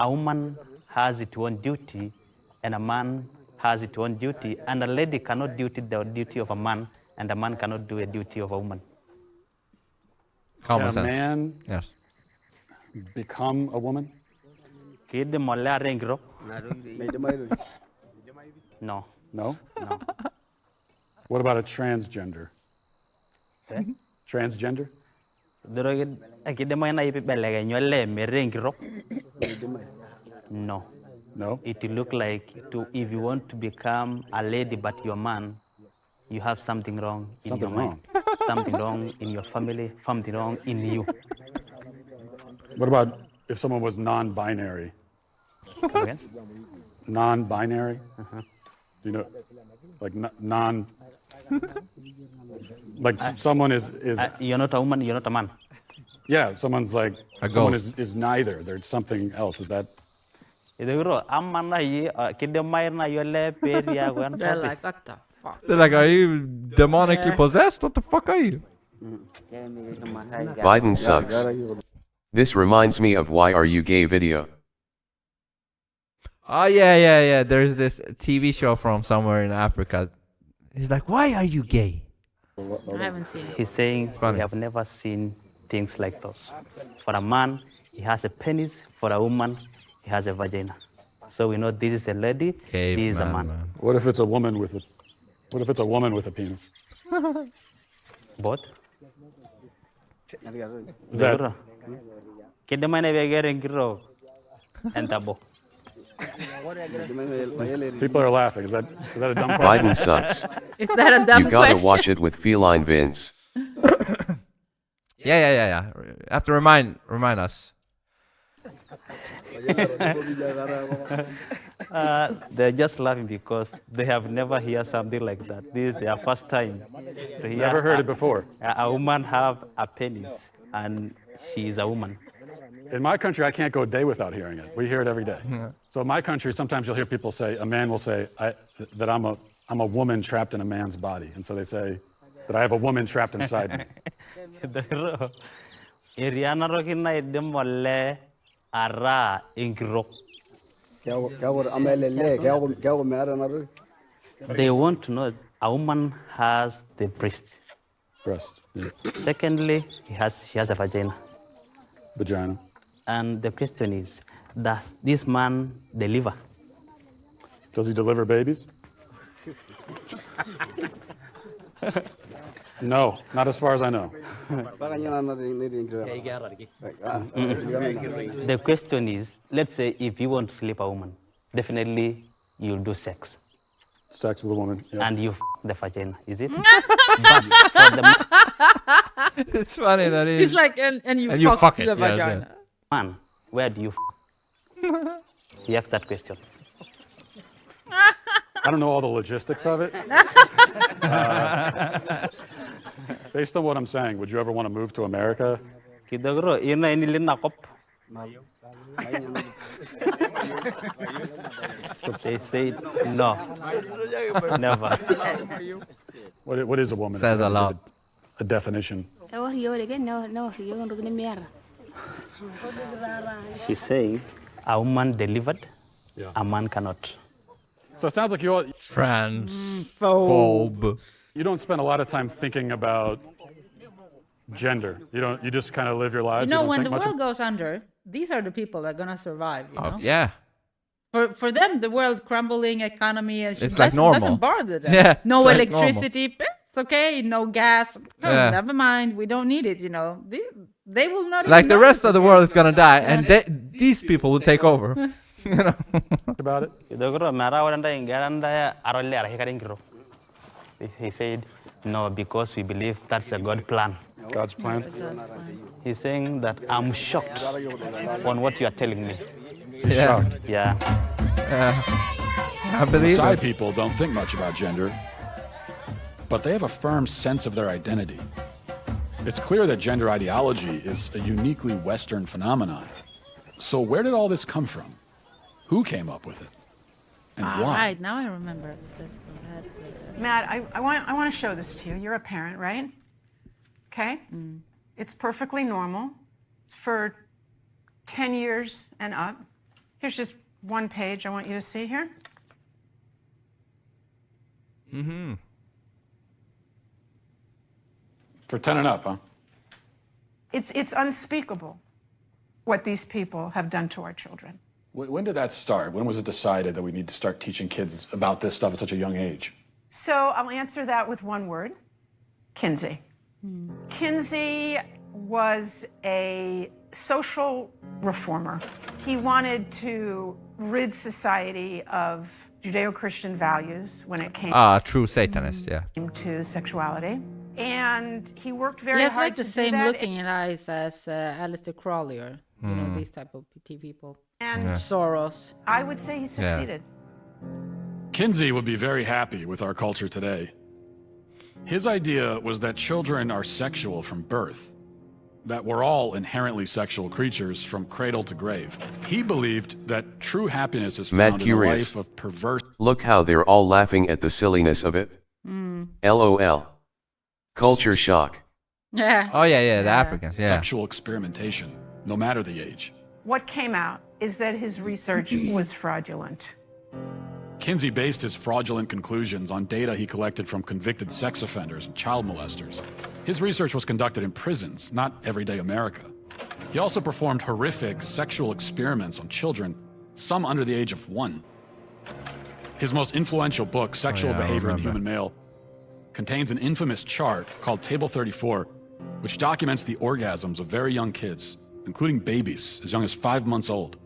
Speaker 9: woman has its own duty, and a man has its own duty, and a lady cannot do the duty of a man, and a man cannot do a duty of a woman.
Speaker 24: Can a man become a woman?
Speaker 9: No.
Speaker 24: No? No. What about a transgender? Transgender?
Speaker 9: No.
Speaker 24: No?
Speaker 9: It will look like if you want to become a lady but you're a man, you have something wrong in your mind. Something wrong in your family, something wrong in you.
Speaker 24: What about if someone was non-binary? Non-binary? Do you know, like non, like someone is
Speaker 9: you're not a woman, you're not a man.
Speaker 24: Yeah, someone's like, someone is neither. There's something else. Is that?
Speaker 3: They're like, what the fuck?
Speaker 2: They're like, are you demonically possessed? What the fuck are you?
Speaker 14: Biden sucks. This reminds me of Why Are You Gay video.
Speaker 2: Oh yeah. There's this TV show from somewhere in Africa. He's like, why are you gay?
Speaker 3: I haven't seen it.
Speaker 9: He's saying we have never seen things like those. For a man, he has a penis. For a woman, he has a vagina. So we know this is a lady, this is a man.
Speaker 24: What if it's a woman with a? What if it's a woman with a penis?
Speaker 9: Both.
Speaker 24: Is that? People are laughing. Is that a dumb question?
Speaker 14: Biden sucks.
Speaker 3: Is that a dumb
Speaker 14: You gotta
Speaker 3: question?
Speaker 14: watch it with feline Vince.
Speaker 2: Yeah. Have to remind us.
Speaker 9: They're just laughing because they have never heard something like that. This is their first time to hear.
Speaker 24: Never heard it before.
Speaker 9: A woman have a penis, and she is a woman.
Speaker 24: In my country, I can't go a day without hearing it. We hear it every day. So in my country, sometimes you'll hear people say, a man will say that I'm a woman trapped in a man's body, and so they say that I have a woman trapped inside me.
Speaker 9: They want to know a woman has the breast.
Speaker 24: Breast. Yeah.
Speaker 9: Secondly, she has a vagina.
Speaker 24: Vagina.
Speaker 9: And the question is, does this man deliver?
Speaker 24: Does he deliver babies? No, not as far as I know.
Speaker 9: The question is, let's say if you want to sleep a woman, definitely you'll do sex.
Speaker 24: Sex with a woman, yeah.
Speaker 9: And you the vagina, is it?
Speaker 2: It's funny that it is.
Speaker 3: He's like, and you fuck the vagina.
Speaker 9: Yeah. Man, where do you He asked that question.
Speaker 24: I don't know all the logistics of it. Based on what I'm saying, would you ever want to move to America?
Speaker 9: They say no, never.
Speaker 24: What is a woman?
Speaker 2: Says a lot.
Speaker 24: A definition.
Speaker 9: She's saying a woman delivered, a man cannot.
Speaker 24: So it sounds like you all
Speaker 2: transphobe.
Speaker 24: You don't spend a lot of time thinking about gender. You just kind of live your lives.
Speaker 3: You know,
Speaker 24: don't
Speaker 3: when
Speaker 24: think
Speaker 3: the
Speaker 24: much
Speaker 3: world goes under, these are the people that are gonna survive. You know?
Speaker 2: Yeah.
Speaker 3: For them, the world crumbling economy and shit
Speaker 2: It's like normal.
Speaker 3: doesn't bother them.
Speaker 2: Yeah,
Speaker 3: No
Speaker 2: it's like
Speaker 3: electricity. It's okay. No gas. Never mind. We don't need it. You know. They will not.
Speaker 2: Like the
Speaker 3: even
Speaker 2: rest
Speaker 3: notice
Speaker 2: of the
Speaker 3: it.
Speaker 2: world is gonna die, and these people will take over. You know.
Speaker 24: About it.
Speaker 9: He said, no, because we believe that's a God plan.
Speaker 24: God's plan?
Speaker 9: He's saying that I'm shocked on what you are telling me.
Speaker 24: You're shocked?
Speaker 9: Yeah.
Speaker 2: I believe
Speaker 4: Maasai
Speaker 2: it.
Speaker 4: people don't think much about gender, but they have a firm sense of their identity. It's clear that gender ideology is a uniquely Western phenomenon. So where did all this come from? Who came up with it? And
Speaker 3: All
Speaker 4: why?
Speaker 3: right, now I remember.
Speaker 10: Matt, I want to show this to you. You're a parent, right? Okay? It's perfectly normal for 10 years and up. Here's just one page I want you to see here.
Speaker 2: Mm-hmm.
Speaker 4: For 10 and up, huh?
Speaker 10: It's unspeakable what these people have done to our children.
Speaker 4: When did that start? When was it decided that we need to start teaching kids about this stuff at such a young age?
Speaker 10: So I'll answer that with one word: Kinsey. Kinsey was a social reformer. He wanted to rid society of Judeo-Christian values when it came
Speaker 2: True Satanist, yeah.
Speaker 10: to sexuality. And he worked very
Speaker 3: He has
Speaker 10: hard
Speaker 3: like the
Speaker 10: to do
Speaker 3: same
Speaker 10: that.
Speaker 3: looking eyes as Aleister Crowley, or you know, these type of PT people.
Speaker 10: And
Speaker 3: Soros.
Speaker 10: I would say he succeeded.
Speaker 4: Kinsey would be very happy with our culture today. His idea was that children are sexual from birth, that we're all inherently sexual creatures from cradle to grave. He believed that true happiness is
Speaker 14: Mad
Speaker 4: found in a
Speaker 14: curious.
Speaker 4: life of perverse...
Speaker 14: Look how they're all laughing at the silliness of it. LOL. Culture shock.
Speaker 3: Yeah.
Speaker 2: Oh yeah, the Africans, yeah.
Speaker 4: Sexual experimentation, no matter the age.
Speaker 10: What came out is that his research was fraudulent.
Speaker 4: Kinsey based his fraudulent conclusions on data he collected from convicted sex offenders and child molesters. His research was conducted in prisons, not everyday America. He also performed horrific sexual experiments on children, some under the age of 1. His most influential book, Sexual Behavior in the Human Male, contains an infamous chart called Table 34, which documents the orgasms of very young kids, including babies as young as 5 months old.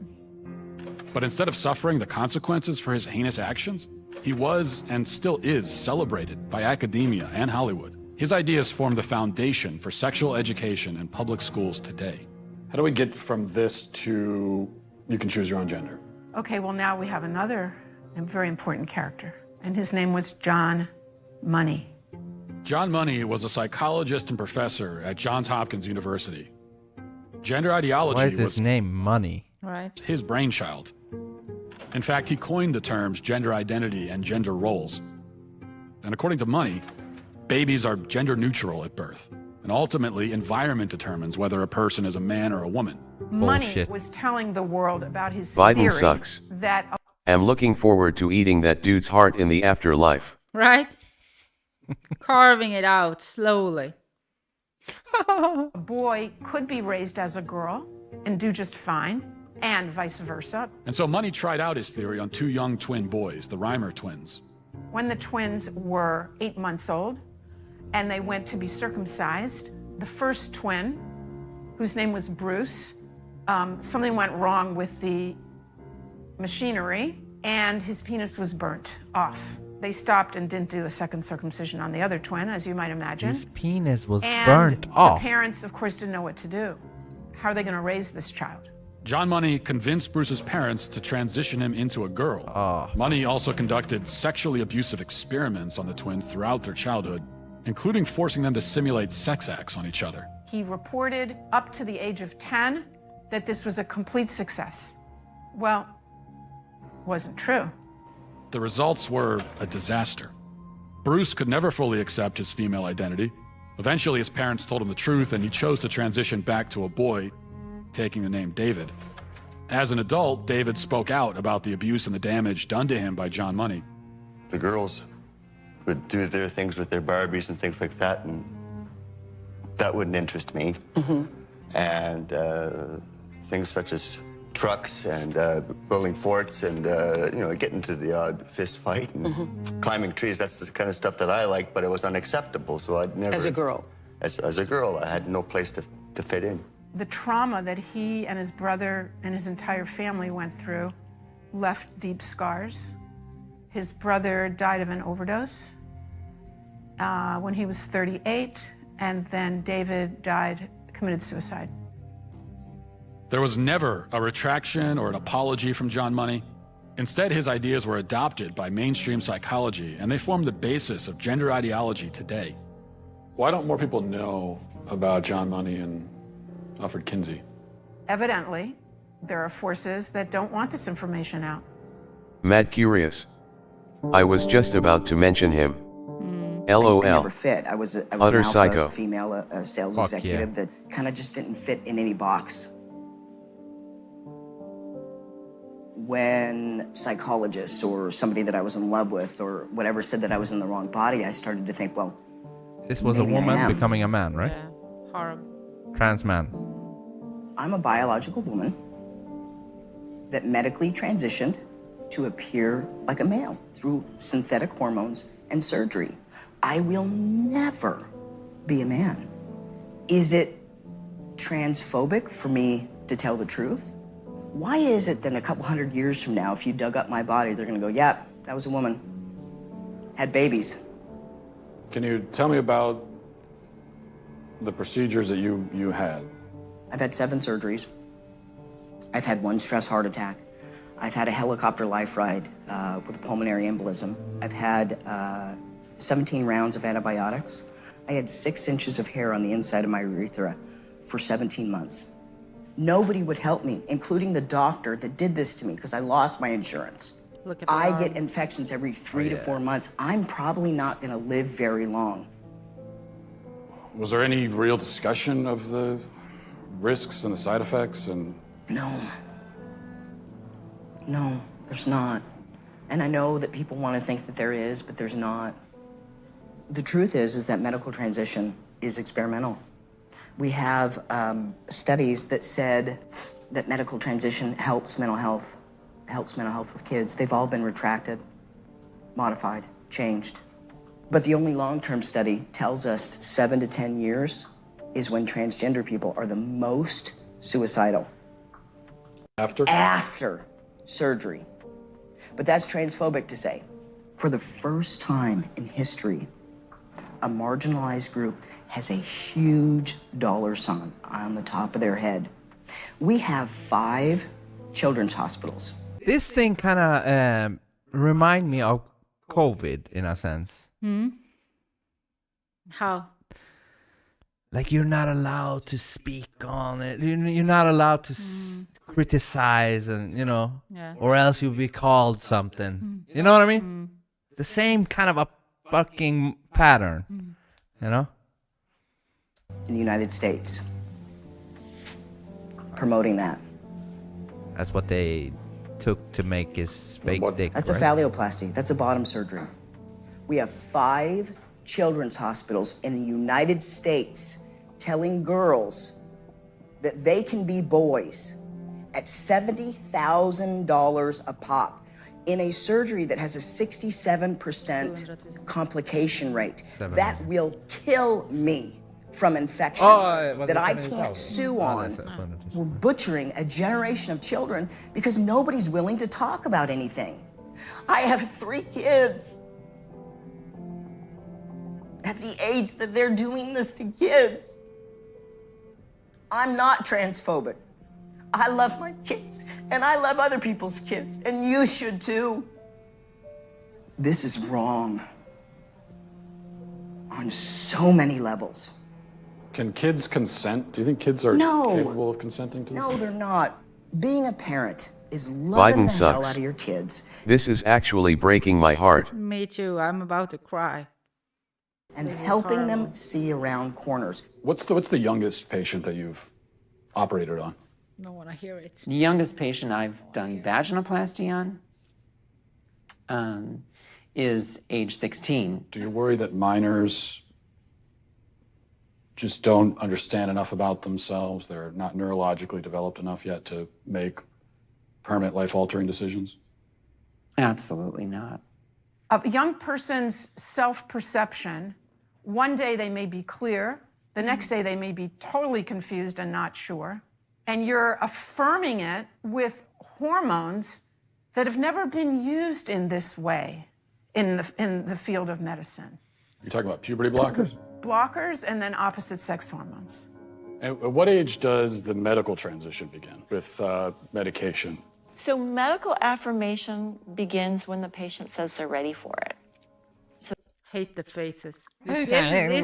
Speaker 4: But instead of suffering the consequences for his heinous actions, he was and still is celebrated by academia and Hollywood. His ideas form the foundation for sexual education in public schools today. How do we get from this to you can choose your own gender?
Speaker 10: Okay, well, now we have another very important character, and his name was John Money.
Speaker 4: John Money was a psychologist and professor at Johns Hopkins University. Gender ideology
Speaker 2: Why is his
Speaker 4: was
Speaker 2: name Money?
Speaker 3: Right.
Speaker 4: his brainchild. In fact, he coined the terms gender identity and gender roles. And according to Money, babies are gender neutral at birth. And ultimately, environment determines whether a person is a man or a woman.
Speaker 10: Money was telling the world about his
Speaker 14: Biden
Speaker 10: theory
Speaker 14: sucks.
Speaker 10: that
Speaker 14: Am looking forward to eating that dude's heart in the afterlife.
Speaker 3: Right? Carving it out slowly.
Speaker 10: a boy could be raised as a girl and do just fine, and vice versa.
Speaker 4: And so Money tried out his theory on 2 young twin boys, the Reimer twins.
Speaker 10: When the twins were 8 months old and they went to be circumcised, the first twin, whose name was Bruce, something went wrong with the machinery and his penis was burnt off. They stopped and didn't do a second circumcision on the other twin, as you might imagine.
Speaker 2: His penis was
Speaker 10: and
Speaker 2: burnt off.
Speaker 10: The parents, of course, didn't know what to do. How are they going to raise this child?
Speaker 4: John Money convinced Bruce's parents to transition him into a girl. Money also conducted sexually abusive experiments on the twins throughout their childhood including forcing them to simulate sex acts on each other.
Speaker 10: He reported up to the age of 10 that this was a complete success. Well, wasn't true.
Speaker 4: The results were a disaster. Bruce could never fully accept his female identity. Eventually, his parents told him the truth, and he chose to transition back to a boy, taking the name David. As an adult, David spoke out about the abuse and the damage done to him by John Money.
Speaker 16: The girls would do their things with their Barbies and things like that, and that wouldn't interest me. And things such as trucks and building forts and, getting to the odd fist fight and climbing trees, that's the kind of stuff that I like, but it was unacceptable, so I'd never...
Speaker 17: As a girl?
Speaker 16: As a girl, I had no place to fit in.
Speaker 10: The trauma that he and his brother and his entire family went through left deep scars. His brother died of an overdose when he was 38, and then David committed suicide.
Speaker 4: There was never a retraction or an apology from John Money. Instead, his ideas were adopted by mainstream psychology, and they form the basis of gender ideology today. Why don't more people know about John Money and Alfred Kinsey?
Speaker 10: Evidently, there are forces that don't want this information out.
Speaker 14: Mad curious. I was just about to mention him. LOL.
Speaker 18: I never fit. I was an
Speaker 14: Utter
Speaker 18: alpha
Speaker 14: psycho.
Speaker 18: female, a sales
Speaker 14: Fuck
Speaker 18: executive
Speaker 14: yeah.
Speaker 18: that kind of just didn't fit in any box. When psychologists or somebody that I was in love with or whatever said that I was in the wrong body, I started to think, well,
Speaker 2: This was a
Speaker 18: maybe I
Speaker 2: woman
Speaker 18: am.
Speaker 2: becoming a man, right?
Speaker 3: Yeah, horrible.
Speaker 2: Trans man.
Speaker 18: I'm a biological woman that medically transitioned to appear like a male through synthetic hormones and surgery. I will never be a man. Is it transphobic for me to tell the truth? Why is it that a couple hundred years from now, if you dug up my body, they're gonna go, yeah, that was a woman, had babies.
Speaker 4: Can you tell me about the procedures that you had?
Speaker 18: I've had 7 surgeries. I've had 1 stress heart attack. I've had a helicopter life ride with a pulmonary embolism. I've had 17 rounds of antibiotics. I had 6 inches of hair on the inside of my urethra for 17 months. Nobody would help me, including the doctor that did this to me because I lost my insurance.
Speaker 3: Look at the
Speaker 18: I
Speaker 3: arm.
Speaker 18: get infections every 3 to 4 months. I'm probably not gonna live very long.
Speaker 4: Was there any real discussion of the risks and the side effects and...
Speaker 18: No, there's not. And I know that people want to think that there is, but there's not. The truth is that medical transition is experimental. We have studies that said that medical transition helps mental health with kids. They've all been retracted, modified, changed. But the only long-term study tells us 7 to 10 years is when transgender people are the most suicidal.
Speaker 4: After?
Speaker 18: After surgery. But that's transphobic to say. For the first time in history, a marginalized group has a huge dollar sign on the top of their head. We have 5 children's hospitals.
Speaker 2: This thing kind of remind me of COVID in a sense.
Speaker 3: How?
Speaker 2: Like you're not allowed to speak on it. You're not allowed to criticize, and
Speaker 3: Yeah.
Speaker 2: or else you'll be called something. You know what I mean? The same kind of a fucking pattern. You know?
Speaker 18: In the United States, promoting that.
Speaker 2: That's what they took to make his fake dick.
Speaker 18: That's
Speaker 2: right?
Speaker 18: a phalloplasty. That's a bottom surgery. We have 5 children's hospitals in the United States telling girls that they can be boys at $70,000 a pop in a surgery that has a 67% complication rate. That will kill me from infection that I can't sue on. We're butchering a generation of children because nobody's willing to talk about anything. I have 3 kids. At the age that they're doing this to kids, I'm not transphobic. I love my kids, and I love other people's kids, and you should too. This is wrong. on so many levels.
Speaker 4: Can kids consent? Do you think kids are
Speaker 18: No.
Speaker 4: capable of consenting to this?
Speaker 18: No, they're not. Being a parent is loving
Speaker 14: Biden
Speaker 18: the hell
Speaker 14: sucks.
Speaker 18: out of your kids
Speaker 14: This is actually breaking my heart.
Speaker 3: Me too. I'm about to cry.
Speaker 18: and
Speaker 3: This is
Speaker 18: helping them
Speaker 3: horrible.
Speaker 18: see around corners.
Speaker 4: What's the youngest patient that you've operated on?
Speaker 3: I don't want to hear it.
Speaker 17: The youngest patient I've done vaginoplasty on is age 16.
Speaker 4: Do you worry that minors just don't understand enough about themselves? They're not neurologically developed enough yet to make permanent life-altering decisions?
Speaker 17: Absolutely not.
Speaker 10: A young person's self-perception, one day they may be clear, the next day they may be totally confused and not sure. And you're affirming it with hormones that have never been used in this way in the field of medicine.
Speaker 4: You're talking about puberty blockers?
Speaker 10: Blockers and then opposite sex hormones.
Speaker 4: At what age does the medical transition begin with medication?
Speaker 19: So medical affirmation begins when the patient says they're ready for it.
Speaker 3: Hate the faces.
Speaker 19: Okay.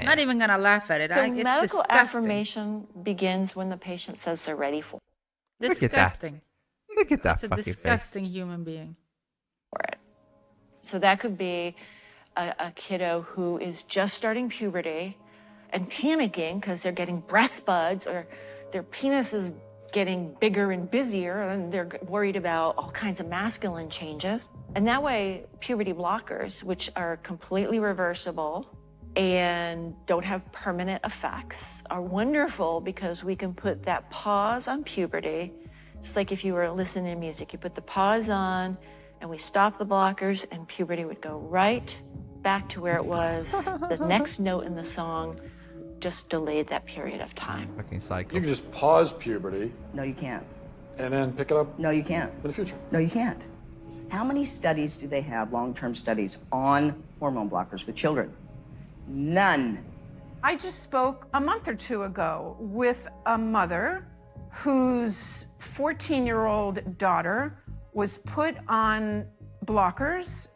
Speaker 3: Not even gonna laugh at it.
Speaker 19: So
Speaker 3: It's
Speaker 19: medical
Speaker 3: disgusting.
Speaker 19: affirmation begins when the patient says they're ready for it.
Speaker 2: Look at that.
Speaker 3: Disgusting.
Speaker 2: Look at that
Speaker 3: It's a
Speaker 2: fucking
Speaker 3: disgusting human being.
Speaker 19: So that could be a kiddo who is just starting puberty and panicking because they're getting breast buds or their penis is getting bigger and busier and they're worried about all kinds of masculine changes. And that way, puberty blockers, which are completely reversible and don't have permanent effects, are wonderful because we can put that pause on puberty. Just like if you were listening to music, you put the pause on and we stop the blockers and puberty would go right back to where it was. The next note in the song just delayed that period of time.
Speaker 2: Fucking cycle.
Speaker 4: You can just pause puberty.
Speaker 18: No, you can't.
Speaker 4: And then pick it up?
Speaker 18: No, you can't.
Speaker 4: In the future?
Speaker 18: No, you can't. How many studies do they have, long-term studies, on hormone blockers with children? None.
Speaker 10: I just spoke a month or two ago with a mother whose 14-year-old daughter was put on blockers.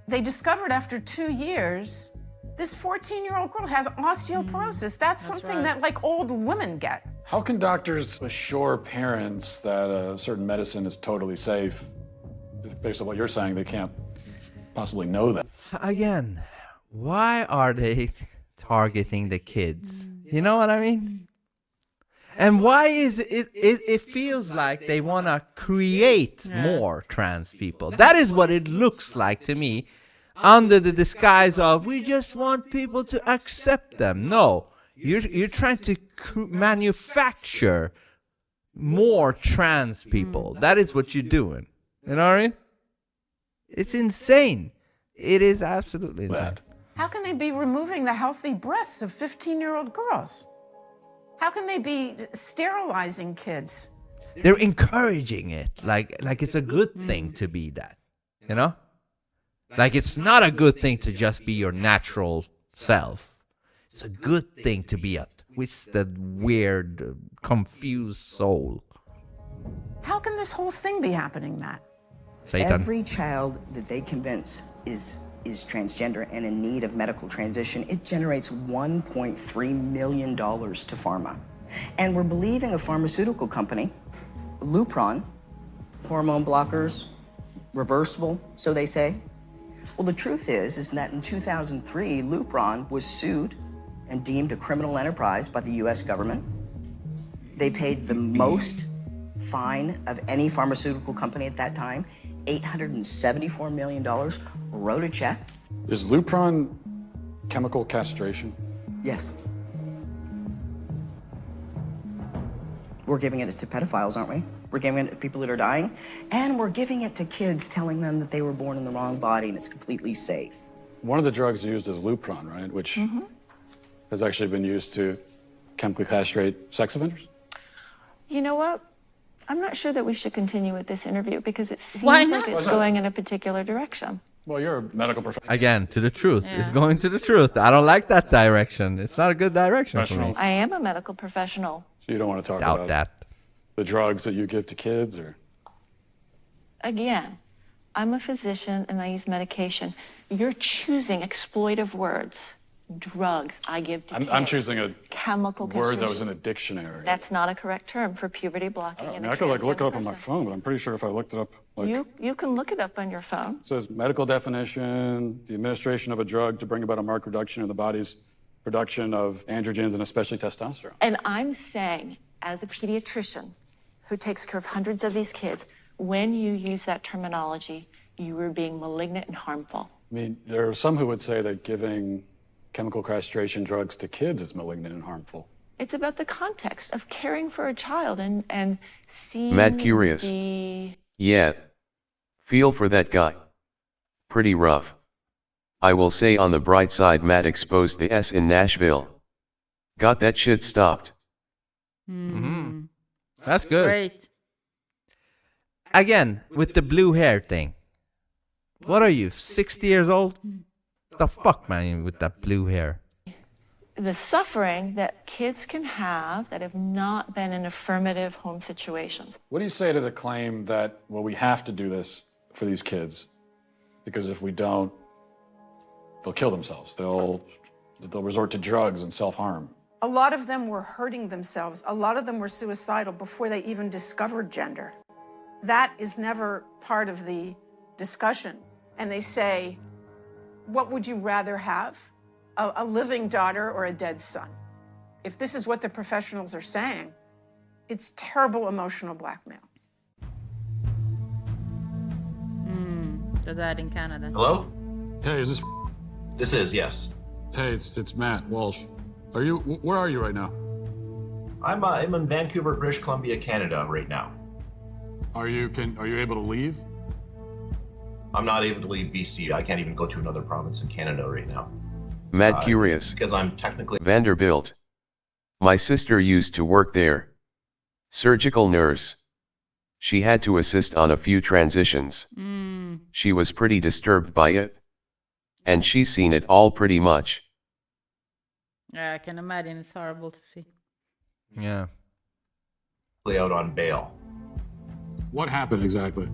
Speaker 10: They discovered after 2 years, this 14-year-old girl has osteoporosis. That's something that like old women get.
Speaker 4: How can doctors assure parents that a certain medicine is totally safe if, based on what you're saying, they can't possibly know that?
Speaker 2: Again, why are they targeting the kids? You know what I mean? And why is it feels like they want to create more trans people. That is what it looks like to me, under the disguise of we just want people to accept them. No, you're trying to manufacture more trans people. That is what you're doing. You know what I mean? It's insane. It is absolutely insane.
Speaker 10: How can they be removing the healthy breasts of 15-year-old girls? How can they be sterilizing kids?
Speaker 2: They're encouraging it like it's a good thing to be that, you know? Like it's not a good thing to just be your natural self. It's a good thing to be a twisted, weird, confused soul.
Speaker 10: How can this whole thing be happening, Matt?
Speaker 2: Satan.
Speaker 18: Every child that they convince is transgender and in need of medical transition, it generates $1.3 million to pharma. And we're believing a pharmaceutical company, Lupron, hormone blockers, reversible, so they say. Well, the truth is that in 2003, Lupron was sued and deemed a criminal enterprise by the US government. They paid the most fine of any pharmaceutical company at that time, $874 million, wrote a check.
Speaker 4: Is Lupron chemical castration?
Speaker 18: Yes. We're giving it to pedophiles, aren't we? We're giving it to people that are dying, and we're giving it to kids, telling them that they were born in the wrong body and it's completely safe.
Speaker 4: One of the drugs used is Lupron, right? Which has actually been used to chemically castrate sex offenders?
Speaker 19: You know what? I'm not sure that we should continue with this interview because it
Speaker 3: Why
Speaker 19: seems
Speaker 3: not?
Speaker 19: like it's going in a particular direction.
Speaker 4: Well, you're a medical professional.
Speaker 2: Again, to the truth. It's going to the truth. I don't like that direction. It's not a good direction for me.
Speaker 19: I am a medical professional.
Speaker 4: So you don't want to talk
Speaker 2: Doubt
Speaker 4: about
Speaker 2: that.
Speaker 4: the drugs that you give to kids, or?
Speaker 19: Again, I'm a physician and I use medication. You're choosing exploitive words drugs I give to kids.
Speaker 24: I'm choosing a
Speaker 19: Chemical
Speaker 24: word that was
Speaker 19: castration.
Speaker 24: in a dictionary.
Speaker 19: That's not a correct term for puberty blocking in a
Speaker 24: I could like look it
Speaker 19: transgender
Speaker 24: up on my
Speaker 19: person.
Speaker 24: phone, but I'm pretty sure if I looked it up, like
Speaker 19: You can look it up on your phone.
Speaker 24: it says medical definition, the administration of a drug to bring about a marked reduction in the body's production of androgens and especially testosterone.
Speaker 19: And I'm saying, as a pediatrician who takes care of hundreds of these kids, when you use that terminology, you are being malignant and harmful.
Speaker 24: I mean, there are some who would say that giving chemical castration drugs to kids is malignant and harmful.
Speaker 19: It's about the context of caring for a child and seeing
Speaker 14: Mad curious.
Speaker 19: the...
Speaker 14: Yeah. Feel for that guy. Pretty rough. I will say on the bright side, Matt exposed the S in Nashville. Got that shit stopped.
Speaker 2: Mm-hmm. That's good.
Speaker 3: Great.
Speaker 2: Again, with the blue hair thing. What are you, 60 years old? The fuck, man, with that blue hair?
Speaker 19: the suffering that kids can have that have not been in affirmative home situations.
Speaker 24: What do you say to the claim that, well, we have to do this for these kids because if we don't, they'll kill themselves. They'll resort to drugs and self-harm.
Speaker 10: A lot of them were hurting themselves. A lot of them were suicidal before they even discovered gender. That is never part of the discussion. And they say, what would you rather have? A living daughter or a dead son? If this is what the professionals are saying, it's terrible emotional blackmail.
Speaker 3: So that in Canada.
Speaker 24: Hello? Hey, is this...
Speaker 20: This is, yes.
Speaker 24: Hey, it's Matt Walsh. Where are you right now?
Speaker 20: I'm in Vancouver, British Columbia, Canada right now.
Speaker 24: Are you able to leave?
Speaker 20: I'm not able to leave BC. I can't even go to another province in Canada right now.
Speaker 14: Mad curious.
Speaker 20: Because I'm technically...
Speaker 14: Vanderbilt. My sister used to work there. Surgical nurse. She had to assist on a few transitions. She was pretty disturbed by it. And she's seen it all pretty much.
Speaker 3: Yeah, I can imagine it's horrible to see.
Speaker 2: Yeah.
Speaker 20: out on bail.
Speaker 24: What happened exactly?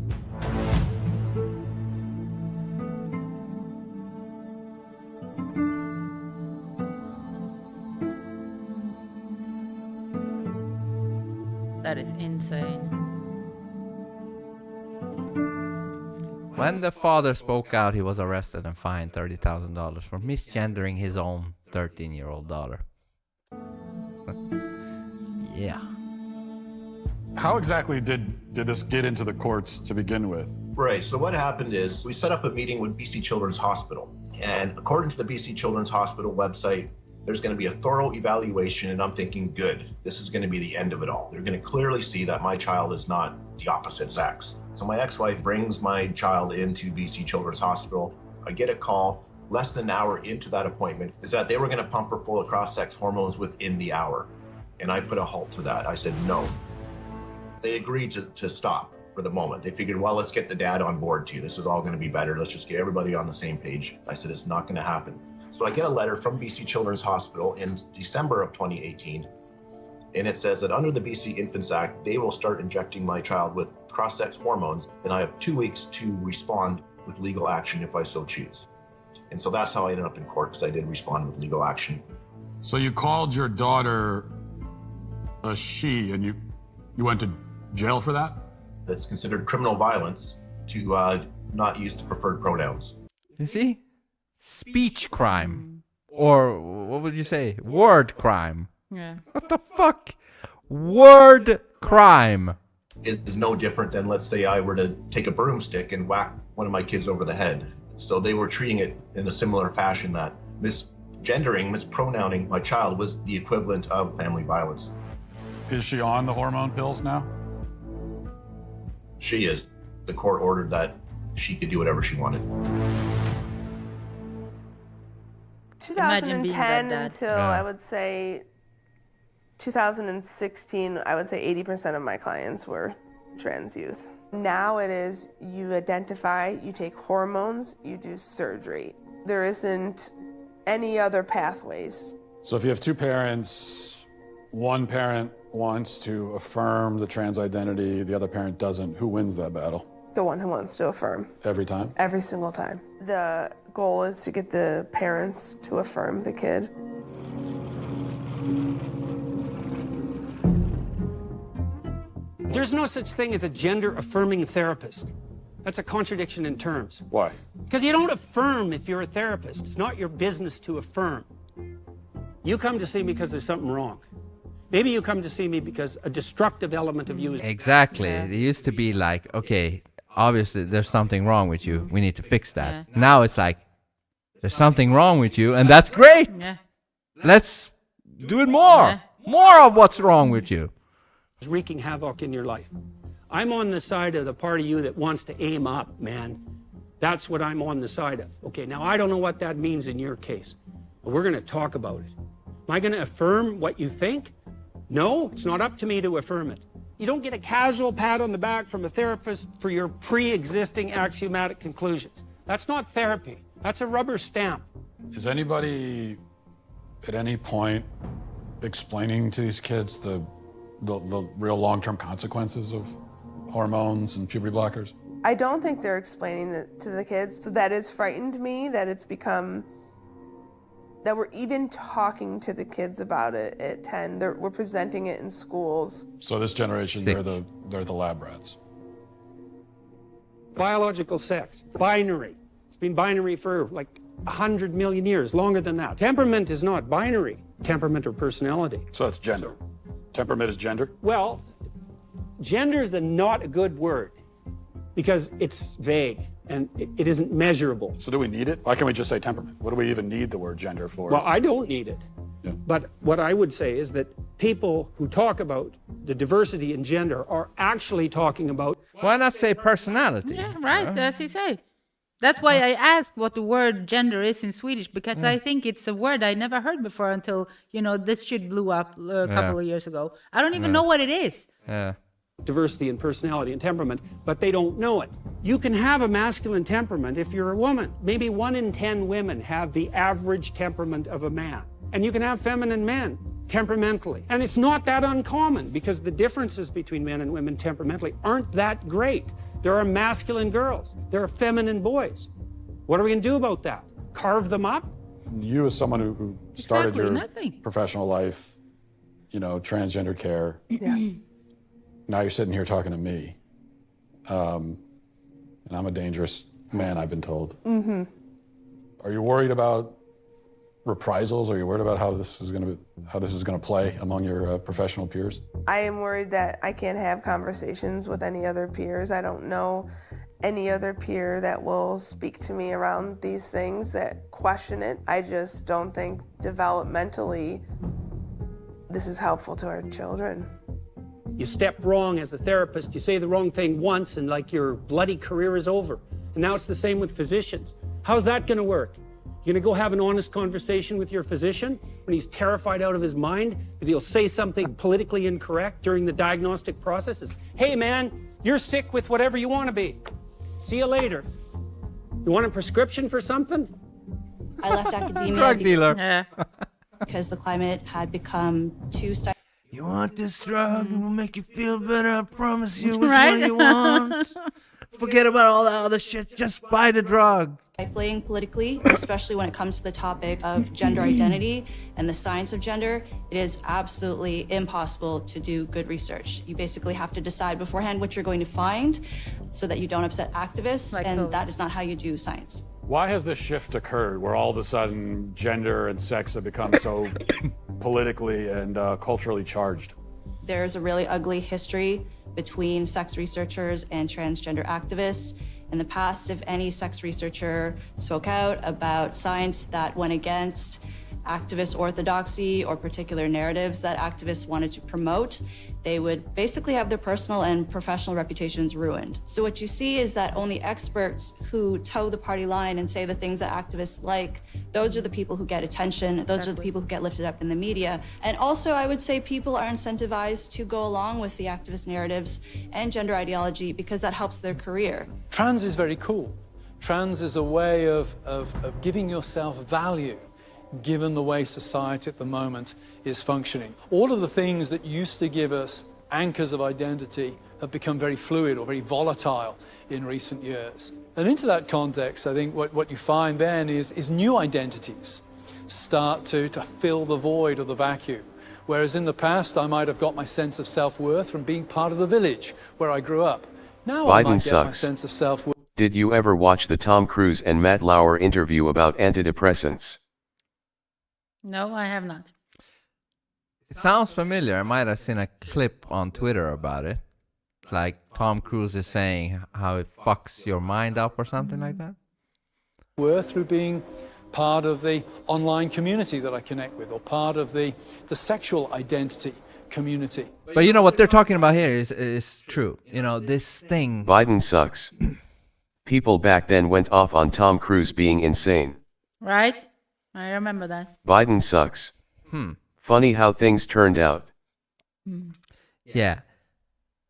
Speaker 3: That is insane.
Speaker 2: When the father spoke out, he was arrested and fined $30,000 for misgendering his own 13-year-old daughter. Yeah.
Speaker 24: How exactly did this get into the courts to begin with?
Speaker 20: Right, so what happened is we set up a meeting with BC Children's Hospital. And according to the BC Children's Hospital website, there's going to be a thorough evaluation, and I'm thinking, good, this is going to be the end of it all. They're going to clearly see that my child is not the opposite sex. So my ex-wife brings my child into BC Children's Hospital. I get a call less than an hour into that appointment is that they were going to pump her full of cross-sex hormones within the hour. And I put a halt to that. I said, no. They agreed to stop for the moment. They figured, well, let's get the dad on board too. This is all going to be better. Let's just get everybody on the same page. I said, it's not going to happen. So I get a letter from BC Children's Hospital in December of 2018, and it says that under the BC Infants Act, they will start injecting my child with cross-sex hormones, and I have 2 weeks to respond with legal action if I so choose. And so that's how I ended up in court, because I did respond with legal action.
Speaker 24: So you called your daughter a she, and you went to jail for that?
Speaker 20: It's considered criminal violence to not use the preferred pronouns.
Speaker 2: You see? Speech crime. Or, what would you say? Word crime.
Speaker 3: Yeah.
Speaker 2: What the fuck? Word crime.
Speaker 20: It is no different than, let's say I were to take a broomstick and whack one of my kids over the head. So they were treating it in a similar fashion, that misgendering, mispronouncing my child was the equivalent of family violence.
Speaker 24: Is she on the hormone pills now?
Speaker 20: She is. The court ordered that she could do whatever she wanted.
Speaker 21: 2010 until I would say 2016, I would say 80% of my clients were trans youth. Now it is, you identify, you take hormones, you do surgery. There isn't any other pathways.
Speaker 24: So if you have two parents, one parent wants to affirm the trans identity, the other parent doesn't, who wins that battle?
Speaker 21: The one who wants to affirm.
Speaker 24: Every time?
Speaker 21: Every single time. The goal is to get the parents to affirm the kid.
Speaker 12: There's no such thing as a gender-affirming therapist. That's a contradiction in terms.
Speaker 4: Why?
Speaker 12: Because you don't affirm if you're a therapist. It's not your business to affirm. You come to see me because there's something wrong. Maybe you come to see me because a destructive element of you is...
Speaker 2: Exactly. It used to be like, okay, obviously there's something wrong with you. We need to fix that.
Speaker 3: Yeah.
Speaker 2: Now it's like, there's something wrong with you, and that's great.
Speaker 3: Yeah.
Speaker 2: Let's do it more.
Speaker 3: Yeah.
Speaker 2: More of what's wrong with you.
Speaker 12: wreaking havoc in your life. I'm on the side of the part of you that wants to aim up, man. That's what I'm on the side of. Okay, now I don't know what that means in your case, but we're going to talk about it. Am I going to affirm what you think? No, it's not up to me to affirm it. You don't get a casual pat on the back from a therapist for your pre-existing axiomatic conclusions. That's not therapy. That's a rubber stamp.
Speaker 4: Is anybody at any point explaining to these kids the real long-term consequences of hormones and puberty blockers?
Speaker 21: I don't think they're explaining it to the kids, so that has frightened me, that it's become, that we're even talking to the kids about it at 10. We're presenting it in schools.
Speaker 4: So this generation, they're the lab rats.
Speaker 12: Biological sex, binary. It's been binary for like 100 million years, longer than that. Temperament is not binary, temperament or personality.
Speaker 4: So that's gender. Temperament is gender?
Speaker 12: Well, gender is not a good word because it's vague and it isn't measurable.
Speaker 4: So do we need it? Why can't we just say temperament? What do we even need the word gender for?
Speaker 12: Well, I don't need it. Yeah. But what I would say is that people who talk about the diversity in gender are actually talking about...
Speaker 2: Why not say personality?
Speaker 3: Yeah, right, as he say. That's why I asked what the word gender is in Swedish, because I think it's a word I never heard before until, this shit blew up a couple of years ago. I don't even know what it is.
Speaker 2: Yeah.
Speaker 12: Diversity in personality and temperament, but they don't know it. You can have a masculine temperament if you're a woman. Maybe 1 in 10 women have the average temperament of a man. And you can have feminine men temperamentally. And it's not that uncommon because the differences between men and women temperamentally aren't that great. There are masculine girls. There are feminine boys. What are we going to do about that? Carve them up?
Speaker 4: You as someone who started your
Speaker 3: nothing.
Speaker 4: professional life, transgender care.
Speaker 21: Yeah.
Speaker 4: Now you're sitting here talking to me. And I'm a dangerous man, I've been told.
Speaker 21: Mm-hmm.
Speaker 4: Are you worried about reprisals? Are you worried about how this is going to play among your professional peers?
Speaker 21: I am worried that I can't have conversations with any other peers. I don't know any other peer that will speak to me around these things that question it. I just don't think developmentally this is helpful to our children.
Speaker 12: You step wrong as a therapist, you say the wrong thing once and your bloody career is over. And now it's the same with physicians. How's that going to work? You're going to go have an honest conversation with your physician when he's terrified out of his mind that he'll say something politically incorrect during the diagnostic process? Hey man, you're sick with whatever you want to be. See you later. You want a prescription for something?
Speaker 13: I left academia
Speaker 2: Drug dealer.
Speaker 13: because the climate had become too stifling.
Speaker 2: You want this drug? It will make you feel better. I promise you. Which
Speaker 3: Right?
Speaker 2: one you want? Forget about all that other shit. Just buy the drug.
Speaker 13: Stifling politically, especially when it comes to the topic of gender identity and the science of gender. It is absolutely impossible to do good research. You basically have to decide beforehand what you're going to find so that you don't upset activists, and that is not how you do science.
Speaker 4: Why has this shift occurred where all of a sudden gender and sex have become so politically and culturally charged?
Speaker 13: There's a really ugly history between sex researchers and transgender activists. In the past, if any sex researcher spoke out about science that went against activist orthodoxy or particular narratives that activists wanted to promote, they would basically have their personal and professional reputations ruined. So what you see is that only experts who toe the party line and say the things that activists like, those are the people who get attention, those are the people who get lifted up in the media. And also, I would say people are incentivized to go along with the activist narratives and gender ideology because that helps their career.
Speaker 22: Trans is very cool. Trans is a way of giving yourself value, given the way society at the moment is functioning. All of the things that used to give us anchors of identity have become very fluid or very volatile in recent years. And into that context, I think what you find then is new identities start to fill the void or the vacuum. Whereas in the past, I might have got my sense of self-worth from being part of the village where I grew up. Now I
Speaker 14: Biden
Speaker 22: might get my
Speaker 14: sucks.
Speaker 22: sense of self-worth.
Speaker 14: Did you ever watch the Tom Cruise and Matt Lauer interview about antidepressants?
Speaker 3: No, I have not.
Speaker 2: It sounds familiar. I might have seen a clip on Twitter about it. It's like Tom Cruise is saying how it fucks your mind up or something like that.
Speaker 22: Worth through being part of the online community that I connect with, or part of the sexual identity community.
Speaker 2: But you know what they're talking about here is true. You know, this thing.
Speaker 14: Biden sucks. People back then went off on Tom Cruise being insane.
Speaker 3: Right? I remember that.
Speaker 14: Biden sucks. Funny how things turned out.
Speaker 2: Yeah.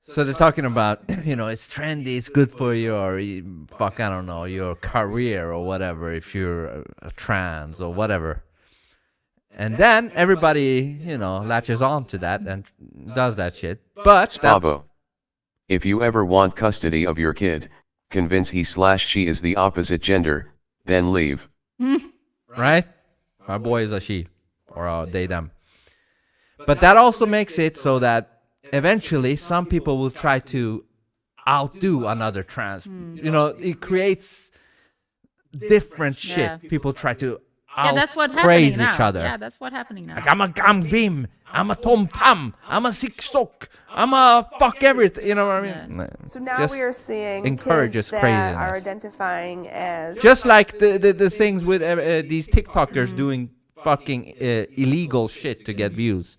Speaker 2: So they're talking about, you know, it's trendy, it's good for your, fuck, I don't know, your career or whatever, if you're a trans or whatever. And then everybody, you know, latches on to that and does that shit. But
Speaker 14: Spabo. If you ever want custody of your kid, convince he/she is the opposite gender, then leave.
Speaker 2: Right? My boy is a she, or a they, them. But that also makes it so that eventually some people will try to outdo another trans. You know, it creates different shit.
Speaker 3: Yeah.
Speaker 2: People try to
Speaker 3: that's what
Speaker 2: praise
Speaker 3: happening
Speaker 2: each
Speaker 3: now.
Speaker 2: other.
Speaker 3: Yeah, that's what happening now.
Speaker 2: Like, I'm a gambim, I'm a tom tam, I'm a sick sock, I'm a fuck everything. You know what I mean?
Speaker 21: So now
Speaker 2: Just
Speaker 21: we are seeing
Speaker 2: encourages
Speaker 21: kids that
Speaker 2: craziness.
Speaker 21: are identifying as
Speaker 2: Just like the things with these TikTokers doing fucking illegal shit to get views.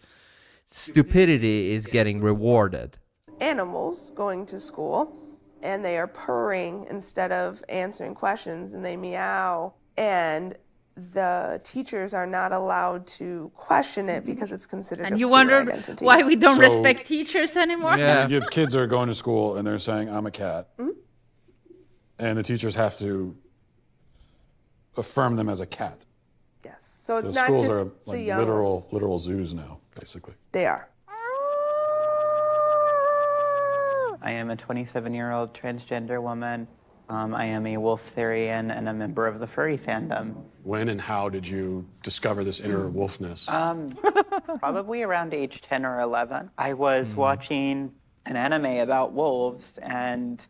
Speaker 2: Stupidity is getting rewarded.
Speaker 21: animals going to school, and they are purring instead of answering questions, and they meow, and the teachers are not allowed to question it because it's considered
Speaker 3: And
Speaker 21: a
Speaker 3: you
Speaker 21: queer
Speaker 3: wondered
Speaker 21: identity.
Speaker 3: why we don't
Speaker 5: So-
Speaker 3: respect teachers anymore?
Speaker 5: You have kids that are going to school and they're saying, I'm a cat. And the teachers have to affirm them as a cat.
Speaker 21: Yes. So it's
Speaker 5: the
Speaker 21: not
Speaker 5: schools
Speaker 21: just
Speaker 5: are
Speaker 21: the
Speaker 5: like
Speaker 21: young ones.
Speaker 5: literal zoos now, basically.
Speaker 21: They are.
Speaker 6: I am a 27-year-old transgender woman. I am a wolf therian and a member of the furry fandom.
Speaker 5: When and how did you discover this inner wolfness?
Speaker 6: Probably around age 10 or 11. I was watching an anime about wolves and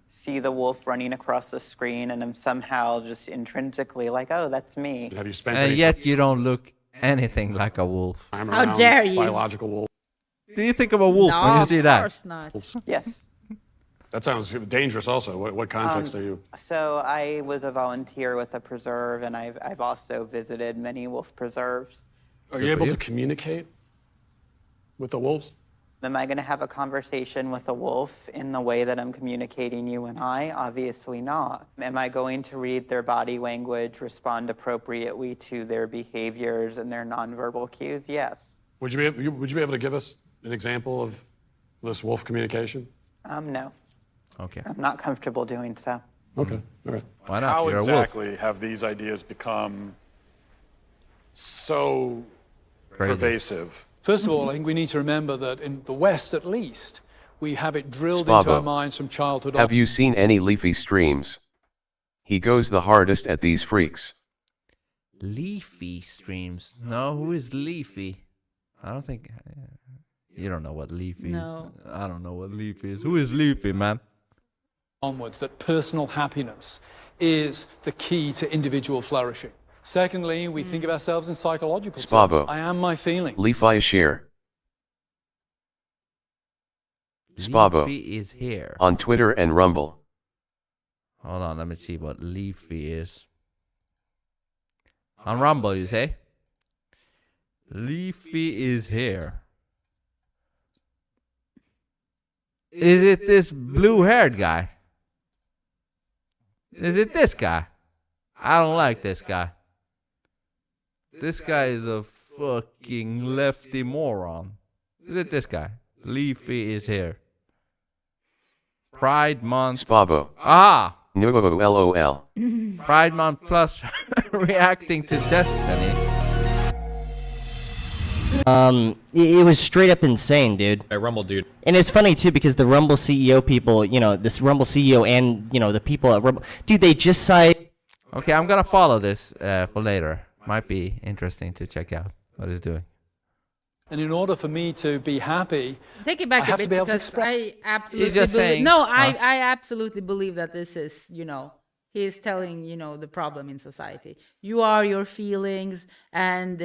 Speaker 6: see the wolf running across the screen, and I'm somehow just intrinsically like, oh, that's me.
Speaker 5: Have you spent
Speaker 2: And
Speaker 5: any
Speaker 2: yet you don't look anything like a wolf.
Speaker 5: time
Speaker 3: How
Speaker 5: around
Speaker 3: dare you.
Speaker 5: biological wolves?
Speaker 2: Do you think of a wolf when you see that?
Speaker 3: Of course not.
Speaker 6: Yes.
Speaker 5: That sounds dangerous also. What context are you?
Speaker 6: So I was a volunteer with a preserve, and I've also visited many wolf preserves.
Speaker 5: Are you able to communicate with the wolves?
Speaker 6: Am I going to have a conversation with a wolf in the way that I'm communicating you and I? Obviously not. Am I going to read their body language, respond appropriately to their behaviors and their nonverbal cues? Yes.
Speaker 5: Would you be able to give us an example of this wolf communication?
Speaker 6: No.
Speaker 2: Okay.
Speaker 6: I'm not comfortable doing so.
Speaker 5: Okay. All right.
Speaker 2: Why not?
Speaker 5: How
Speaker 2: You're a wolf.
Speaker 5: exactly have these ideas become so pervasive?
Speaker 22: First of all, I think we need to remember that in the West, at least, we have it drilled into our
Speaker 14: Spabo.
Speaker 22: minds from childhood.
Speaker 14: Have you seen any Leafy streams? He goes the hardest at these freaks.
Speaker 2: Leafy streams. No, who is Leafy? I don't think... you don't know what Leafy
Speaker 3: No.
Speaker 2: is. I don't know what Leafy is. Who is Leafy, man?
Speaker 22: Onwards, that personal happiness is the key to individual flourishing. Secondly, we think of ourselves in psychological
Speaker 14: Spabo.
Speaker 22: terms. I am my feelings.
Speaker 14: Leafy share. Spabo.
Speaker 2: Leafy is here.
Speaker 14: On Twitter and Rumble.
Speaker 2: Hold on, let me see what Leafy is. On Rumble, you say? Leafy is here. Is it this blue-haired guy? Is it this guy? I don't like this guy. This guy is a fucking lefty moron. Is it this guy? Leafy is here. Pride Month.
Speaker 14: Spabo.
Speaker 2: Ah!
Speaker 14: No LOL.
Speaker 2: Pride Month Plus reacting to Destiny.
Speaker 7: It was straight up insane, dude.
Speaker 8: I Rumble, dude.
Speaker 7: And it's funny too because the Rumble CEO people, this Rumble CEO and the people at Rumble, dude, they just cite.
Speaker 2: Okay, I'm gonna follow this for later. Might be interesting to check out what it's doing.
Speaker 22: And in order for me to be happy,
Speaker 3: Take it back
Speaker 22: I
Speaker 3: a
Speaker 22: have
Speaker 3: bit
Speaker 22: to be able to
Speaker 3: because
Speaker 22: express.
Speaker 3: I absolutely
Speaker 2: just
Speaker 3: believe,
Speaker 2: saying-
Speaker 3: no,
Speaker 2: Huh?
Speaker 3: I absolutely believe that this is, he is telling, the problem in society. You are your feelings, and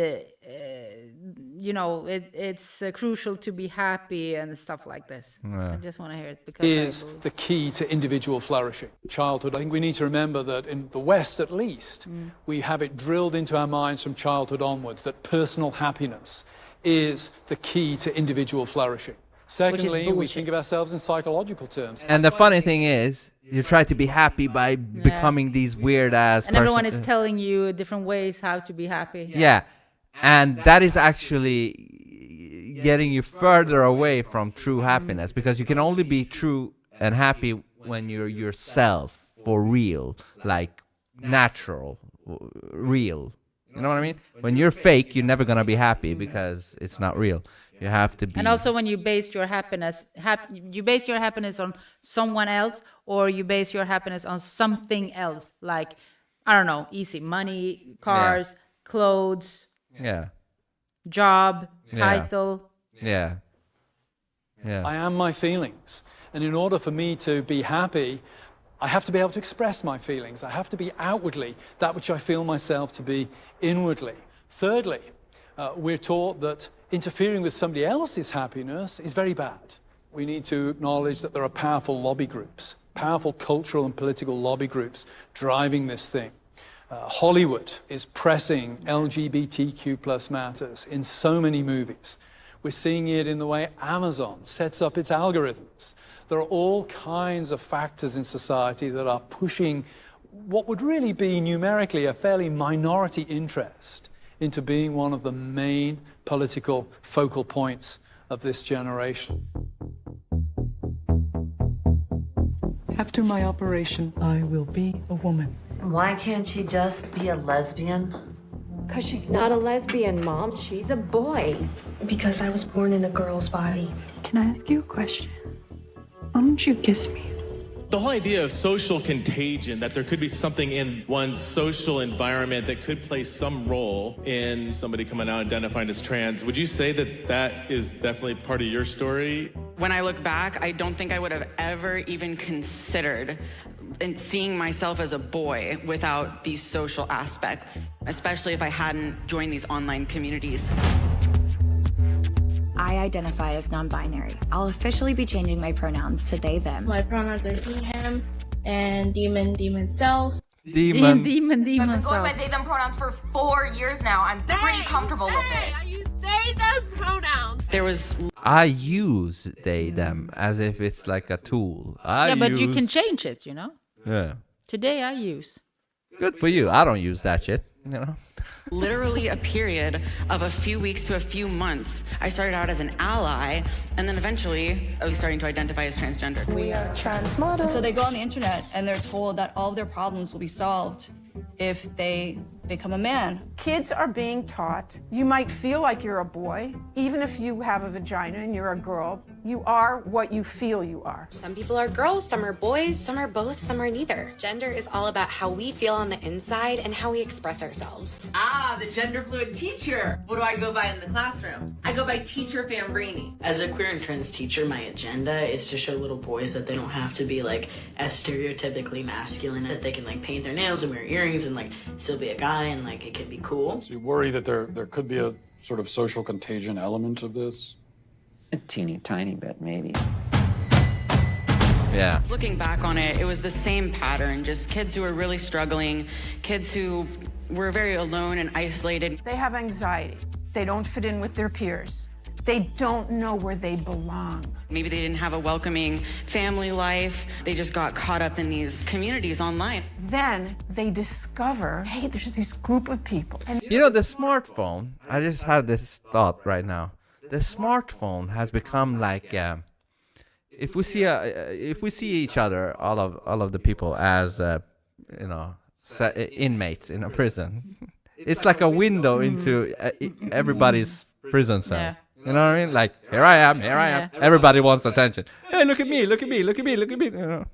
Speaker 3: it's crucial to be happy and stuff like this.
Speaker 22: Yeah.
Speaker 3: I just want to hear it because
Speaker 22: Is the key to individual flourishing. Childhood, I think we need to remember that in the West at least, we have it drilled into our minds from childhood onwards that personal happiness is the key to individual flourishing. Secondly, we
Speaker 3: bullshit.
Speaker 22: think of ourselves in psychological terms.
Speaker 2: And the funny thing is, you try to be happy by becoming these weird ass.
Speaker 3: and everyone is telling you different ways how to be happy.
Speaker 2: Yeah, and that is actually getting you further away from true happiness because you can only be true and happy when you're yourself for real, like natural, real. You know what I mean? When you're fake, you're never gonna be happy because it's not real. You have to be.
Speaker 3: And also, when you base your happiness, you base your happiness on someone else, or you base your happiness on something else, like I don't know, easy money, cars, clothes, job, title.
Speaker 2: Yeah.
Speaker 22: I am my feelings. And in order for me to be happy, I have to be able to express my feelings. I have to be outwardly that which I feel myself to be inwardly. Thirdly, we're taught that interfering with somebody else's happiness is very bad. We need to acknowledge that there are powerful lobby groups, powerful cultural and political lobby groups driving this thing. Hollywood is pressing LGBTQ+ matters in so many movies. We're seeing it in the way Amazon sets up its algorithms. There are all kinds of factors in society that are pushing what would really be numerically a fairly minority interest into being one of the main political focal points of this generation.
Speaker 11: After my operation, I will be a woman.
Speaker 23: Why can't she just be a lesbian?
Speaker 25: Because she's not a lesbian, Mom. She's a boy.
Speaker 26: Because I was born in a girl's body.
Speaker 11: Can I ask you a question? Why don't you kiss me?
Speaker 27: The whole idea of social contagion, that there could be something in one's social environment that could play some role in somebody coming out identifying as trans, would you say that that is definitely part of your story?
Speaker 28: When I look back, I don't think I would have ever even considered seeing myself as a boy without these social aspects, especially if I hadn't joined these online communities.
Speaker 29: I identify as non-binary. I'll officially be changing my pronouns to they, them.
Speaker 26: My pronouns are he, him, and demon, demon self.
Speaker 2: Demon.
Speaker 3: Demon
Speaker 15: I've been going
Speaker 3: self.
Speaker 15: by they them pronouns for 4 years now. I'm pretty comfortable with it.
Speaker 25: I use they them pronouns.
Speaker 28: There was
Speaker 2: I use they them as if it's like a tool.
Speaker 3: But you can change it,
Speaker 2: Yeah.
Speaker 3: Today I use.
Speaker 2: Good for you. I don't use that shit.
Speaker 28: literally a period of a few weeks to a few months. I started out as an ally, and then eventually I was starting to identify as transgender.
Speaker 26: We are trans models.
Speaker 13: So they go on the internet and they're told that all of their problems will be solved if they become a man.
Speaker 10: Kids are being taught you might feel like you're a boy, even if you have a vagina and you're a girl. You are what you feel you are.
Speaker 30: Some people are girls, some are boys, some are both, some are neither. Gender is all about how we feel on the inside and how we express ourselves.
Speaker 31: Ah, the gender fluid teacher. What do I go by in the classroom? I go by Teacher Fambrini.
Speaker 32: As a queer and trans teacher, my agenda is to show little boys that they don't have to be like as stereotypically masculine, that they can like paint their nails and wear earrings and like still be a guy and like it can be cool.
Speaker 5: So you worry that there could be a sort of social contagion element of this?
Speaker 17: A teeny tiny bit, maybe.
Speaker 2: Yeah.
Speaker 28: Looking back on it, it was the same pattern, just kids who were really struggling, kids who were very alone and isolated.
Speaker 10: They have anxiety. They don't fit in with their peers. They don't know where they belong.
Speaker 28: Maybe they didn't have a welcoming family life. They just got caught up in these communities online.
Speaker 10: Then they discover, hey, there's this group of people. And
Speaker 2: You know, the smartphone, I just had this thought right now. The smartphone has become like, if we see each other, all of the people as, inmates in a prison, it's like a window into everybody's prison cell.
Speaker 3: Yeah.
Speaker 2: You know what I mean? Like, here I am.
Speaker 3: Yeah.
Speaker 2: Everybody wants attention. Hey, look at me. You know?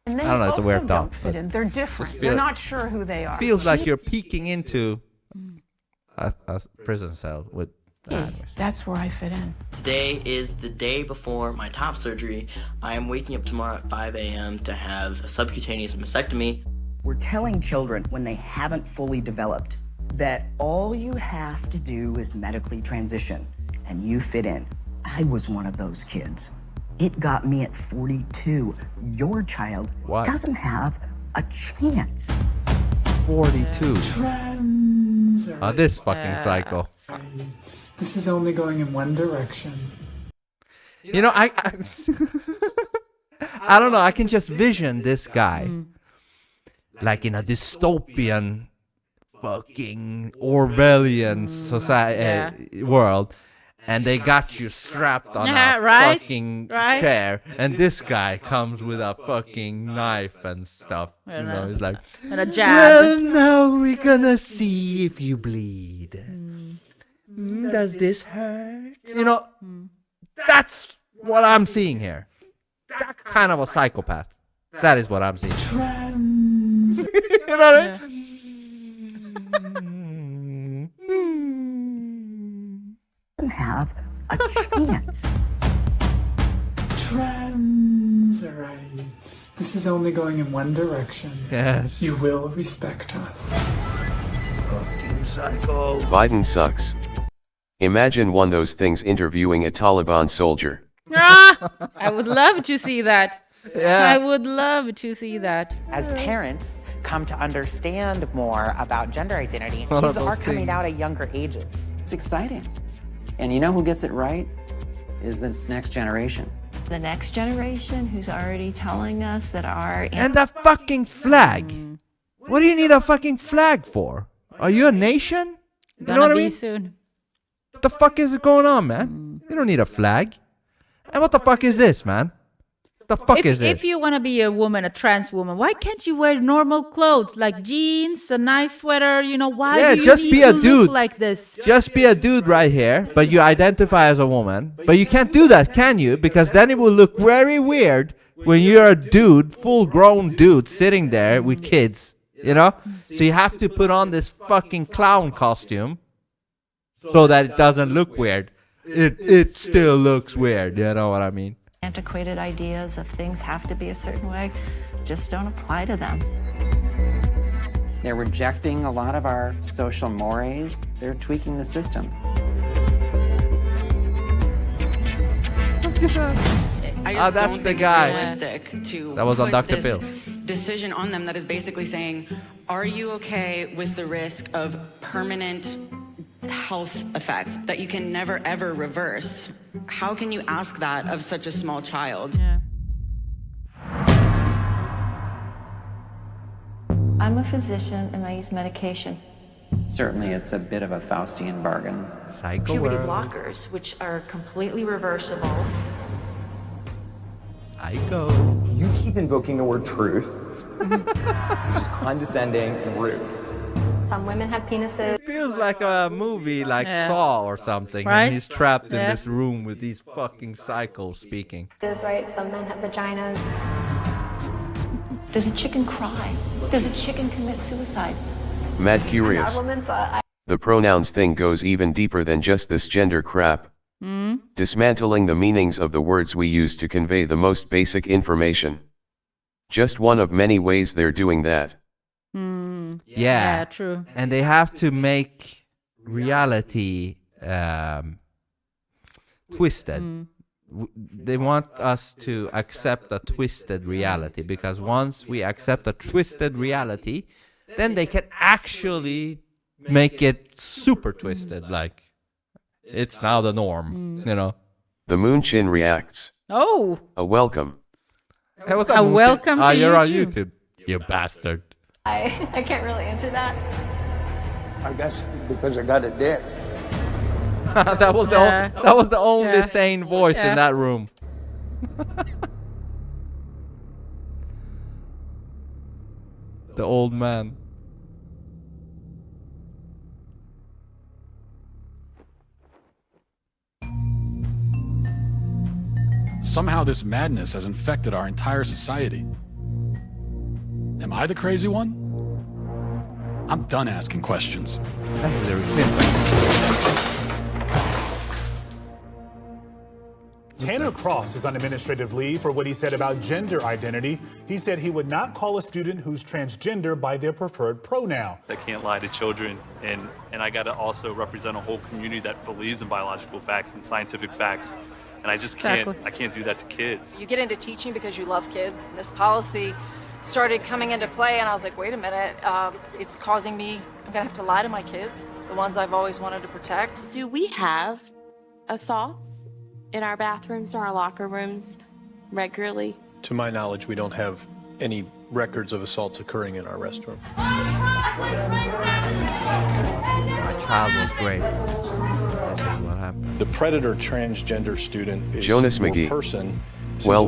Speaker 10: And they
Speaker 2: I don't know, it's a
Speaker 10: also
Speaker 2: weird
Speaker 10: don't
Speaker 2: thought,
Speaker 10: fit
Speaker 2: but
Speaker 10: in. They're different.
Speaker 2: just
Speaker 10: They're
Speaker 2: feel-
Speaker 10: not sure who they are.
Speaker 2: Feels like you're peeking into a prison cell with.
Speaker 10: That's where I fit in.
Speaker 1: Today is the day before my top surgery. I am waking up tomorrow at 5 a.m. to have a subcutaneous mastectomy.
Speaker 4: We're telling children when they haven't fully developed that all you have to do is medically transition and you fit in. I was one of those kids. It got me at 42. Your child doesn't have a chance.
Speaker 2: 42.
Speaker 11: Trends.
Speaker 2: This fucking cycle.
Speaker 11: This is only going in one direction.
Speaker 2: You know, I I don't know. I can just vision this guy like in a dystopian, fucking Orwellian society world, and they got you strapped on a fucking chair, and this guy comes with a fucking knife and stuff. You know, he's like,
Speaker 3: and a jab.
Speaker 2: well, now we're gonna see if you bleed. Does this hurt? You know, that's what I'm seeing here. That kind of a psychopath. That is what I'm seeing.
Speaker 11: Trends.
Speaker 2: You know what I mean?
Speaker 4: Doesn't have a chance.
Speaker 11: Trends. Right. This is only going in one direction.
Speaker 2: Yes.
Speaker 11: You will respect us.
Speaker 2: Psycho.
Speaker 14: Biden sucks. Imagine one of those things interviewing a Taliban soldier.
Speaker 3: I would love to see that.
Speaker 2: Yeah.
Speaker 3: I would love to see that.
Speaker 6: As parents come to understand more about gender identity,
Speaker 17: All of
Speaker 6: kids
Speaker 17: those
Speaker 6: are coming
Speaker 17: things.
Speaker 6: out at younger ages.
Speaker 17: It's exciting. And you know who gets it right? Is this next generation.
Speaker 8: The next generation who's already telling us that our...
Speaker 2: And the fucking flag. What do you need a fucking flag for? Are you a nation? You know what I mean?
Speaker 3: Soon.
Speaker 2: What the fuck is going on, man? You don't need a flag. And what the fuck is this, man? What the fuck is this?
Speaker 3: If you want to be a woman, a trans woman, why can't you wear normal clothes like jeans, a nice sweater? You know, why do you
Speaker 2: just
Speaker 3: need
Speaker 2: be
Speaker 3: to
Speaker 2: a
Speaker 3: look
Speaker 2: dude
Speaker 3: like this?
Speaker 2: Just be a dude right here, but you identify as a woman. But you can't do that, can you? Because then it will look very weird when you're a dude, full-grown dude, sitting there with kids. You know? So you have to put on this fucking clown costume so that it doesn't look weird. It still looks weird, you know what I mean?
Speaker 8: Antiquated ideas of things have to be a certain way just don't apply to them.
Speaker 17: They're rejecting a lot of our social mores. They're tweaking the system.
Speaker 28: I just
Speaker 2: that's
Speaker 28: don't
Speaker 2: the
Speaker 28: think
Speaker 2: guy.
Speaker 28: it's realistic to
Speaker 2: That was on
Speaker 28: put
Speaker 2: Dr.
Speaker 28: this
Speaker 2: Phil.
Speaker 28: decision on them that is basically saying, are you okay with the risk of permanent health effects that you can never ever reverse? How can you ask that of such a small child?
Speaker 3: Yeah.
Speaker 8: I'm a physician and I use medication.
Speaker 17: Certainly, it's a bit of a Faustian bargain.
Speaker 2: Psycho
Speaker 8: Puberty
Speaker 2: world.
Speaker 8: blockers, which are completely reversible.
Speaker 2: Psycho.
Speaker 9: You keep invoking the word truth. You're just condescending and rude.
Speaker 12: Some women have penises.
Speaker 2: It feels like a movie like
Speaker 12: Yeah.
Speaker 2: Saw or something.
Speaker 12: Right?
Speaker 2: And he's trapped in
Speaker 12: Yeah.
Speaker 2: this room with these fucking psychos speaking.
Speaker 12: Is right. Some men have vaginas.
Speaker 8: Does a chicken cry? Does a chicken commit suicide?
Speaker 14: Mad curious.
Speaker 12: Our women saw.
Speaker 14: The pronouns thing goes even deeper than just this gender crap. Dismantling the meanings of the words we use to convey the most basic information. Just one of many ways they're doing that.
Speaker 2: Yeah,
Speaker 3: true.
Speaker 2: And they have to make reality twisted. They want us to accept a twisted reality, because once we accept a twisted reality, then they can actually make it super twisted, like it's now the norm, you know.
Speaker 14: The Moonchin reacts.
Speaker 3: Oh.
Speaker 14: A welcome.
Speaker 2: Hey, what's
Speaker 3: A
Speaker 2: up, Moonchin?
Speaker 3: welcome to
Speaker 2: you're on
Speaker 3: YouTube.
Speaker 2: YouTube. You bastard.
Speaker 12: I can't really answer that.
Speaker 16: I guess because I got a dick.
Speaker 2: that was the only sane voice in that room. The old man.
Speaker 5: Somehow this madness has infected our entire society. Am I the crazy one? I'm done asking questions.
Speaker 7: Tanner Cross is on administrative leave for what he said about gender identity. He said he would not call a student who's transgender by their preferred pronoun.
Speaker 15: I can't lie to children, and I got to also represent a whole community that believes in biological facts and scientific facts. And I just can't, I can't do that to kids.
Speaker 18: You get into teaching because you love kids. This policy started coming into play, and I was like, wait a minute, it's causing me, I'm gonna have to lie to my kids, the ones I've always wanted to protect.
Speaker 19: Do we have assaults in our bathrooms or our locker rooms regularly?
Speaker 20: To my knowledge, we don't have any records of assaults occurring in our restroom.
Speaker 2: My child was great. This is what happened.
Speaker 20: The predator transgender student is
Speaker 14: Jonas
Speaker 20: your
Speaker 14: McGee.
Speaker 20: person.
Speaker 14: Well.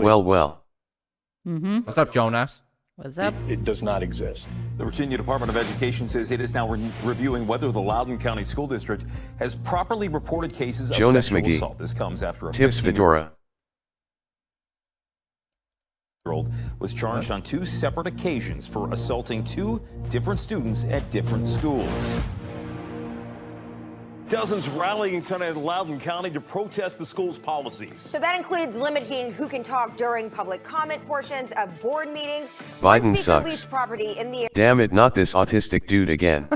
Speaker 3: Mm-hmm.
Speaker 2: What's up, Jonas?
Speaker 3: What's up?
Speaker 20: It does not exist.
Speaker 21: The Virginia Department of Education says it is now reviewing whether the Loudoun County School District has properly reported cases of
Speaker 14: Jonas
Speaker 21: sexual
Speaker 14: McGee.
Speaker 21: assault. This comes after a
Speaker 14: Tips
Speaker 21: 15-year-old
Speaker 14: Fedora.
Speaker 21: was charged on 2 separate occasions for assaulting 2 different students at different schools.
Speaker 22: Dozens rallying tonight in Loudoun County to protest the school's policies.
Speaker 23: So that includes limiting who can talk during public comment portions of board meetings.
Speaker 14: Biden
Speaker 23: One speaker leased
Speaker 14: sucks.
Speaker 23: property in the
Speaker 14: Damn it, not this autistic dude again.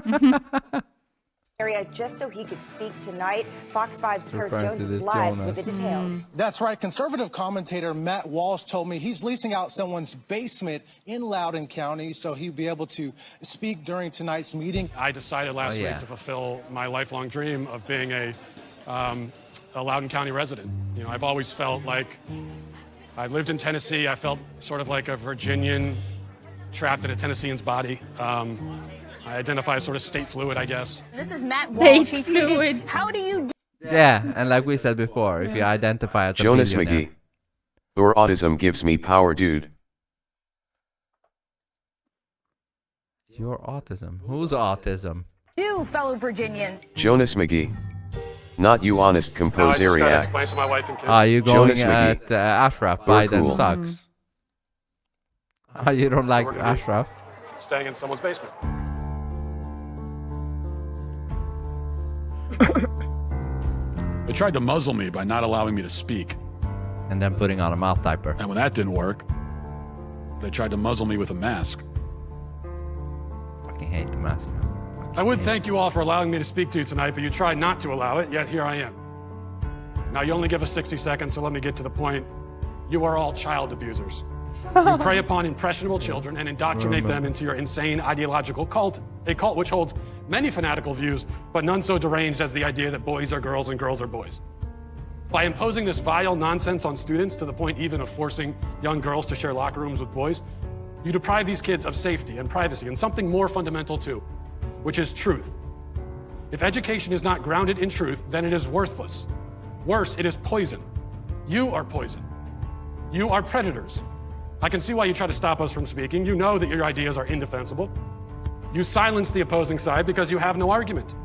Speaker 23: area just so he could speak tonight. Fox 5's Paris
Speaker 20: Referring
Speaker 23: Jones
Speaker 20: to
Speaker 23: is
Speaker 20: this
Speaker 23: live
Speaker 20: Jonas.
Speaker 23: with the details.
Speaker 20: That's right. Conservative commentator Matt Walsh told me he's leasing out someone's basement in Loudoun County so he'll be able to speak during tonight's meeting.
Speaker 5: I decided last week to fulfill my lifelong dream of being a Loudoun County resident. You know, I've always felt like I lived in Tennessee. I felt sort of like a Virginian trapped in a Tennessean's body. I identify as sort of state fluid, I guess.
Speaker 23: This is Matt Walsh. He tweeted,
Speaker 3: fluid.
Speaker 23: "How do you
Speaker 2: Yeah, and like we said before, if you identify as a
Speaker 14: Jonas
Speaker 2: billionaire-
Speaker 14: McGee. Your autism gives me power, dude.
Speaker 2: Your autism. Who's autism?
Speaker 23: do, fellow Virginians?"
Speaker 14: Jonas McGee. Not you honest compose
Speaker 5: I just gotta
Speaker 14: acts.
Speaker 5: explain to my wife and kids.
Speaker 2: Are you going
Speaker 14: Jonas McGee.
Speaker 2: at Ashraf?
Speaker 14: You're
Speaker 2: Biden
Speaker 14: cool.
Speaker 2: sucks. You don't like
Speaker 5: What we're gonna do.
Speaker 2: Ashraf?
Speaker 5: Staying in someone's basement. They tried to muzzle me by not allowing me to speak.
Speaker 2: And then putting on a mouth diaper.
Speaker 5: And when that didn't work, they tried to muzzle me with a mask.
Speaker 2: Fucking hate the mask, man.
Speaker 5: I would thank you all for allowing me to speak to you tonight, but you tried not to allow it, yet here I am. Now, you only give us 60 seconds, so let me get to the point. You are all child abusers. You prey upon impressionable children and indoctrinate them into your insane ideological cult, a cult which holds many fanatical views, but none so deranged as the idea that boys are girls and girls are boys. By imposing this vile nonsense on students to the point even of forcing young girls to share locker rooms with boys, you deprive these kids of safety and privacy and something more fundamental too, which is truth. If education is not grounded in truth, then it is worthless. Worse, it is poison. You are poison. You are predators. I can see why you try to stop us from speaking. You know that your ideas are indefensible. You silence the opposing side because you have no argument.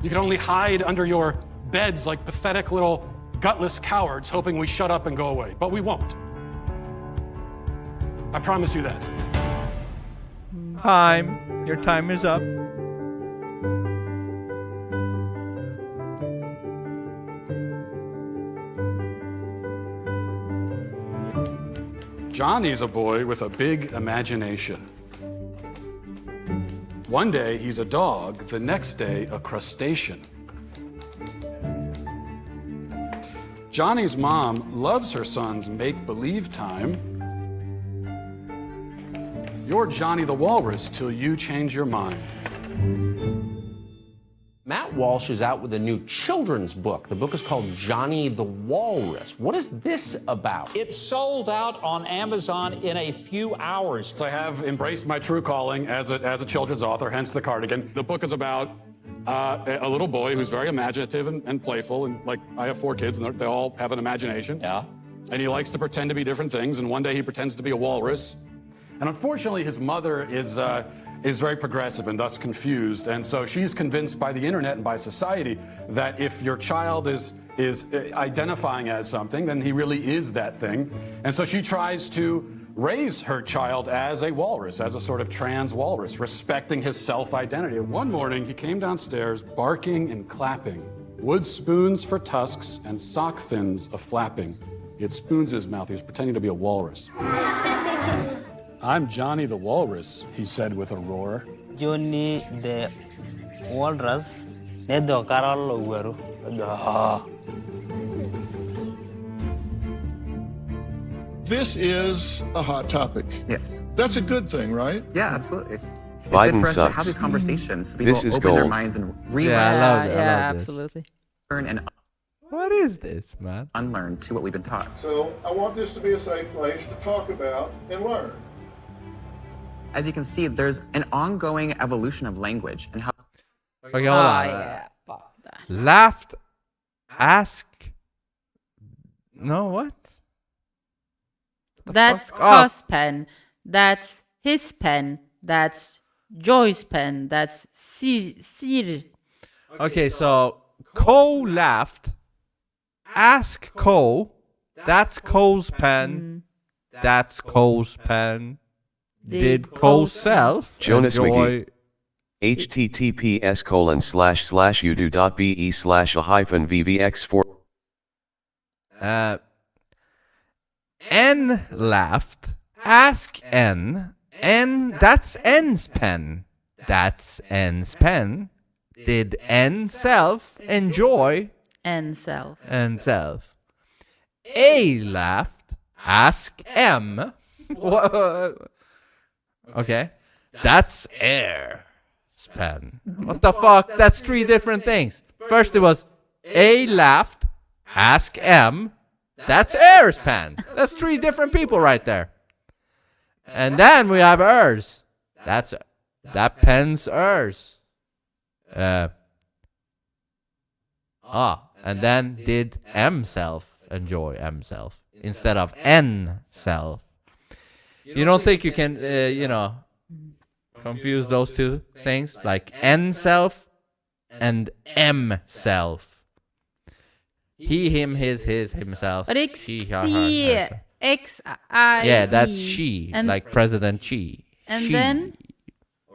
Speaker 5: You can only hide under your beds like pathetic little gutless cowards hoping we shut up and go away, but we won't. I promise you that.
Speaker 2: Time. Your time is up.
Speaker 5: Johnny's a boy with a big imagination. One day he's a dog, the next day a crustacean. Johnny's mom loves her son's make-believe time. You're Johnny the Walrus till you change your mind.
Speaker 22: Matt Walsh is out with a new children's book. The book is called Johnny the Walrus. What is this about?
Speaker 23: It sold out on Amazon in a few hours.
Speaker 5: So I have embraced my true calling as a children's author, hence the cardigan. The book is about a little boy who's very imaginative and playful, and like I have 4 kids, and they all have an imagination.
Speaker 23: Yeah.
Speaker 5: And he likes to pretend to be different things, and one day he pretends to be a walrus. And unfortunately, his mother is very progressive and thus confused, and so she's convinced by the internet and by society that if your child is is identifying as something, then he really is that thing. And so she tries to raise her child as a walrus, as a sort of trans walrus, respecting his self-identity. One morning, he came downstairs barking and clapping, wood spoons for tusks and sock fins a flapping. He had spoons in his mouth. He was pretending to be a walrus. I'm Johnny the Walrus, he said with a roar.
Speaker 1: Johnny the Walrus, nedo karalo guru.
Speaker 4: This is a hot topic.
Speaker 17: Yes.
Speaker 4: That's a good thing, right?
Speaker 17: Yeah, absolutely. It's
Speaker 14: Biden
Speaker 17: good for us to
Speaker 14: sucks.
Speaker 17: have these conversations. So
Speaker 14: This
Speaker 17: people
Speaker 14: is
Speaker 17: open their
Speaker 14: gold.
Speaker 17: minds and
Speaker 2: Yeah,
Speaker 17: relearn.
Speaker 2: I love it. I
Speaker 3: Yeah,
Speaker 2: love this.
Speaker 3: absolutely.
Speaker 17: And
Speaker 2: What is this, man?
Speaker 17: unlearn to what we've been taught.
Speaker 4: So I want this to be a safe place to talk about and learn.
Speaker 17: As you can see, there's an ongoing evolution of language and how.
Speaker 2: Okay, hold on.
Speaker 3: yeah.
Speaker 2: Laughed, ask. No, what?
Speaker 3: That's
Speaker 2: fuck?
Speaker 3: Cos pen. That's his pen. That's Joy's pen. That's Sir.
Speaker 2: Okay, so Cole laughed. Ask Cole. That's Cole's pen. That's Cole's pen. Did Cole self
Speaker 14: Jonas
Speaker 2: enjoy?
Speaker 14: McGee. https://udo.be/a-vvx4.
Speaker 2: N laughed. Ask N. N. That's N's pen. That's N's pen. Did N self enjoy?
Speaker 3: And self.
Speaker 2: And self. A laughed. Ask M. What? Okay. That's air's pen. What the fuck? That's three different things. First it was A laughed. Ask M. That's air's pen. That's three different people right there. And then we have hers. That pen's hers. And then did M self enjoy M self instead of N self. You don't think you can, confuse those two things? Like N self and M self. He, him, his, himself.
Speaker 3: But it's
Speaker 2: she, her, herself.
Speaker 3: X-I-E.
Speaker 2: Yeah, that's she,
Speaker 3: And,
Speaker 2: like President Xi.
Speaker 3: and
Speaker 2: She.
Speaker 3: then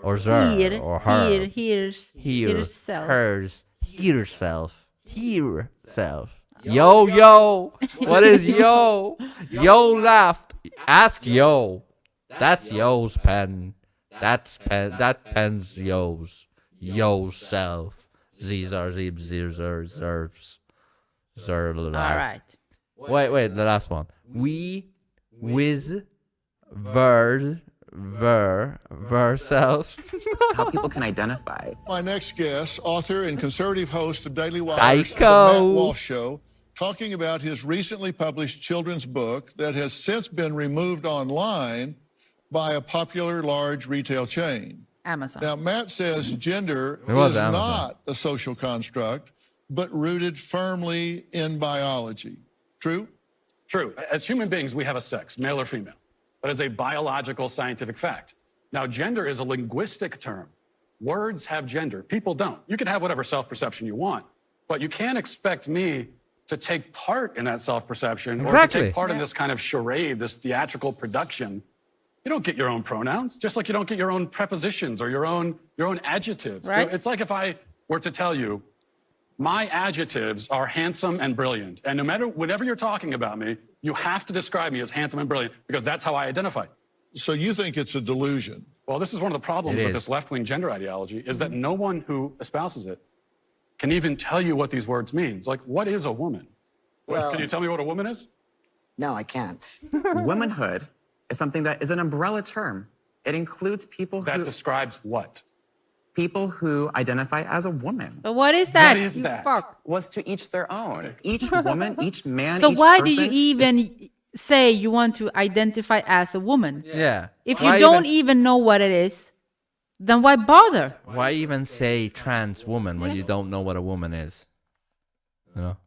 Speaker 2: Or her,
Speaker 3: here,
Speaker 2: or her.
Speaker 3: here's herself.
Speaker 2: Hers, herself, herself. Yo, what is yo? Yo laughed. Ask yo. That's yo's pen. That pen's yo's. Yo's self. These are zerves.
Speaker 3: All right.
Speaker 2: Wait, the last one. We, whiz, verself.
Speaker 17: how people can identify.
Speaker 4: My next guest, author and conservative host of Daily Wire's The
Speaker 2: Psycho.
Speaker 4: Matt Walsh Show, talking about his recently published children's book that has since been removed online by a popular large retail chain.
Speaker 3: Amazon.
Speaker 4: Now, Matt says gender
Speaker 2: It was
Speaker 4: is
Speaker 2: Amazon.
Speaker 4: not a social construct, but rooted firmly in biology. True?
Speaker 5: True. As human beings, we have a sex, male or female. But as a biological scientific fact. Now, gender is a linguistic term. Words have gender. People don't. You can have whatever self-perception you want, but you can't expect me to take part in that self-perception or to
Speaker 2: Exactly.
Speaker 5: take part in this kind of charade, this theatrical production. You don't get your own pronouns, just like you don't get your own prepositions or your own adjectives.
Speaker 3: Right.
Speaker 5: It's like if I were to tell you, my adjectives are handsome and brilliant. And no matter, whenever you're talking about me, you have to describe me as handsome and brilliant because that's how I identify.
Speaker 4: So you think it's a delusion?
Speaker 5: Well, this is one of the problems
Speaker 2: It
Speaker 5: with
Speaker 2: is.
Speaker 5: this left-wing gender ideology is that no one who espouses it can even tell you what these words mean. It's like, what is a woman? Can you tell me what a woman is?
Speaker 17: No, I can't. Womanhood is something that is an umbrella term. It includes people
Speaker 5: That describes what?
Speaker 17: people who identify as a woman.
Speaker 3: But what is that?
Speaker 5: What is
Speaker 3: you
Speaker 5: that?
Speaker 3: Fuck.
Speaker 17: Was to each their own. Each woman, each man,
Speaker 3: So
Speaker 17: each
Speaker 3: why
Speaker 17: person.
Speaker 3: do you even say you want to identify as a woman?
Speaker 2: Yeah.
Speaker 3: If you
Speaker 2: Why
Speaker 3: don't even know what it is, then why bother?
Speaker 2: Why even say trans woman when you don't know what a woman is? You know?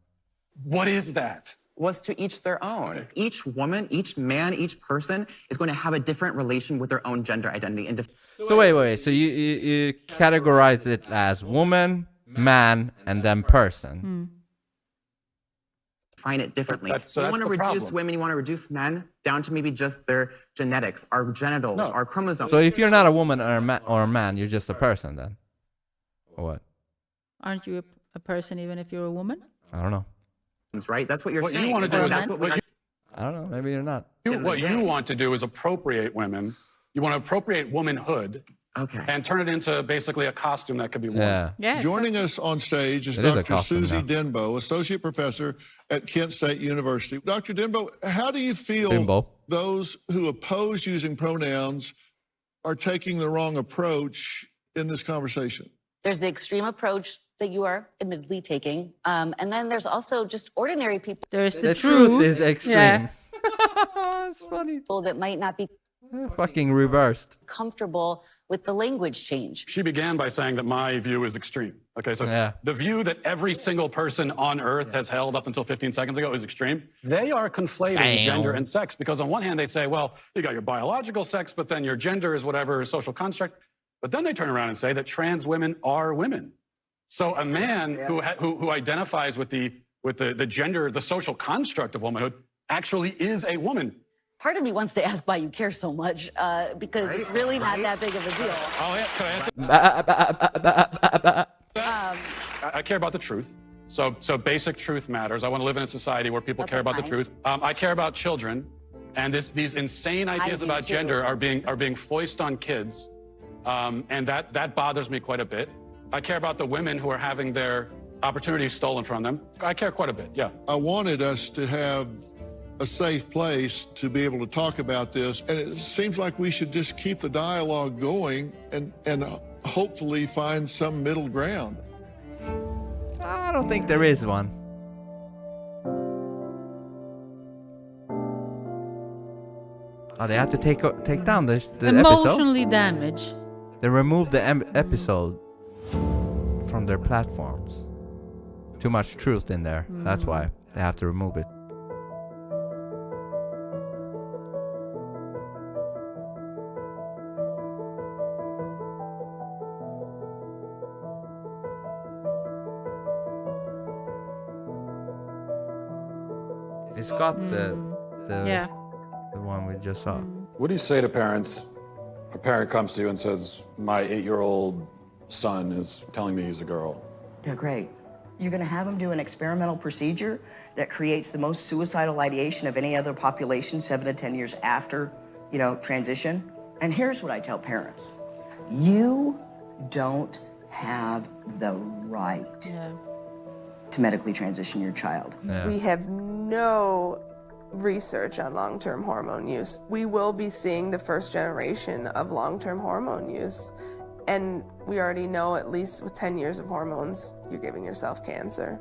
Speaker 5: What is that?
Speaker 17: Was to each their own. Each woman, each man, each person is going to have a different relation with their own gender identity. And
Speaker 2: So wait. So you categorize it as woman, man, and then person.
Speaker 17: define it differently.
Speaker 5: So
Speaker 17: you
Speaker 5: that's
Speaker 17: want to
Speaker 5: the
Speaker 17: reduce
Speaker 5: problem.
Speaker 17: women, you want to reduce men down to maybe just their genetics, our genitals, our chromosomes.
Speaker 2: So if you're not a woman or a man, you're just a person then? Or what?
Speaker 3: Aren't you a person even if you're a woman?
Speaker 2: I don't know.
Speaker 17: Right? That's what you're
Speaker 5: What
Speaker 17: saying.
Speaker 5: you want to do is
Speaker 17: that's what we
Speaker 2: I don't know. Maybe you're not.
Speaker 5: What you want to do is appropriate women. You want to appropriate womanhood.
Speaker 17: Okay.
Speaker 5: And turn it into basically a costume that could be worn.
Speaker 2: Yeah.
Speaker 4: Joining us on stage is
Speaker 2: It is a
Speaker 4: Dr.
Speaker 2: costume
Speaker 4: Susie
Speaker 2: now.
Speaker 4: Denbo, Associate Professor at Kent State University. Dr. Denbo, how do you feel
Speaker 2: Denbo.
Speaker 4: those who oppose using pronouns are taking the wrong approach in this conversation?
Speaker 6: There's the extreme approach that you are admittedly taking. And then there's also just ordinary people.
Speaker 3: There's
Speaker 2: The truth is extreme.
Speaker 3: Yeah.
Speaker 2: It's funny.
Speaker 6: People that might not be
Speaker 2: Fucking reversed.
Speaker 6: comfortable with the language change.
Speaker 5: She began by saying that my view is extreme. Okay, so
Speaker 2: Yeah.
Speaker 5: the view that every single person on Earth has held up until 15 seconds ago is extreme. They are conflating
Speaker 2: Damn.
Speaker 5: gender and sex because on one hand they say, well, you got your biological sex, but then your gender is whatever social construct. But then they turn around and say that trans women are women. So a man who identifies with the gender, the social construct of womanhood, actually is a woman.
Speaker 6: Part of me wants to ask why you care so much, because it's really not that big of a deal.
Speaker 5: Can I answer? I care about the truth. So basic truth matters. I want to live in a society where people care about the truth. I care about children, and these insane ideas about gender are being foisted on kids, and that bothers me quite a bit. I care about the women who are having their opportunities stolen from them. I care quite a bit. Yeah.
Speaker 4: I wanted us to have a safe place to be able to talk about this, and it seems like we should just keep the dialogue going and hopefully find some middle ground.
Speaker 2: I don't think there is one. Oh, they have to take down the episode?
Speaker 3: Emotionally damaged.
Speaker 2: They removed the episode from their platforms. Too much truth in there. That's why they have to remove it. It's got the one we just saw.
Speaker 5: What do you say to parents? A parent comes to you and says, my 8-year-old son is telling me he's a girl.
Speaker 10: Yeah, great. You're going to have him do an experimental procedure that creates the most suicidal ideation of any other population 7 to 10 years after, transition. And here's what I tell parents. You don't have the right to medically transition your child.
Speaker 11: We have no research on long-term hormone use. We will be seeing the first generation of long-term hormone use. And we already know, at least with 10 years of hormones, you're giving yourself cancer.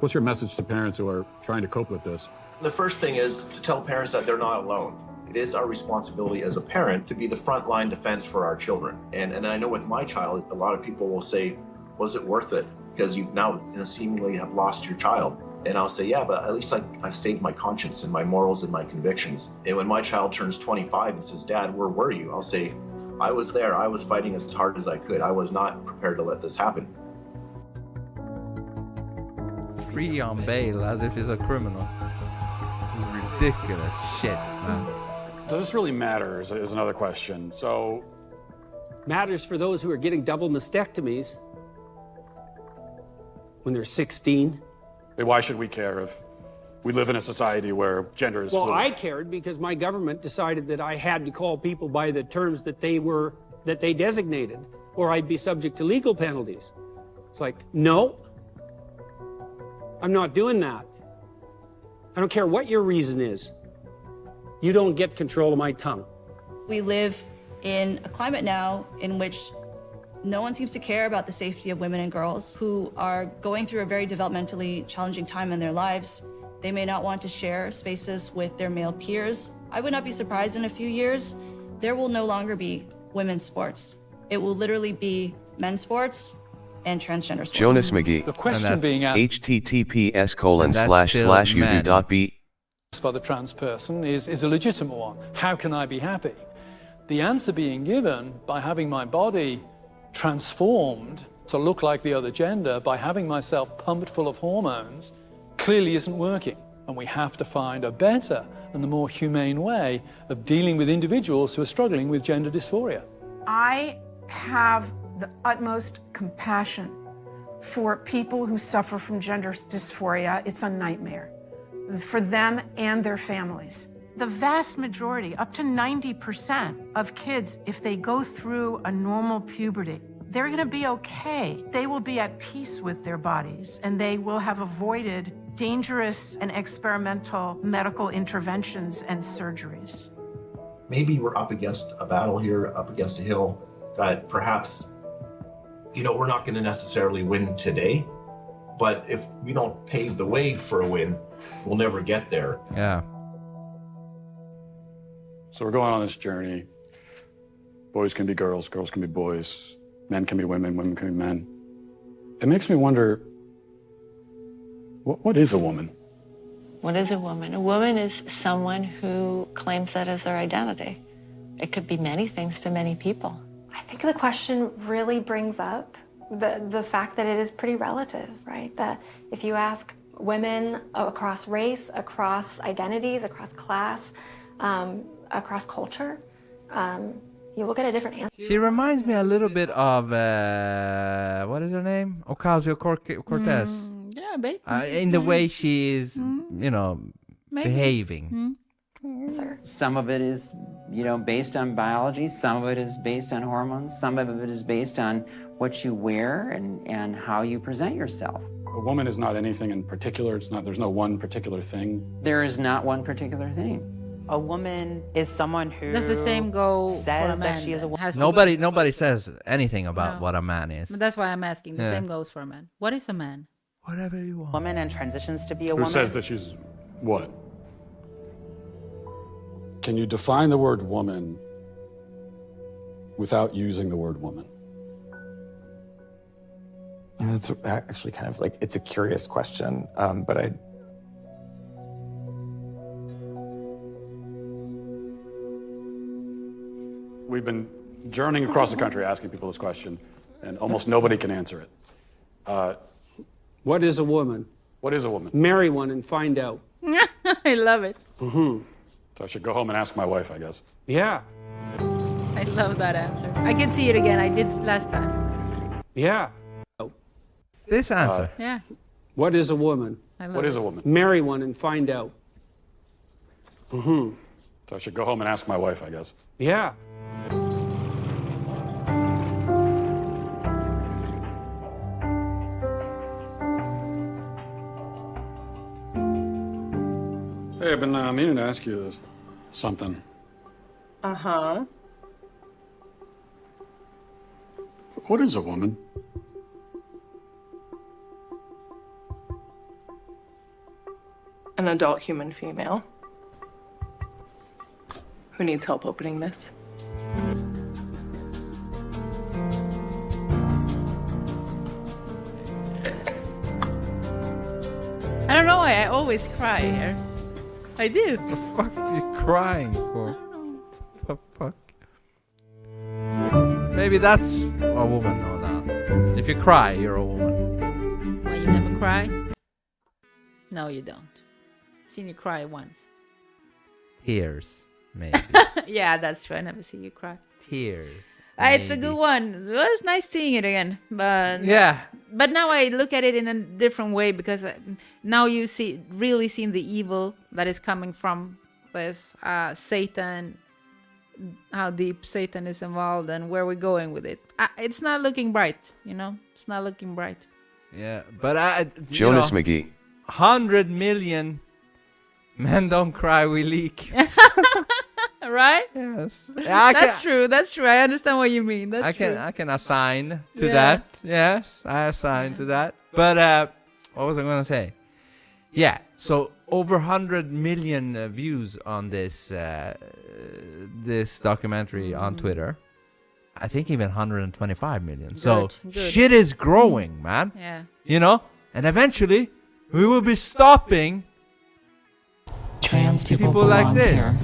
Speaker 5: What's your message to parents who are trying to cope with this?
Speaker 13: The first thing is to tell parents that they're not alone. It is our responsibility as a parent to be the frontline defense for our children. And I know with my child, a lot of people will say, was it worth it? Because you now seemingly have lost your child. And I'll say, yeah, but at least I've saved my conscience and my morals and my convictions. And when my child turns 25 and says, Dad, where were you? I'll say, I was there. I was fighting as hard as I could. I was not prepared to let this happen.
Speaker 2: Free on bail as if he's a criminal. Ridiculous shit, man.
Speaker 5: Does this really matter is another question. So,
Speaker 24: matters for those who are getting double mastectomies when they're 16.
Speaker 5: Why should we care if we live in a society where gender is
Speaker 24: Well,
Speaker 5: fluid?
Speaker 24: I cared because my government decided that I had to call people by the terms that they designated, or I'd be subject to legal penalties. It's like, no, I'm not doing that. I don't care what your reason is. You don't get control of my tongue.
Speaker 25: We live in a climate now in which no one seems to care about the safety of women and girls who are going through a very developmentally challenging time in their lives. They may not want to share spaces with their male peers. I would not be surprised in a few years, there will no longer be women's sports. It will literally be men's sports and transgender sports.
Speaker 14: Jonas McGee.
Speaker 26: The question being asked
Speaker 14: https://ub.b
Speaker 26: by the trans person is a legitimate one. How can I be happy? The answer being given by having my body transformed to look like the other gender, by having myself pumped full of hormones, clearly isn't working. And we have to find a better and the more humane way of dealing with individuals who are struggling with gender dysphoria.
Speaker 7: I have the utmost compassion for people who suffer from gender dysphoria. It's a nightmare for them and their families. The vast majority, up to 90% of kids, if they go through a normal puberty, they're going to be okay. They will be at peace with their bodies, and they will have avoided dangerous and experimental medical interventions and surgeries.
Speaker 13: Maybe we're up against a battle here, up against a hill that perhaps, we're not going to necessarily win today, but if we don't pave the way for a win, we'll never get there.
Speaker 2: Yeah.
Speaker 5: So we're going on this journey. Boys can be girls, girls can be boys, men can be women, women can be men. It makes me wonder, what is a woman?
Speaker 8: What is a woman? A woman is someone who claims that as their identity. It could be many things to many people.
Speaker 9: I think the question really brings up the fact that it is pretty relative, right? That if you ask women across race, across identities, across class, across culture, you will get a different answer.
Speaker 2: She reminds me a little bit of, what is her name? Ocasio-Cortez.
Speaker 3: Yeah, babe.
Speaker 2: In the way she is, behaving.
Speaker 12: Some of it is, based on biology. Some of it is based on hormones. Some of it is based on what you wear and how you present yourself.
Speaker 5: A woman is not anything in particular. There's no one particular thing.
Speaker 12: There is not one particular thing.
Speaker 15: A woman is someone who
Speaker 3: does the same go
Speaker 15: says
Speaker 3: for a man
Speaker 15: that she is a woman.
Speaker 2: Nobody says anything about what a man is.
Speaker 3: But that's why I'm asking. The same goes for a man. What is a man?
Speaker 2: Whatever you want.
Speaker 15: Woman and transitions to be a
Speaker 5: Who
Speaker 15: woman.
Speaker 5: says that she's what? Can you define the word woman without using the word woman?
Speaker 16: It's actually kind of like, it's a curious question, but
Speaker 5: We've been journeying across the country asking people this question, and almost nobody can answer it.
Speaker 24: What is a woman?
Speaker 5: What is a woman?
Speaker 24: Marry one and find out.
Speaker 3: I love it.
Speaker 5: So I should go home and ask my wife, I guess.
Speaker 24: Yeah.
Speaker 3: I love that answer. I can see it again. I did last time.
Speaker 24: Yeah.
Speaker 2: This answer.
Speaker 3: Yeah.
Speaker 24: What is a woman?
Speaker 3: I love
Speaker 5: What is a woman?
Speaker 24: Marry one and find out.
Speaker 5: So I should go home and ask my wife, I guess.
Speaker 24: Yeah.
Speaker 5: Hey, I've been meaning to ask you something.
Speaker 11: Uh-huh.
Speaker 5: What is a woman?
Speaker 11: An adult human female who needs help opening this.
Speaker 3: I don't know why I always cry here. I do.
Speaker 2: The fuck are you crying for? The fuck? Maybe that's a woman or not. If you cry, you're a woman.
Speaker 3: Why, you never cry? No, you don't. Seen you cry once.
Speaker 2: Tears, maybe.
Speaker 3: Yeah, that's true. I never see you cry.
Speaker 2: Tears.
Speaker 3: It's a good one. It was nice seeing it again, but
Speaker 2: yeah.
Speaker 3: But now I look at it in a different way because now you really seen the evil that is coming from this Satan, how deep Satan is involved, and where we're going with it. It's not looking bright, It's not looking bright.
Speaker 2: Yeah, but
Speaker 14: Jonas McGee.
Speaker 2: 100 million men don't cry, we leak.
Speaker 3: Right?
Speaker 2: Yes.
Speaker 3: That's true. That's true. I understand what you mean. That's true.
Speaker 2: I can assign to that. Yes, I assign to that. But what was I going to say? Yeah. So over 100 million views on this this documentary on Twitter. I think even 125 million. So shit is growing, man.
Speaker 3: Yeah.
Speaker 2: And eventually we will be stopping
Speaker 27: trans people
Speaker 2: like this.
Speaker 27: Here.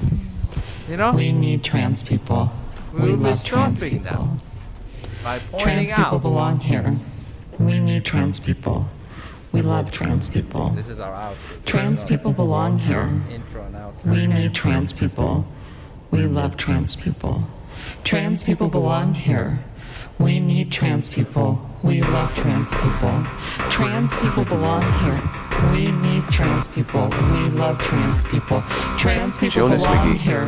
Speaker 27: We need trans people. We love trans people.
Speaker 2: By
Speaker 27: trans people
Speaker 2: out.
Speaker 27: belong here. We need trans people. We love trans people.
Speaker 2: This is our outro.
Speaker 27: Trans people belong here.
Speaker 2: Intro and outro.
Speaker 27: We need trans people. We love trans people. Trans people belong here. We need trans people. We love trans people. Trans people belong here. We need trans people. We love trans people. Trans people
Speaker 14: Jonas
Speaker 27: belong
Speaker 14: McGee.
Speaker 27: here.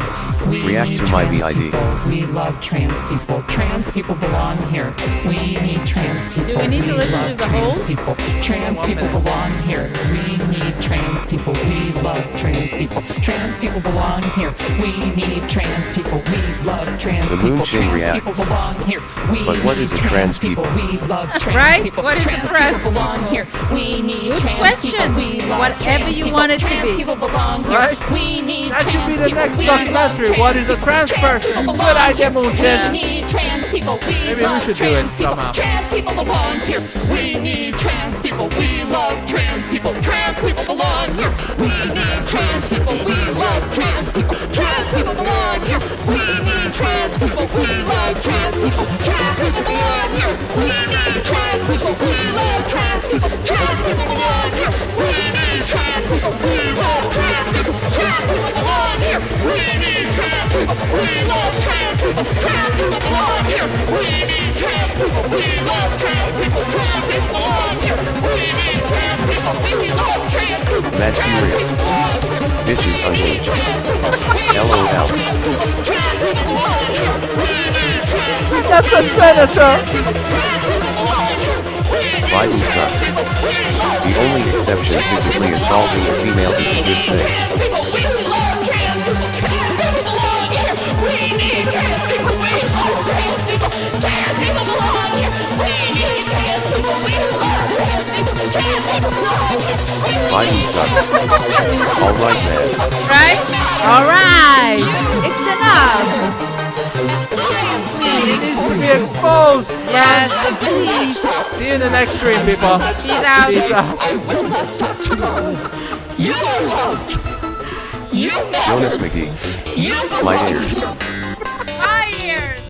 Speaker 27: We
Speaker 14: React
Speaker 27: need
Speaker 14: to my
Speaker 27: trans
Speaker 14: VID.
Speaker 27: people. We love trans people. Trans people belong here. We need trans people.
Speaker 3: Do we need to listen
Speaker 27: love
Speaker 3: to the
Speaker 27: trans
Speaker 3: whole?
Speaker 27: people. Trans people belong here. We need trans people. We love trans people. Trans people belong here. We need trans people. We love trans
Speaker 14: The
Speaker 27: people.
Speaker 14: Moonshine
Speaker 27: Trans
Speaker 14: reacts.
Speaker 27: people belong here. We
Speaker 14: But what
Speaker 27: need
Speaker 14: is a trans people?
Speaker 27: We love trans
Speaker 3: Right?
Speaker 27: people.
Speaker 3: What is a trans
Speaker 27: people belong
Speaker 3: people?
Speaker 27: here. We need
Speaker 3: Good
Speaker 27: trans
Speaker 3: question.
Speaker 27: people. We love
Speaker 3: Whatever
Speaker 27: trans
Speaker 3: you
Speaker 27: people.
Speaker 3: want it to
Speaker 27: Trans
Speaker 3: be.
Speaker 27: people belong here.
Speaker 2: Right?
Speaker 27: We need
Speaker 2: That should be
Speaker 27: trans
Speaker 2: the
Speaker 27: people.
Speaker 2: next
Speaker 27: We love
Speaker 2: documentary. What is a
Speaker 27: people.
Speaker 2: trans person?
Speaker 27: people
Speaker 2: Good
Speaker 27: belong
Speaker 2: idea,
Speaker 27: here.
Speaker 2: Moonshine.
Speaker 27: We need trans people. We
Speaker 2: Maybe we
Speaker 27: love
Speaker 2: should do it
Speaker 27: trans people.
Speaker 2: somehow.
Speaker 27: Trans people belong here. We need trans people. We love trans people. Trans people belong here. We need trans people. We love trans people. Trans people belong here. We need trans people. We love trans people. Trans people belong here. We need trans people. We love trans people. Trans people belong here. We need trans people. We love trans people. Trans people belong here. We need trans people. We love trans people. Trans people belong here. We need trans people. We love trans people. Trans people belong here. We need trans people. We love trans people.
Speaker 14: That's furious. Bitches unhinged. LOL.
Speaker 2: That's a senator.
Speaker 14: Biden sucks. The only exception, physically assaulting a female is a good thing. Biden sucks. Alright, man.
Speaker 3: Right? Alright. It's enough.
Speaker 2: It needs to be exposed.
Speaker 3: Yes, please.
Speaker 2: See you in the next stream, people.
Speaker 3: She's out.
Speaker 2: Peace out.
Speaker 27: I will not stop tomorrow. You are loved. You matter.
Speaker 14: Jonas McGee.
Speaker 27: You belong.
Speaker 14: My ears.